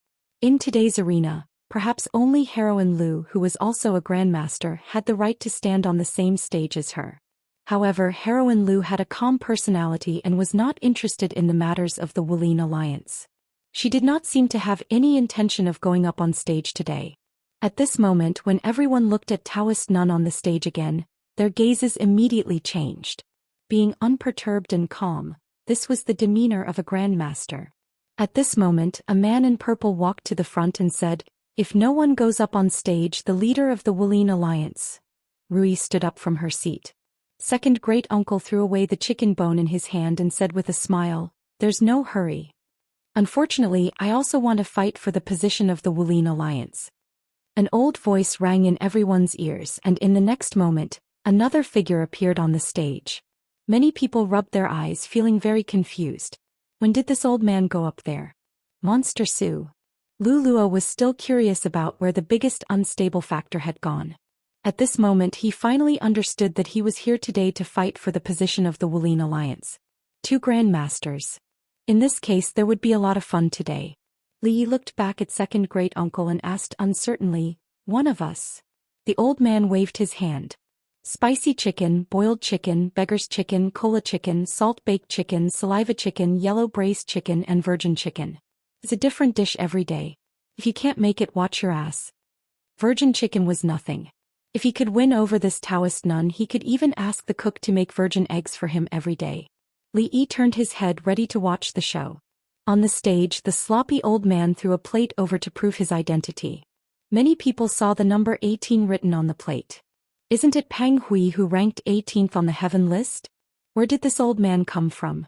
In today's arena, perhaps only Heroine Lu, who was also a grandmaster, had the right to stand on the same stage as her. However, Heroine Lu had a calm personality and was not interested in the matters of the Wulin alliance. She did not seem to have any intention of going up on stage today. At this moment, when everyone looked at Taoist Nun on the stage again, their gazes immediately changed. Being unperturbed and calm, this was the demeanor of a grandmaster. At this moment, a man in purple walked to the front and said, "If no one goes up on stage, the leader of the Wulin alliance." Rui stood up from her seat. Second great-uncle threw away the chicken bone in his hand and said with a smile, "There's no hurry. Unfortunately, I also want to fight for the position of the Wulin alliance." An old voice rang in everyone's ears, and in the next moment, another figure appeared on the stage. Many people rubbed their eyes, feeling very confused. When did this old man go up there? Monster Su. Luluo was still curious about where the biggest unstable factor had gone. At this moment he finally understood that he was here today to fight for the position of the Wulin alliance. Two grandmasters. In this case there would be a lot of fun today. Li Yi looked back at second great-uncle and asked uncertainly, "One of us?" The old man waved his hand. Spicy chicken, boiled chicken, beggar's chicken, cola chicken, salt-baked chicken, saliva chicken, yellow braised chicken and virgin chicken. It's a different dish every day. If you can't make it, watch your ass. Virgin chicken was nothing. If he could win over this Taoist nun, he could even ask the cook to make virgin eggs for him every day. Li Yi turned his head ready to watch the show. On the stage, the sloppy old man threw a plate over to prove his identity. Many people saw the number 18 written on the plate. Isn't it Pang Hui who ranked 18th on the heaven list? Where did this old man come from?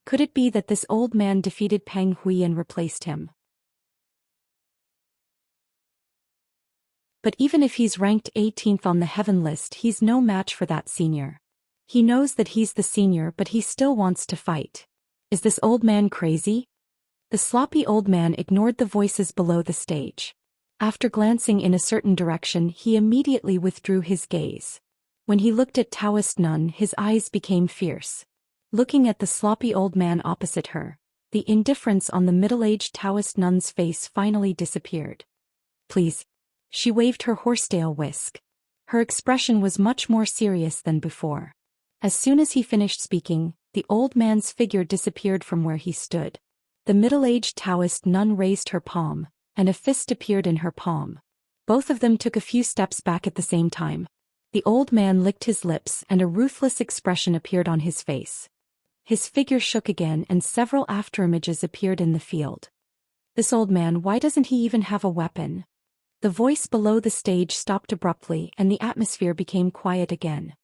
Could it be that this old man defeated Pang Hui and replaced him? But even if he's ranked 18th on the heaven list, he's no match for that senior. He knows that he's the senior, but he still wants to fight. Is this old man crazy? The sloppy old man ignored the voices below the stage. After glancing in a certain direction, he immediately withdrew his gaze. When he looked at Taoist Nun, his eyes became fierce. Looking at the sloppy old man opposite her, the indifference on the middle-aged Taoist Nun's face finally disappeared. "Please." She waved her horsetail whisk. Her expression was much more serious than before. As soon as he finished speaking, the old man's figure disappeared from where he stood. The middle-aged Taoist Nun raised her palm, and a fist appeared in her palm. Both of them took a few steps back at the same time. The old man licked his lips and a ruthless expression appeared on his face. His figure shook again and several afterimages appeared in the field. This old man, why doesn't he even have a weapon? The voice below the stage stopped abruptly and the atmosphere became quiet again.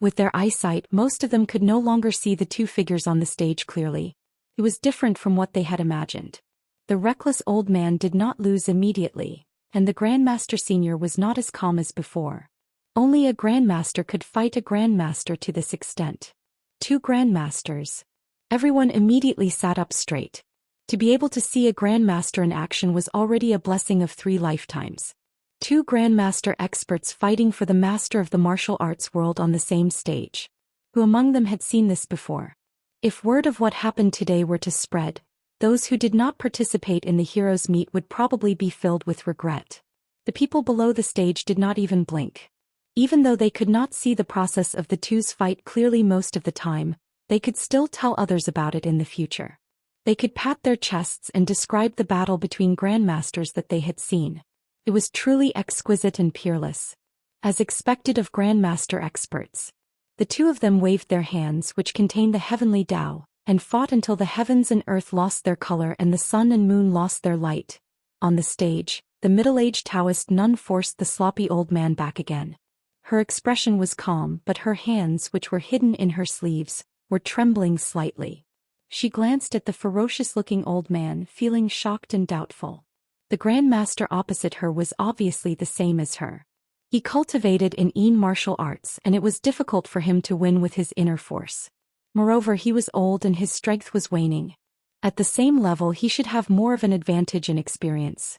With their eyesight, most of them could no longer see the two figures on the stage clearly. It was different from what they had imagined. The reckless old man did not lose immediately, and the Grandmaster Senior was not as calm as before. Only a Grandmaster could fight a Grandmaster to this extent. Two Grandmasters. Everyone immediately sat up straight. To be able to see a Grandmaster in action was already a blessing of 3 lifetimes. Two Grandmaster experts fighting for the master of the martial arts world on the same stage. Who among them had seen this before? If word of what happened today were to spread, those who did not participate in the heroes' meet would probably be filled with regret. The people below the stage did not even blink. Even though they could not see the process of the two's fight clearly most of the time, they could still tell others about it in the future. They could pat their chests and describe the battle between Grandmasters that they had seen. It was truly exquisite and peerless. As expected of Grandmaster experts. The two of them waved their hands, which contained the heavenly Tao, and fought until the heavens and earth lost their color and the sun and moon lost their light. On the stage, the middle-aged Taoist nun forced the sloppy old man back again. Her expression was calm, but her hands, which were hidden in her sleeves, were trembling slightly. She glanced at the ferocious-looking old man, feeling shocked and doubtful. The Grandmaster opposite her was obviously the same as her. He cultivated in martial arts and it was difficult for him to win with his inner force. Moreover, he was old and his strength was waning. At the same level, he should have more of an advantage in experience.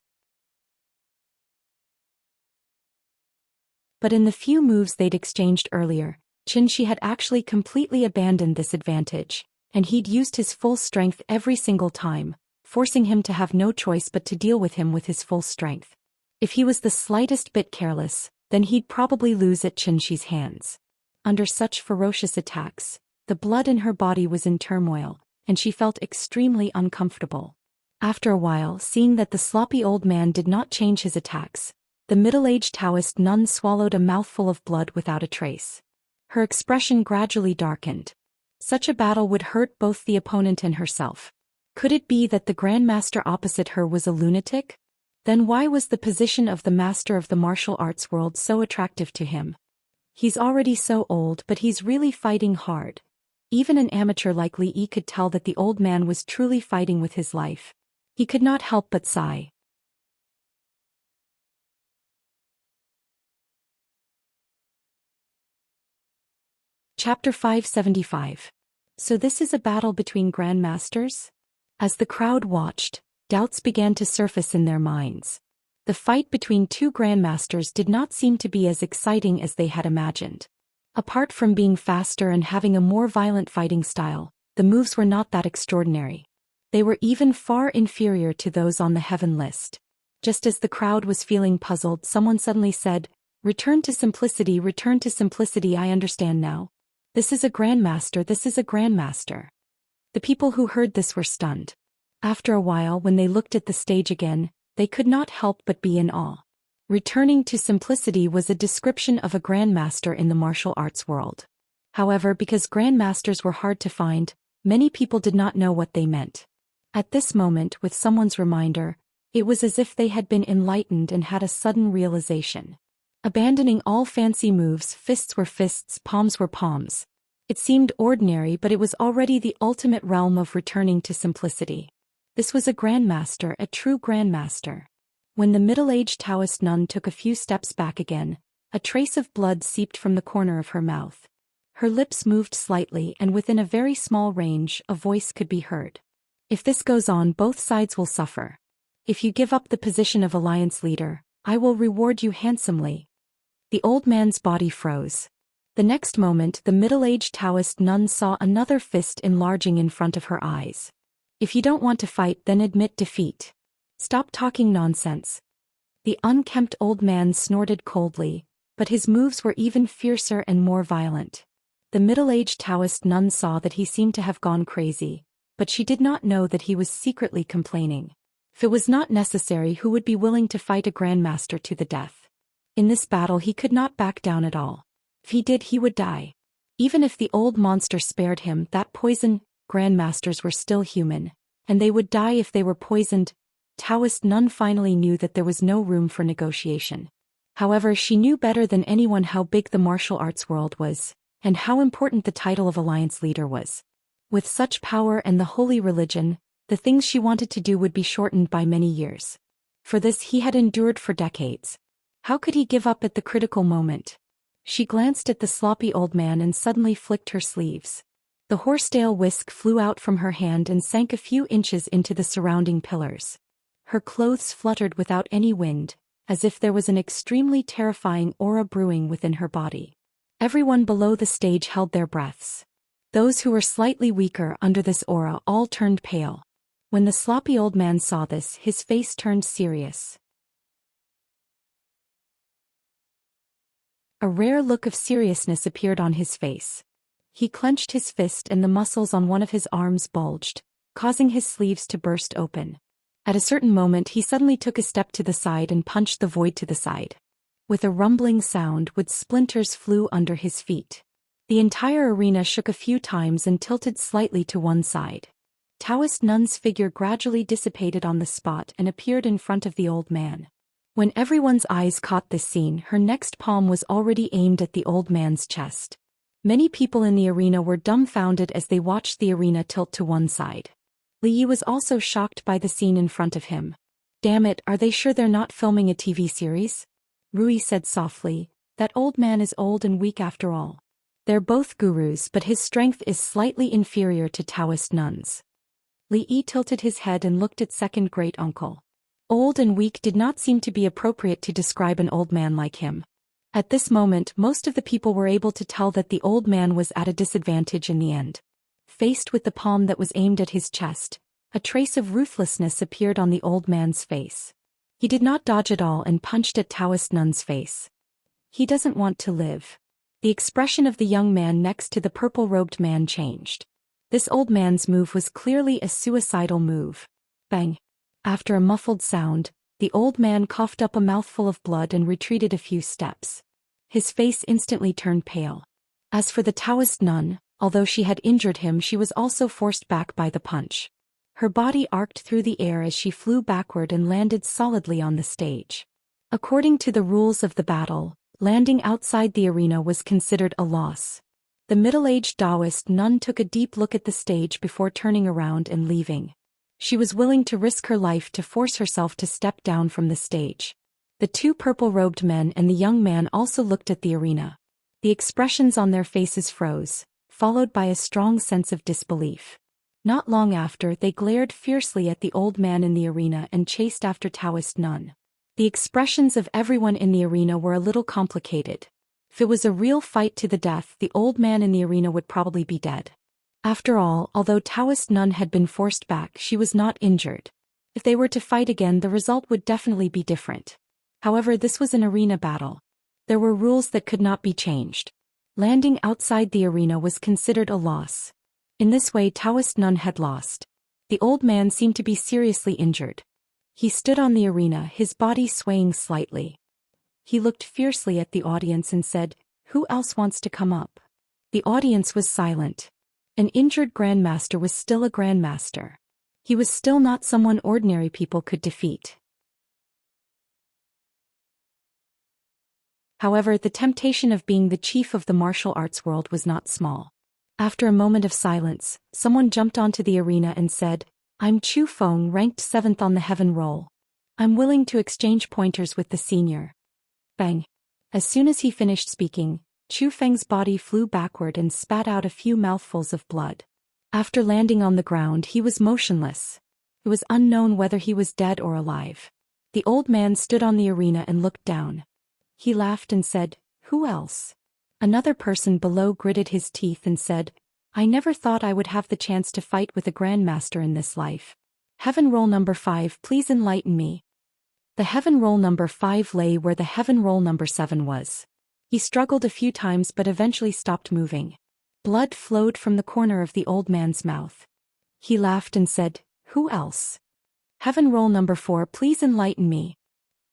But in the few moves they'd exchanged earlier, Xianxia had actually completely abandoned this advantage, and he'd used his full strength every single time, forcing him to have no choice but to deal with him with his full strength. If he was the slightest bit careless, then he'd probably lose at Xianxia's hands. Under such ferocious attacks, the blood in her body was in turmoil, and she felt extremely uncomfortable. After a while, seeing that the sloppy old man did not change his attacks, the middle-aged Taoist nun swallowed a mouthful of blood without a trace. Her expression gradually darkened. Such a battle would hurt both the opponent and herself. Could it be that the Grandmaster opposite her was a lunatic? Then why was the position of the master of the martial arts world so attractive to him? He's already so old, but he's really fighting hard. Even an amateur like Li Yi could tell that the old man was truly fighting with his life. He could not help but sigh. Chapter 575. So this is a battle between Grandmasters? As the crowd watched, doubts began to surface in their minds. The fight between two Grandmasters did not seem to be as exciting as they had imagined. Apart from being faster and having a more violent fighting style, the moves were not that extraordinary. They were even far inferior to those on the heaven list. Just as the crowd was feeling puzzled, someone suddenly said, return to simplicity, I understand now. This is a Grandmaster. The people who heard this were stunned. After a while, when they looked at the stage again, they could not help but be in awe. Returning to simplicity was a description of a Grandmaster in the martial arts world. However, because Grandmasters were hard to find, many people did not know what they meant. At this moment, with someone's reminder, it was as if they had been enlightened and had a sudden realization. Abandoning all fancy moves, fists were fists, palms were palms. It seemed ordinary, but it was already the ultimate realm of returning to simplicity. This was a Grandmaster, a true Grandmaster. When the middle-aged Taoist nun took a few steps back again, a trace of blood seeped from the corner of her mouth. Her lips moved slightly, and within a very small range, a voice could be heard. If this goes on, both sides will suffer. If you give up the position of alliance leader, I will reward you handsomely. The old man's body froze. The next moment, the middle-aged Taoist nun saw another fist enlarging in front of her eyes. If you don't want to fight, then admit defeat. Stop talking nonsense. The unkempt old man snorted coldly, but his moves were even fiercer and more violent. The middle-aged Taoist nun saw that he seemed to have gone crazy, but she did not know that he was secretly complaining. If it was not necessary, who would be willing to fight a grandmaster to the death? In this battle he could not back down at all. If he did, he would die. Even if the old monster spared him that poison, grandmasters were still human, and they would die if they were poisoned. Daoist nun finally knew that there was no room for negotiation. However, she knew better than anyone how big the martial arts world was, and how important the title of alliance leader was. With such power and the holy religion, the things she wanted to do would be shortened by many years. For this he had endured for decades. How could he give up at the critical moment? She glanced at the sloppy old man and suddenly flicked her sleeves. The horsetail whisk flew out from her hand and sank a few inches into the surrounding pillars. Her clothes fluttered without any wind, as if there was an extremely terrifying aura brewing within her body. Everyone below the stage held their breaths. Those who were slightly weaker under this aura all turned pale. When the sloppy old man saw this, his face turned serious. A rare look of seriousness appeared on his face. He clenched his fist and the muscles on one of his arms bulged, causing his sleeves to burst open. At a certain moment he suddenly took a step to the side and punched the void to the side. With a rumbling sound, wood splinters flew under his feet. The entire arena shook a few times and tilted slightly to one side. Daoist nun's figure gradually dissipated on the spot and appeared in front of the old man. When everyone's eyes caught this scene, her next palm was already aimed at the old man's chest. Many people in the arena were dumbfounded as they watched the arena tilt to one side. Li Yi was also shocked by the scene in front of him. "Damn it, are they sure they're not filming a TV series?" Rui said softly. "That old man is old and weak after all. They're both gurus, but his strength is slightly inferior to Daoist nuns." Li Yi tilted his head and looked at second great-uncle. Old and weak did not seem to be appropriate to describe an old man like him. At this moment, most of the people were able to tell that the old man was at a disadvantage in the end. Faced with the palm that was aimed at his chest, a trace of ruthlessness appeared on the old man's face. He did not dodge at all and punched at Daoist nun's face. "He doesn't want to live." The expression of the young man next to the purple-robed man changed. This old man's move was clearly a suicidal move. Bang! After a muffled sound, the old man coughed up a mouthful of blood and retreated a few steps. His face instantly turned pale. As for the Daoist nun, although she had injured him, she was also forced back by the punch. Her body arced through the air as she flew backward and landed solidly on the stage. According to the rules of the battle, landing outside the arena was considered a loss. The middle-aged Daoist nun took a deep look at the stage before turning around and leaving. She was willing to risk her life to force herself to step down from the stage. The two purple-robed men and the young man also looked at the arena. The expressions on their faces froze, followed by a strong sense of disbelief. Not long after, they glared fiercely at the old man in the arena and chased after Daoist nun. The expressions of everyone in the arena were a little complicated. If it was a real fight to the death, the old man in the arena would probably be dead. After all, although Daoist nun had been forced back, she was not injured. If they were to fight again, the result would definitely be different. However, this was an arena battle. There were rules that could not be changed. Landing outside the arena was considered a loss. In this way, Daoist nun had lost. The old man seemed to be seriously injured. He stood on the arena, his body swaying slightly. He looked fiercely at the audience and said, "Who else wants to come up?" The audience was silent. An injured grandmaster was still a grandmaster. He was still not someone ordinary people could defeat. However, the temptation of being the chief of the martial arts world was not small. After a moment of silence, someone jumped onto the arena and said, "I'm Chu Feng, ranked 7th on the heaven roll. I'm willing to exchange pointers with the senior." Bang! As soon as he finished speaking, Chu Feng's body flew backward and spat out a few mouthfuls of blood. After landing on the ground, he was motionless. It was unknown whether he was dead or alive. The old man stood on the arena and looked down. He laughed and said, "Who else?" Another person below gritted his teeth and said, "I never thought I would have the chance to fight with a grandmaster in this life. Heaven roll number 5, please enlighten me." The heaven roll number 5 lay where the heaven roll number 7 was. He struggled a few times but eventually stopped moving. Blood flowed from the corner of the old man's mouth. He laughed and said, "Who else?" Heaven roll number 4, please enlighten me.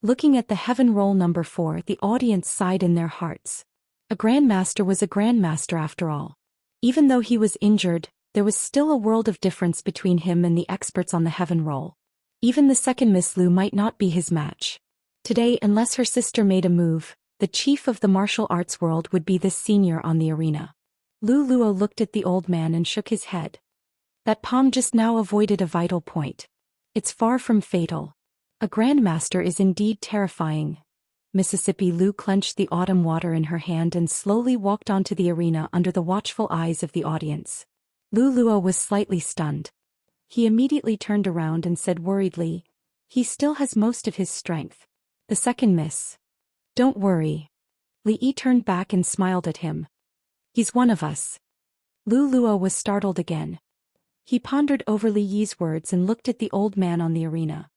Looking at the heaven roll number 4, the audience sighed in their hearts. A grandmaster was a grandmaster after all. Even though he was injured, there was still a world of difference between him and the experts on the heaven roll. Even the second Miss Lu might not be his match. Today, unless her sister made a move, the chief of the martial arts world would be this senior on the arena. Lu Luo looked at the old man and shook his head. That palm just now avoided a vital point. It's far from fatal. A grandmaster is indeed terrifying. Mississippi Lu clenched the autumn water in her hand and slowly walked onto the arena under the watchful eyes of the audience. Lu Luo was slightly stunned. He immediately turned around and said worriedly, "He still has most of his strength. The second miss. Don't worry." Li Yi turned back and smiled at him. "He's one of us." Lu Luo was startled again. He pondered over Li Yi's words and looked at the old man on the arena.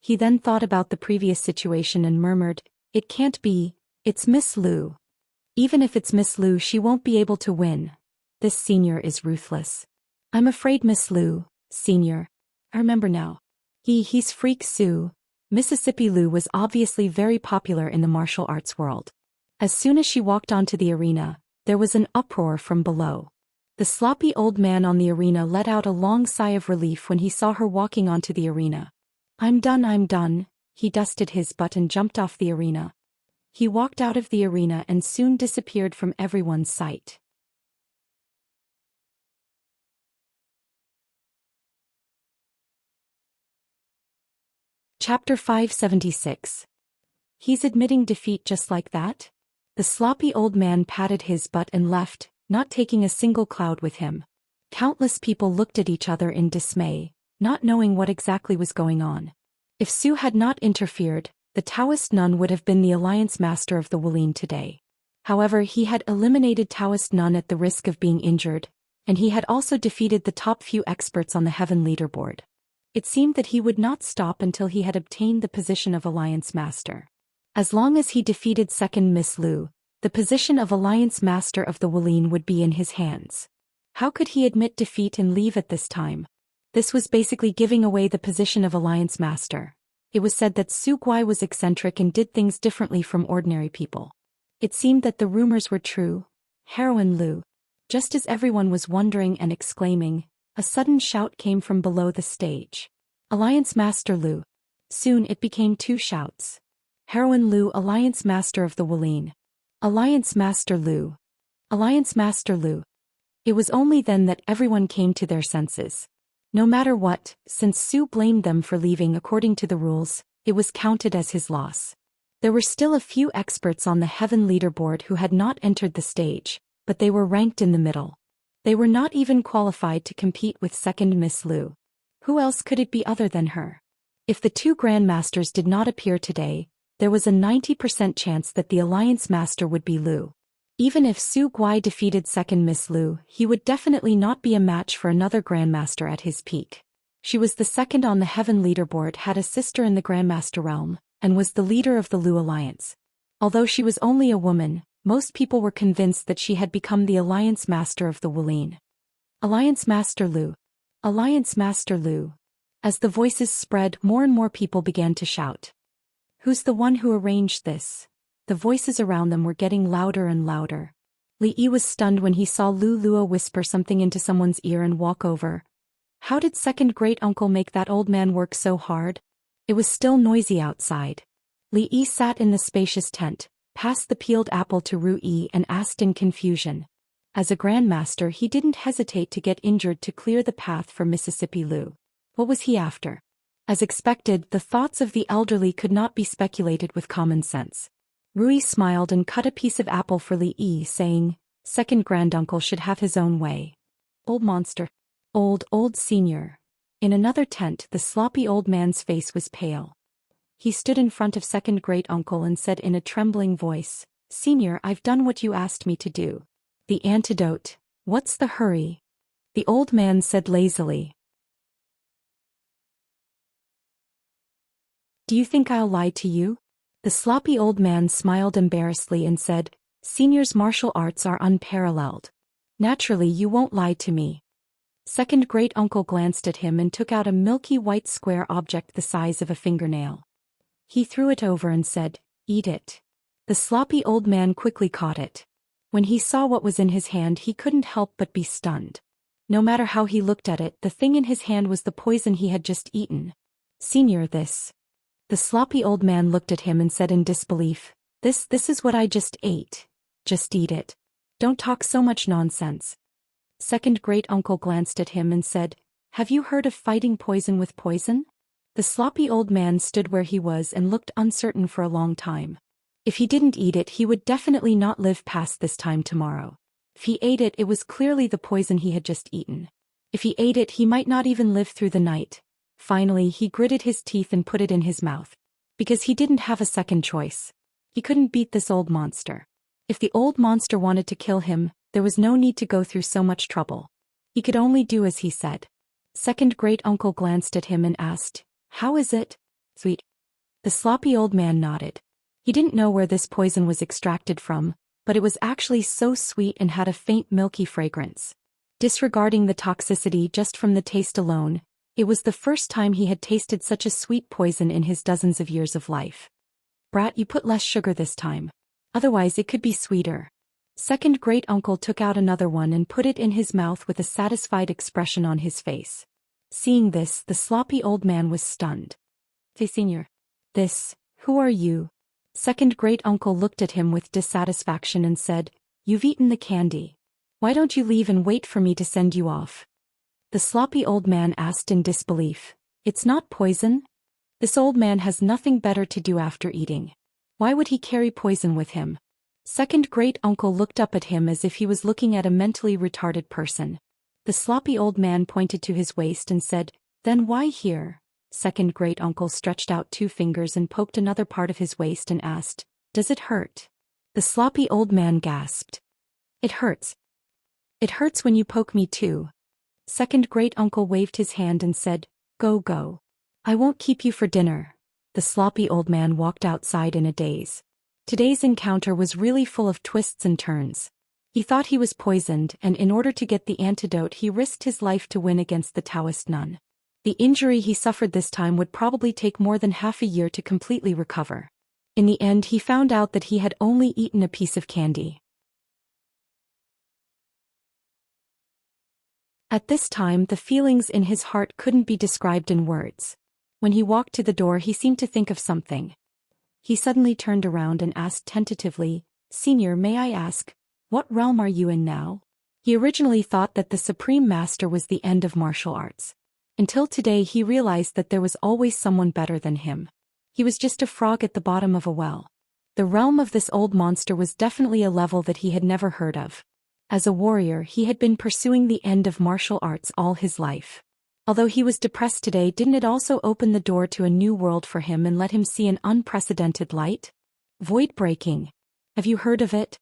He then thought about the previous situation and murmured, "It can't be, it's Miss Lu. Even if it's Miss Lu, she won't be able to win. This senior is ruthless. I'm afraid Miss Lu, senior. I remember now. He's Freak Su." Mississippi Lu was obviously very popular in the martial arts world. As soon as she walked onto the arena, there was an uproar from below. The sloppy old man on the arena let out a long sigh of relief when he saw her walking onto the arena. I'm done. He dusted his butt and jumped off the arena. He walked out of the arena and soon disappeared from everyone's sight. Chapter 576. He's admitting defeat just like that? The sloppy old man patted his butt and left, not taking a single cloud with him. Countless people looked at each other in dismay, not knowing what exactly was going on. If Su had not interfered, the Daoist nun would have been the alliance master of the Wuling today. However, he had eliminated Daoist nun at the risk of being injured, and he had also defeated the top few experts on the heaven leaderboard. It seemed that he would not stop until he had obtained the position of alliance master. As long as he defeated second Miss Lu, the position of alliance master of the Wuling would be in his hands. How could he admit defeat and leave at this time? This was basically giving away the position of alliance master. It was said that Su Guai was eccentric and did things differently from ordinary people. It seemed that the rumors were true. Heroine Lu. Just as everyone was wondering and exclaiming, a sudden shout came from below the stage. Alliance Master Lu. Soon it became two shouts. Heroine Lu, Alliance Master of the Wuling. Alliance Master Lu. Alliance Master Lu. It was only then that everyone came to their senses. No matter what, since Su blamed them for leaving according to the rules, it was counted as his loss. There were still a few experts on the heaven leaderboard who had not entered the stage, but they were ranked in the middle. They were not even qualified to compete with second Miss Lu. Who else could it be other than her? If the two grandmasters did not appear today, there was a 90% chance that the alliance master would be Lu. Even if Su Guai defeated second Miss Lu, he would definitely not be a match for another grandmaster at his peak. She was the second on the heaven leaderboard, had a sister in the grandmaster realm, and was the leader of the Lu alliance. Although she was only a woman, most people were convinced that she had become the alliance master of the Wuling. Alliance Master Lu. Alliance Master Lu. As the voices spread, more and more people began to shout. Who's the one who arranged this? The voices around them were getting louder and louder. Li Yi was stunned when he saw Lu Luo whisper something into someone's ear and walk over. How did second great uncle make that old man work so hard? It was still noisy outside. Li Yi sat in the spacious tent, passed the peeled apple to Ru Yi and asked in confusion. As a grandmaster, he didn't hesitate to get injured to clear the path for Mississippi Lu. What was he after? As expected, the thoughts of the elderly could not be speculated with common sense. Rui smiled and cut a piece of apple for Li Yi, saying, second granduncle should have his own way. Old monster. Old senior. In another tent, the sloppy old man's face was pale. He stood in front of second great uncle and said in a trembling voice, Senior, I've done what you asked me to do. The antidote. What's the hurry? The old man said lazily. Do you think I'll lie to you? The sloppy old man smiled embarrassedly and said, Senior's martial arts are unparalleled. Naturally you won't lie to me. Second great-uncle glanced at him and took out a milky white square object the size of a fingernail. He threw it over and said, "Eat it." The sloppy old man quickly caught it. When he saw what was in his hand, he couldn't help but be stunned. No matter how he looked at it, the thing in his hand was the poison he had just eaten. "Senior, this." The sloppy old man looked at him and said in disbelief, This is what I just ate. Just eat it. Don't talk so much nonsense." Second great-uncle glanced at him and said, "Have you heard of fighting poison with poison?" The sloppy old man stood where he was and looked uncertain for a long time. If he didn't eat it, he would definitely not live past this time tomorrow. If he ate it, it was clearly the poison he had just eaten. If he ate it, he might not even live through the night. Finally, he gritted his teeth and put it in his mouth. Because he didn't have a second choice. He couldn't beat this old monster. If the old monster wanted to kill him, there was no need to go through so much trouble. He could only do as he said. Second great-uncle glanced at him and asked, "How is it?" "Sweet." The sloppy old man nodded. He didn't know where this poison was extracted from, but it was actually so sweet and had a faint milky fragrance. Disregarding the toxicity just from the taste alone, it was the first time he had tasted such a sweet poison in his dozens of years of life. "Brat, you put less sugar this time. Otherwise it could be sweeter." Second great-uncle took out another one and put it in his mouth with a satisfied expression on his face. Seeing this, the sloppy old man was stunned. "Say, senior. Who are you?" Second great-uncle looked at him with dissatisfaction and said, "You've eaten the candy. Why don't you leave and wait for me to send you off?" The sloppy old man asked in disbelief, "It's not poison? This old man has nothing better to do after eating. Why would he carry poison with him?" Second great-uncle looked up at him as if he was looking at a mentally retarded person. The sloppy old man pointed to his waist and said, "Then why here?" Second great-uncle stretched out 2 fingers and poked another part of his waist and asked, "Does it hurt?" The sloppy old man gasped. "It hurts. It hurts when you poke me too." Second great-uncle waved his hand and said, Go. I won't keep you for dinner." The sloppy old man walked outside in a daze. Today's encounter was really full of twists and turns. He thought he was poisoned, and in order to get the antidote he risked his life to win against the Daoist nun. The injury he suffered this time would probably take more than half a year to completely recover. In the end, he found out that he had only eaten a piece of candy. At this time, the feelings in his heart couldn't be described in words. When he walked to the door, he seemed to think of something. He suddenly turned around and asked tentatively, "Senior, may I ask, what realm are you in now?" He originally thought that the Supreme Master was the end of martial arts. Until today he realized that there was always someone better than him. He was just a frog at the bottom of a well. The realm of this old monster was definitely a level that he had never heard of. As a warrior, he had been pursuing the end of martial arts all his life. Although he was depressed today, didn't it also open the door to a new world for him and let him see an unprecedented light? Void breaking. Have you heard of it?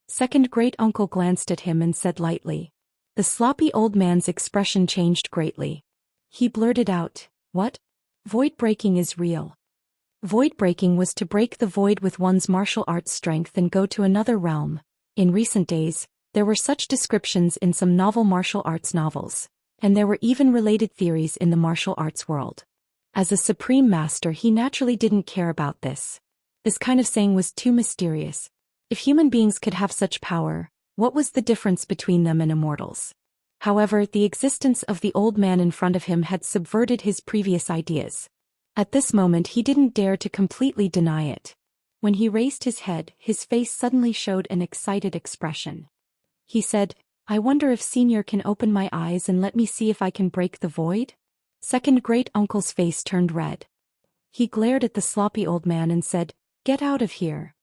Second great-uncle glanced at him and said lightly. The sloppy old man's expression changed greatly. He blurted out, "What? Void breaking is real." Void breaking was to break the void with one's martial arts strength and go to another realm. In recent days, there were such descriptions in some novel martial arts novels. And there were even related theories in the martial arts world. As a supreme master, he naturally didn't care about this. This kind of saying was too mysterious. If human beings could have such power, what was the difference between them and immortals? However, the existence of the old man in front of him had subverted his previous ideas. At this moment he didn't dare to completely deny it. When he raised his head, his face suddenly showed an excited expression. He said, "I wonder if Senior can open my eyes and let me see if I can break the void?" Second great-uncle's face turned red. He glared at the sloppy old man and said, "Get out of here."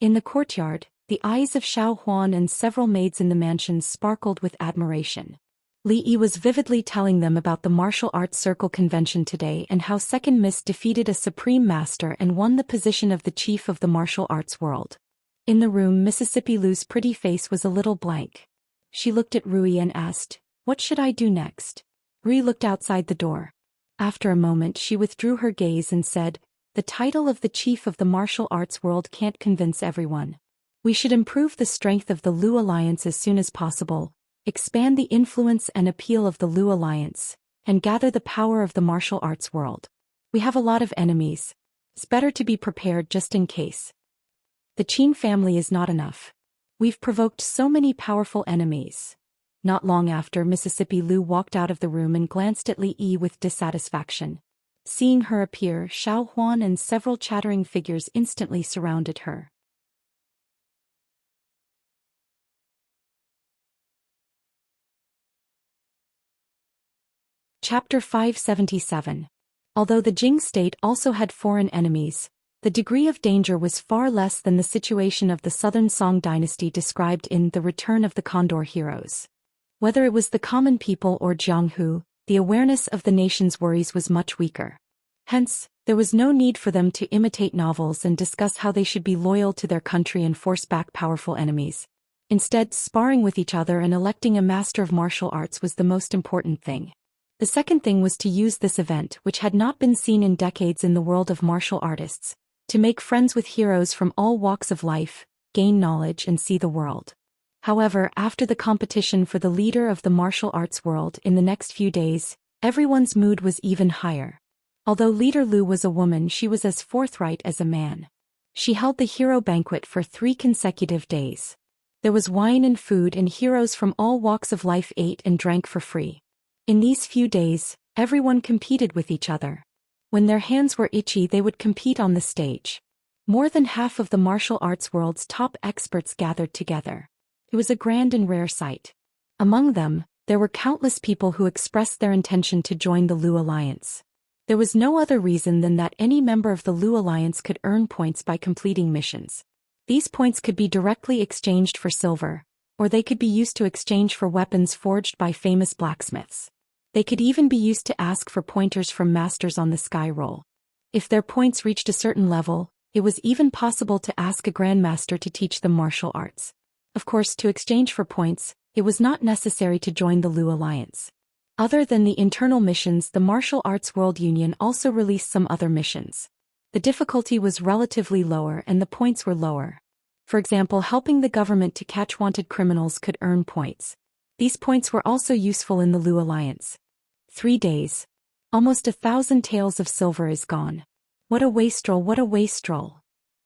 In the courtyard, the eyes of Xiao Huan and several maids in the mansion sparkled with admiration. Li Yi was vividly telling them about the martial arts circle convention today and how Second Miss defeated a supreme master and won the position of the chief of the martial arts world. In the room, Mississippi Lu's pretty face was a little blank. She looked at Rui and asked, "What should I do next?" Rui looked outside the door. After a moment she withdrew her gaze and said, "The title of the chief of the martial arts world can't convince everyone. We should improve the strength of the Lu Alliance as soon as possible, expand the influence and appeal of the Lu Alliance, and gather the power of the martial arts world. We have a lot of enemies. It's better to be prepared just in case. The Qin family is not enough. We've provoked so many powerful enemies. Not long after, Mississippi Lu walked out of the room and glanced at Li Yi with dissatisfaction. Seeing her appear, Xiao Huan and several chattering figures instantly surrounded her. Chapter 577. Although the Jing state also had foreign enemies, the degree of danger was far less than the situation of the southern Song dynasty described in The Return of the Condor Heroes. Whether it was the common people or Jianghu, the awareness of the nation's worries was much weaker. Hence, there was no need for them to imitate novels and discuss how they should be loyal to their country and force back powerful enemies. Instead, sparring with each other and electing a master of martial arts was the most important thing. The second thing was to use this event, which had not been seen in decades in the world of martial artists, to make friends with heroes from all walks of life, gain knowledge and see the world. However, after the competition for the leader of the martial arts world in the next few days, everyone's mood was even higher. Although Leader Lu was a woman, she was as forthright as a man. She held the hero banquet for 3 consecutive days. There was wine and food, and heroes from all walks of life ate and drank for free. In these few days, everyone competed with each other. When their hands were itchy, they would compete on the stage. More than half of the martial arts world's top experts gathered together. It was a grand and rare sight. Among them, there were countless people who expressed their intention to join the Lu Alliance. There was no other reason than that any member of the Lu Alliance could earn points by completing missions. These points could be directly exchanged for silver, or they could be used to exchange for weapons forged by famous blacksmiths. They could even be used to ask for pointers from masters on the sky roll. If their points reached a certain level, it was even possible to ask a grandmaster to teach them martial arts. Of course, to exchange for points, it was not necessary to join the Lu Alliance. Other than the internal missions, the Martial Arts World Union also released some other missions. The difficulty was relatively lower and the points were lower. For example, helping the government to catch wanted criminals could earn points. These points were also useful in the Lu Alliance. 3 days. Almost 1,000 taels of silver is gone. What a wastrel, what a wastrel.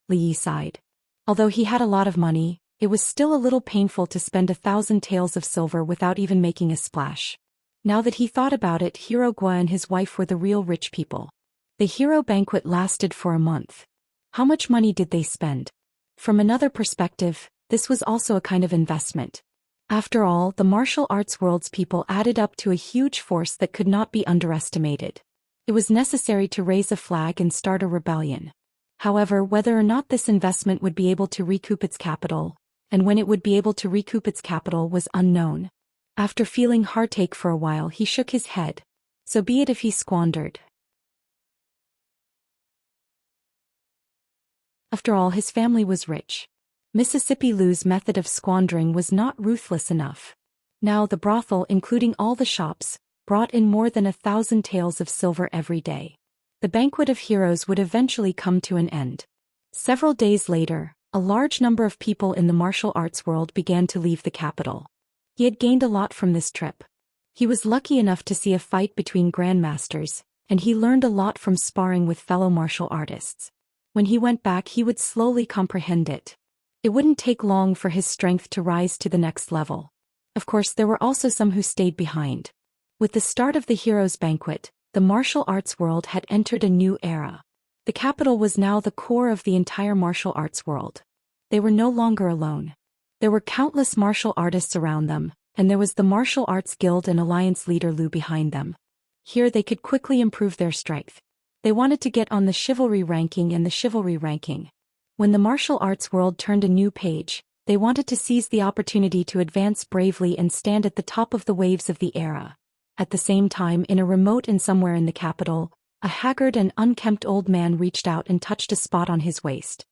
Li Yi sighed. Although he had a lot of money, it was still a little painful to spend 1,000 taels of silver without even making a splash. Now that he thought about it, Hero Gua and his wife were the real rich people. The hero banquet lasted for a month. How much money did they spend? From another perspective, this was also a kind of investment. After all, the martial arts world's people added up to a huge force that could not be underestimated. It was necessary to raise a flag and start a rebellion. However, whether or not this investment would be able to recoup its capital, and when it would be able to recoup its capital, was unknown. After feeling heartache for a while, he shook his head. So be it if he squandered. After all, his family was rich. Mississippi Lu's method of squandering was not ruthless enough. Now the brothel, including all the shops, brought in more than 1,000 taels of silver every day. The banquet of heroes would eventually come to an end. Several days later, a large number of people in the martial arts world began to leave the capital. He had gained a lot from this trip. He was lucky enough to see a fight between grandmasters, and he learned a lot from sparring with fellow martial artists. When he went back, he would slowly comprehend it. It wouldn't take long for his strength to rise to the next level. Of course, there were also some who stayed behind. With the start of the heroes' banquet, the martial arts world had entered a new era. The capital was now the core of the entire martial arts world. They were no longer alone. There were countless martial artists around them, and there was the Martial Arts Guild and Alliance leader Lu behind them. Here they could quickly improve their strength. They wanted to get on the chivalry ranking and the chivalry ranking. When the martial arts world turned a new page, they wanted to seize the opportunity to advance bravely and stand at the top of the waves of the era. At the same time, in a remote and somewhere in the capital, a haggard and unkempt old man reached out and touched a spot on his waist.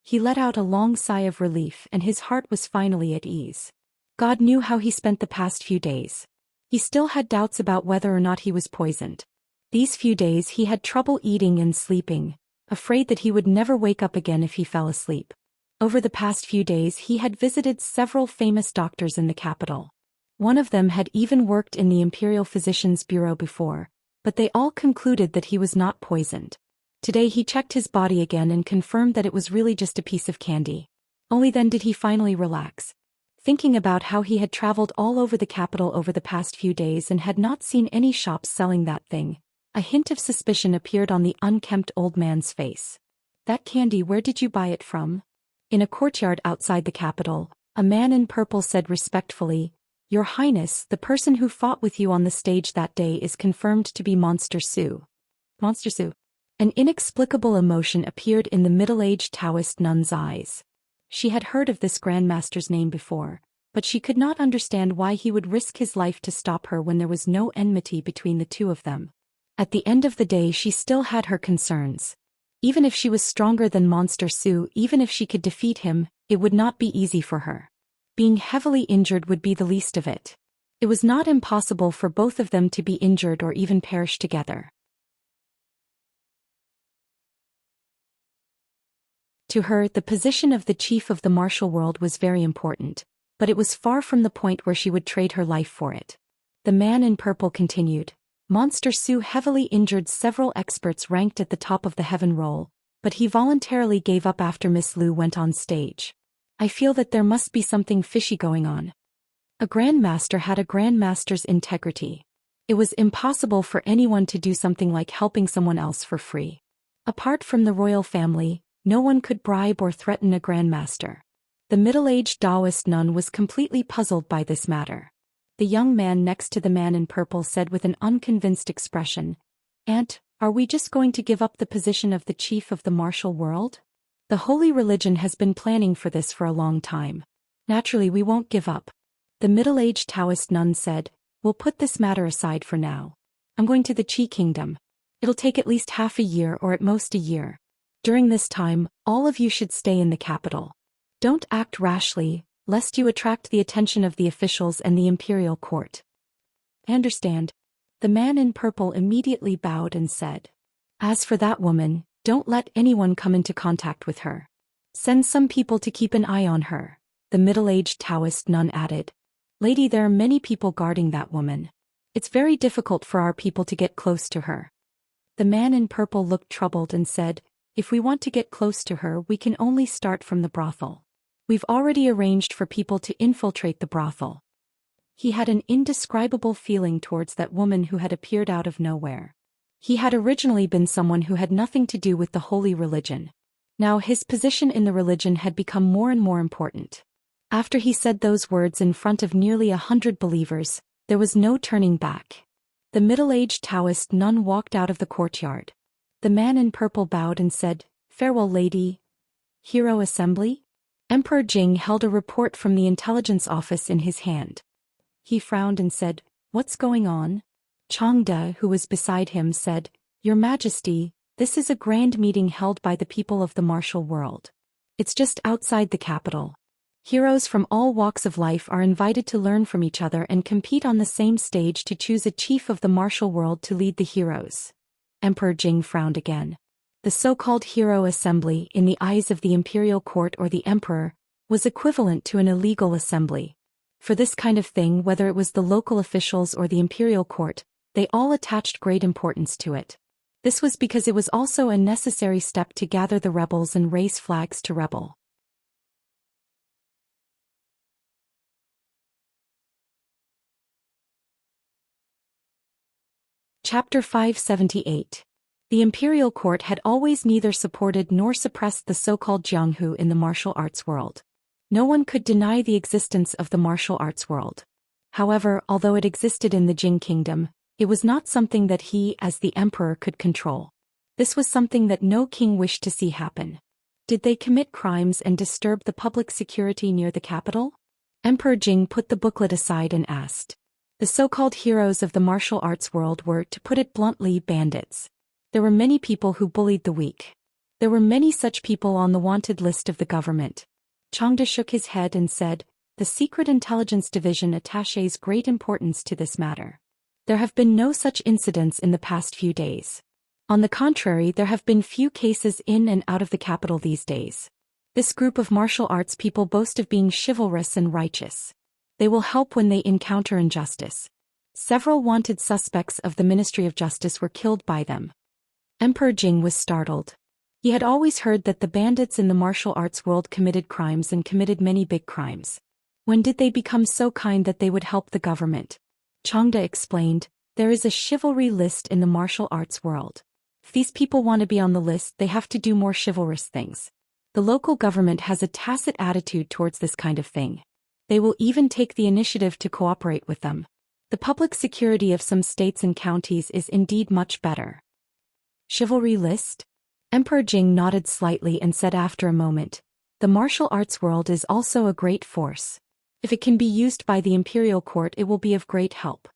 He let out a long sigh of relief, and his heart was finally at ease. God knew how he spent the past few days. He still had doubts about whether or not he was poisoned. These few days he had trouble eating and sleeping, afraid that he would never wake up again if he fell asleep. Over the past few days he had visited several famous doctors in the capital. One of them had even worked in the Imperial Physician's Bureau before, but they all concluded that he was not poisoned. Today he checked his body again and confirmed that it was really just a piece of candy. Only then did he finally relax. Thinking about how he had traveled all over the capital over the past few days and had not seen any shops selling that thing, a hint of suspicion appeared on the unkempt old man's face. That candy, where did you buy it from? In a courtyard outside the capital, a man in purple said respectfully, Your Highness, the person who fought with you on the stage that day is confirmed to be Monster Su. Monster Su. An inexplicable emotion appeared in the middle-aged Daoist nun's eyes. She had heard of this Grandmaster's name before, but she could not understand why he would risk his life to stop her when there was no enmity between the two of them. At the end of the day, she still had her concerns. Even if she was stronger than Monster Su, even if she could defeat him, it would not be easy for her. Being heavily injured would be the least of it. It was not impossible for both of them to be injured or even perish together. To her, the position of the chief of the martial world was very important, but it was far from the point where she would trade her life for it. The man in purple continued. Monster Su heavily injured several experts ranked at the top of the heaven roll, but he voluntarily gave up after Miss Lu went on stage. I feel that there must be something fishy going on. A grandmaster had a grandmaster's integrity. It was impossible for anyone to do something like helping someone else for free. Apart from the royal family, no one could bribe or threaten a grandmaster. The middle-aged Daoist nun was completely puzzled by this matter. The young man next to the man in purple said with an unconvinced expression, Aunt, are we just going to give up the position of the chief of the martial world? The holy religion has been planning for this for a long time. Naturally, we won't give up. The middle-aged Daoist nun said, We'll put this matter aside for now. I'm going to the Qi Kingdom. It'll take at least half a year or at most a year. During this time, all of you should stay in the capital. Don't act rashly, lest you attract the attention of the officials and the imperial court. I understand. The man in purple immediately bowed and said, As for that woman, don't let anyone come into contact with her. Send some people to keep an eye on her, the middle-aged Daoist nun added. Lady, there are many people guarding that woman. It's very difficult for our people to get close to her. The man in purple looked troubled and said, If we want to get close to her, we can only start from the brothel. We've already arranged for people to infiltrate the brothel. He had an indescribable feeling towards that woman who had appeared out of nowhere. He had originally been someone who had nothing to do with the holy religion. Now his position in the religion had become more and more important. After he said those words in front of nearly 100 believers, there was no turning back. The middle-aged Daoist nun walked out of the courtyard. The man in purple bowed and said, Farewell, lady. Hero Assembly? Emperor Jing held a report from the intelligence office in his hand. He frowned and said, What's going on? Changde, who was beside him, said, Your Majesty, this is a grand meeting held by the people of the martial world. It's just outside the capital. Heroes from all walks of life are invited to learn from each other and compete on the same stage to choose a chief of the martial world to lead the heroes. Emperor Jing frowned again. The so-called Hero Assembly, in the eyes of the imperial court or the emperor, was equivalent to an illegal assembly. For this kind of thing, whether it was the local officials or the imperial court, they all attached great importance to it. This was because it was also a necessary step to gather the rebels and raise flags to rebel. Chapter 578. The imperial court had always neither supported nor suppressed the so-called Jianghu in the martial arts world. No one could deny the existence of the martial arts world. However, although it existed in the Jing kingdom, it was not something that he, as the emperor, could control. This was something that no king wished to see happen. Did they commit crimes and disturb the public security near the capital? Emperor Jing put the booklet aside and asked. The so-called heroes of the martial arts world were, to put it bluntly, bandits. There were many people who bullied the weak. There were many such people on the wanted list of the government. Changde shook his head and said, The Secret Intelligence Division attaches great importance to this matter. There have been no such incidents in the past few days. On the contrary, there have been few cases in and out of the capital these days. This group of martial arts people boast of being chivalrous and righteous. They will help when they encounter injustice. Several wanted suspects of the Ministry of Justice were killed by them. Emperor Jing was startled. He had always heard that the bandits in the martial arts world committed crimes and committed many big crimes. When did they become so kind that they would help the government? Changde explained, there is a chivalry list in the martial arts world. If these people want to be on the list, they have to do more chivalrous things. The local government has a tacit attitude towards this kind of thing. They will even take the initiative to cooperate with them. The public security of some states and counties is indeed much better. Chivalry list? Emperor Jing nodded slightly and said after a moment, the martial arts world is also a great force. If it can be used by the imperial court, it will be of great help.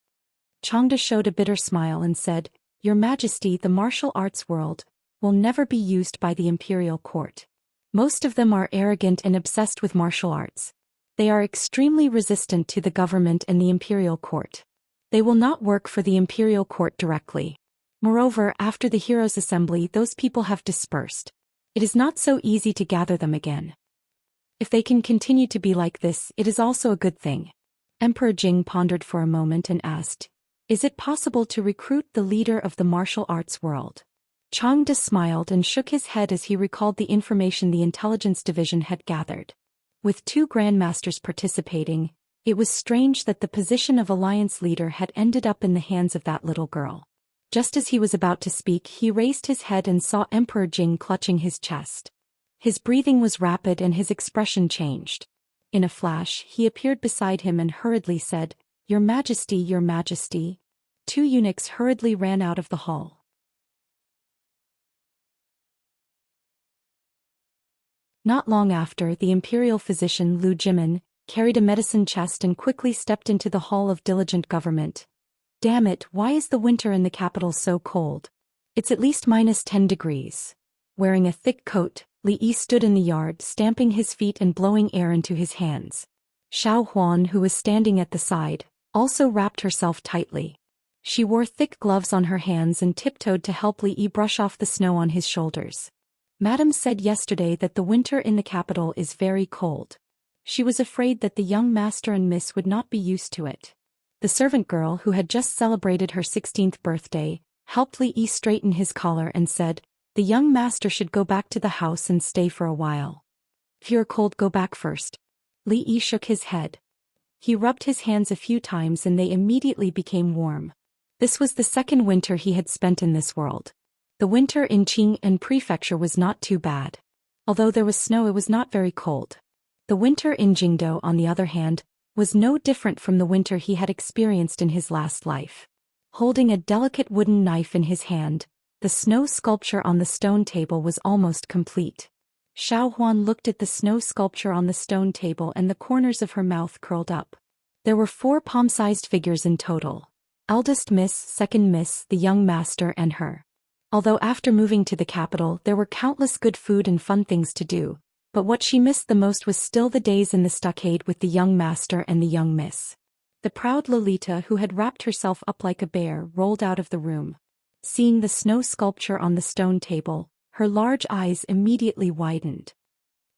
Changde showed a bitter smile and said, Your Majesty, the martial arts world will never be used by the imperial court. Most of them are arrogant and obsessed with martial arts. They are extremely resistant to the government and the imperial court. They will not work for the imperial court directly. Moreover, after the Heroes' Assembly, those people have dispersed. It is not so easy to gather them again. If they can continue to be like this, it is also a good thing. Emperor Jing pondered for a moment and asked, Is it possible to recruit the leader of the martial arts world? Changde smiled and shook his head as he recalled the information the intelligence division had gathered. With 2 grandmasters participating, it was strange that the position of alliance leader had ended up in the hands of that little girl. Just as he was about to speak, he raised his head and saw Emperor Jing clutching his chest. His breathing was rapid and his expression changed. In a flash, he appeared beside him and hurriedly said, Your Majesty, Your Majesty. 2 eunuchs hurriedly ran out of the hall. Not long after, the imperial physician Lu Jimin carried a medicine chest and quickly stepped into the hall of diligent government. Damn it, why is the winter in the capital so cold? It's at least -10 degrees. Wearing a thick coat, Li Yi stood in the yard, stamping his feet and blowing air into his hands. Xiao Huan, who was standing at the side, also wrapped herself tightly. She wore thick gloves on her hands and tiptoed to help Li Yi brush off the snow on his shoulders. Madam said yesterday that the winter in the capital is very cold. She was afraid that the young master and miss would not be used to it. The servant girl, who had just celebrated her 16th birthday, helped Li Yi straighten his collar and said, The young master should go back to the house and stay for a while. If you're cold, go back first. Li Yi shook his head. He rubbed his hands a few times and they immediately became warm. This was the 2nd winter he had spent in this world. The winter in Qing Prefecture was not too bad. Although there was snow, it was not very cold. The winter in Jingdo, on the other hand, was no different from the winter he had experienced in his last life. Holding a delicate wooden knife in his hand, the snow sculpture on the stone table was almost complete. Xiao Huan looked at the snow sculpture on the stone table and the corners of her mouth curled up. There were 4 palm-sized figures in total. Eldest miss, second miss, the young master and her. Although after moving to the capital there were countless good food and fun things to do, but what she missed the most was still the days in the stockade with the young master and the young miss. The proud Lolita, who had wrapped herself up like a bear, rolled out of the room. Seeing the snow sculpture on the stone table, her large eyes immediately widened.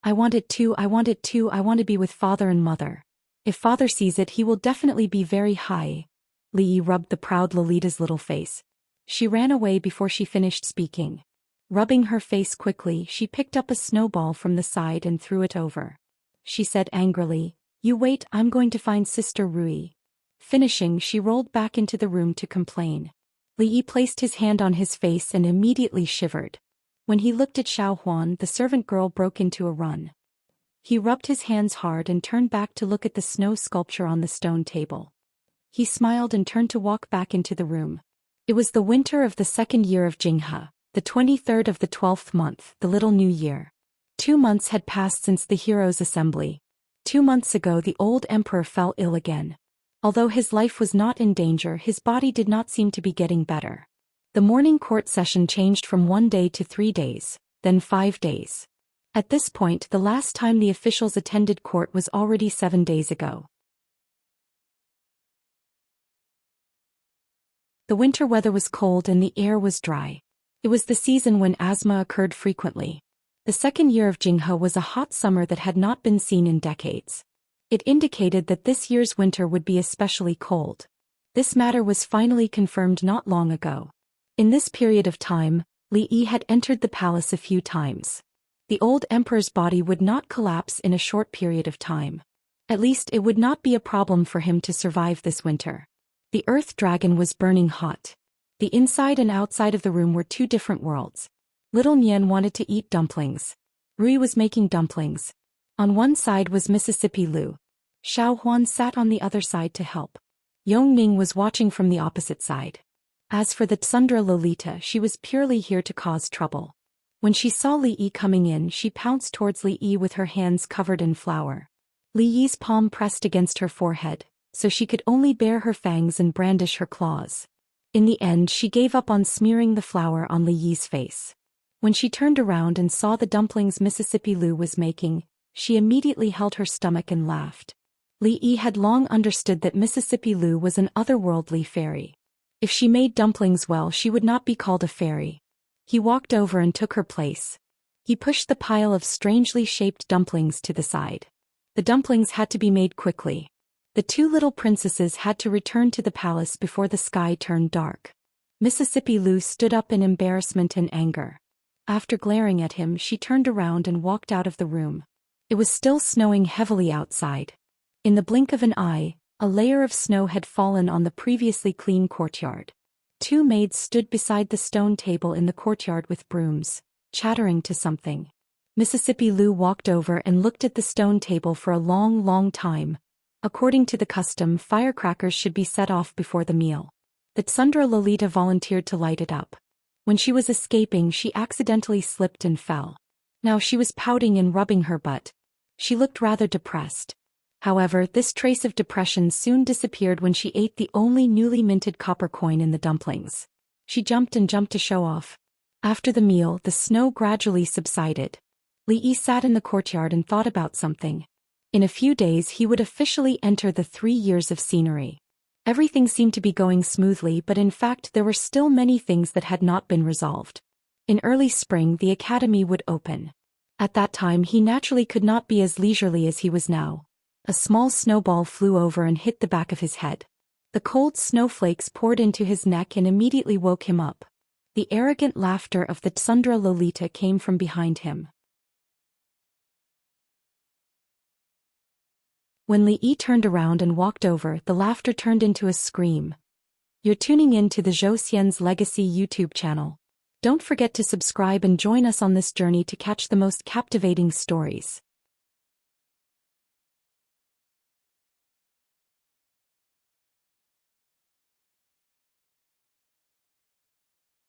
I want it too, I want it too, I want to be with father and mother. If father sees it, he will definitely be very high. Li Yi rubbed the proud Lolita's little face. She ran away before she finished speaking. Rubbing her face quickly, she picked up a snowball from the side and threw it over. She said angrily, You wait, I'm going to find Sister Rui. Finishing, she rolled back into the room to complain. Li Yi placed his hand on his face and immediately shivered. When he looked at Xiao Huan, the servant girl broke into a run. He rubbed his hands hard and turned back to look at the snow sculpture on the stone table. He smiled and turned to walk back into the room. It was the winter of the 2nd year of Jinghe. The 23rd of the 12th month, the Little New Year. 2 months had passed since the Heroes' Assembly. 2 months ago the old emperor fell ill again. Although his life was not in danger, his body did not seem to be getting better. The morning court session changed from 1 day to 3 days, then 5 days. At this point, the last time the officials attended court was already 7 days ago. The winter weather was cold and the air was dry. It was the season when asthma occurred frequently. The 2nd year of Jinghe was a hot summer that had not been seen in decades. It indicated that this year's winter would be especially cold. This matter was finally confirmed not long ago. In this period of time, Li Yi had entered the palace a few times. The old emperor's body would not collapse in a short period of time. At least it would not be a problem for him to survive this winter. The earth dragon was burning hot. The inside and outside of the room were two different worlds. Little Nian wanted to eat dumplings. Rui was making dumplings. On one side was Mississippi Lu. Xiao Huan sat on the other side to help. Yong Ning was watching from the opposite side. As for the Tsundra Lolita, she was purely here to cause trouble. When she saw Li Yi coming in, she pounced towards Li Yi with her hands covered in flour. Li Yi's palm pressed against her forehead, so she could only bare her fangs and brandish her claws. In the end, she gave up on smearing the flour on Li Yi's face. When she turned around and saw the dumplings Mississippi Lu was making, she immediately held her stomach and laughed. Li Yi had long understood that Mississippi Lu was an otherworldly fairy. If she made dumplings well, she would not be called a fairy. He walked over and took her place. He pushed the pile of strangely shaped dumplings to the side. The dumplings had to be made quickly. The two little princesses had to return to the palace before the sky turned dark. Mississippi Lu stood up in embarrassment and anger. After glaring at him, she turned around and walked out of the room. It was still snowing heavily outside. In the blink of an eye, a layer of snow had fallen on the previously clean courtyard. Two maids stood beside the stone table in the courtyard with brooms, chattering to something. Mississippi Lu walked over and looked at the stone table for a long time. According to the custom, firecrackers should be set off before the meal. The Tsundra Lolita volunteered to light it up. When she was escaping, she accidentally slipped and fell. Now she was pouting and rubbing her butt. She looked rather depressed. However, this trace of depression soon disappeared when she ate the only newly minted copper coin in the dumplings. She jumped and jumped to show off. After the meal, the snow gradually subsided. Li Yi sat in the courtyard and thought about something. In a few days he would officially enter the 3 years of scenery. Everything seemed to be going smoothly, but in fact there were still many things that had not been resolved. In early spring the academy would open. At that time he naturally could not be as leisurely as he was now. A small snowball flew over and hit the back of his head. The cold snowflakes poured into his neck and immediately woke him up. The arrogant laughter of the Tsundra Lolita came from behind him. When Li Yi turned around and walked over, the laughter turned into a scream. You're tuning in to the Zhou Xian's Legacy YouTube channel. Don't forget to subscribe and join us on this journey to catch the most captivating stories.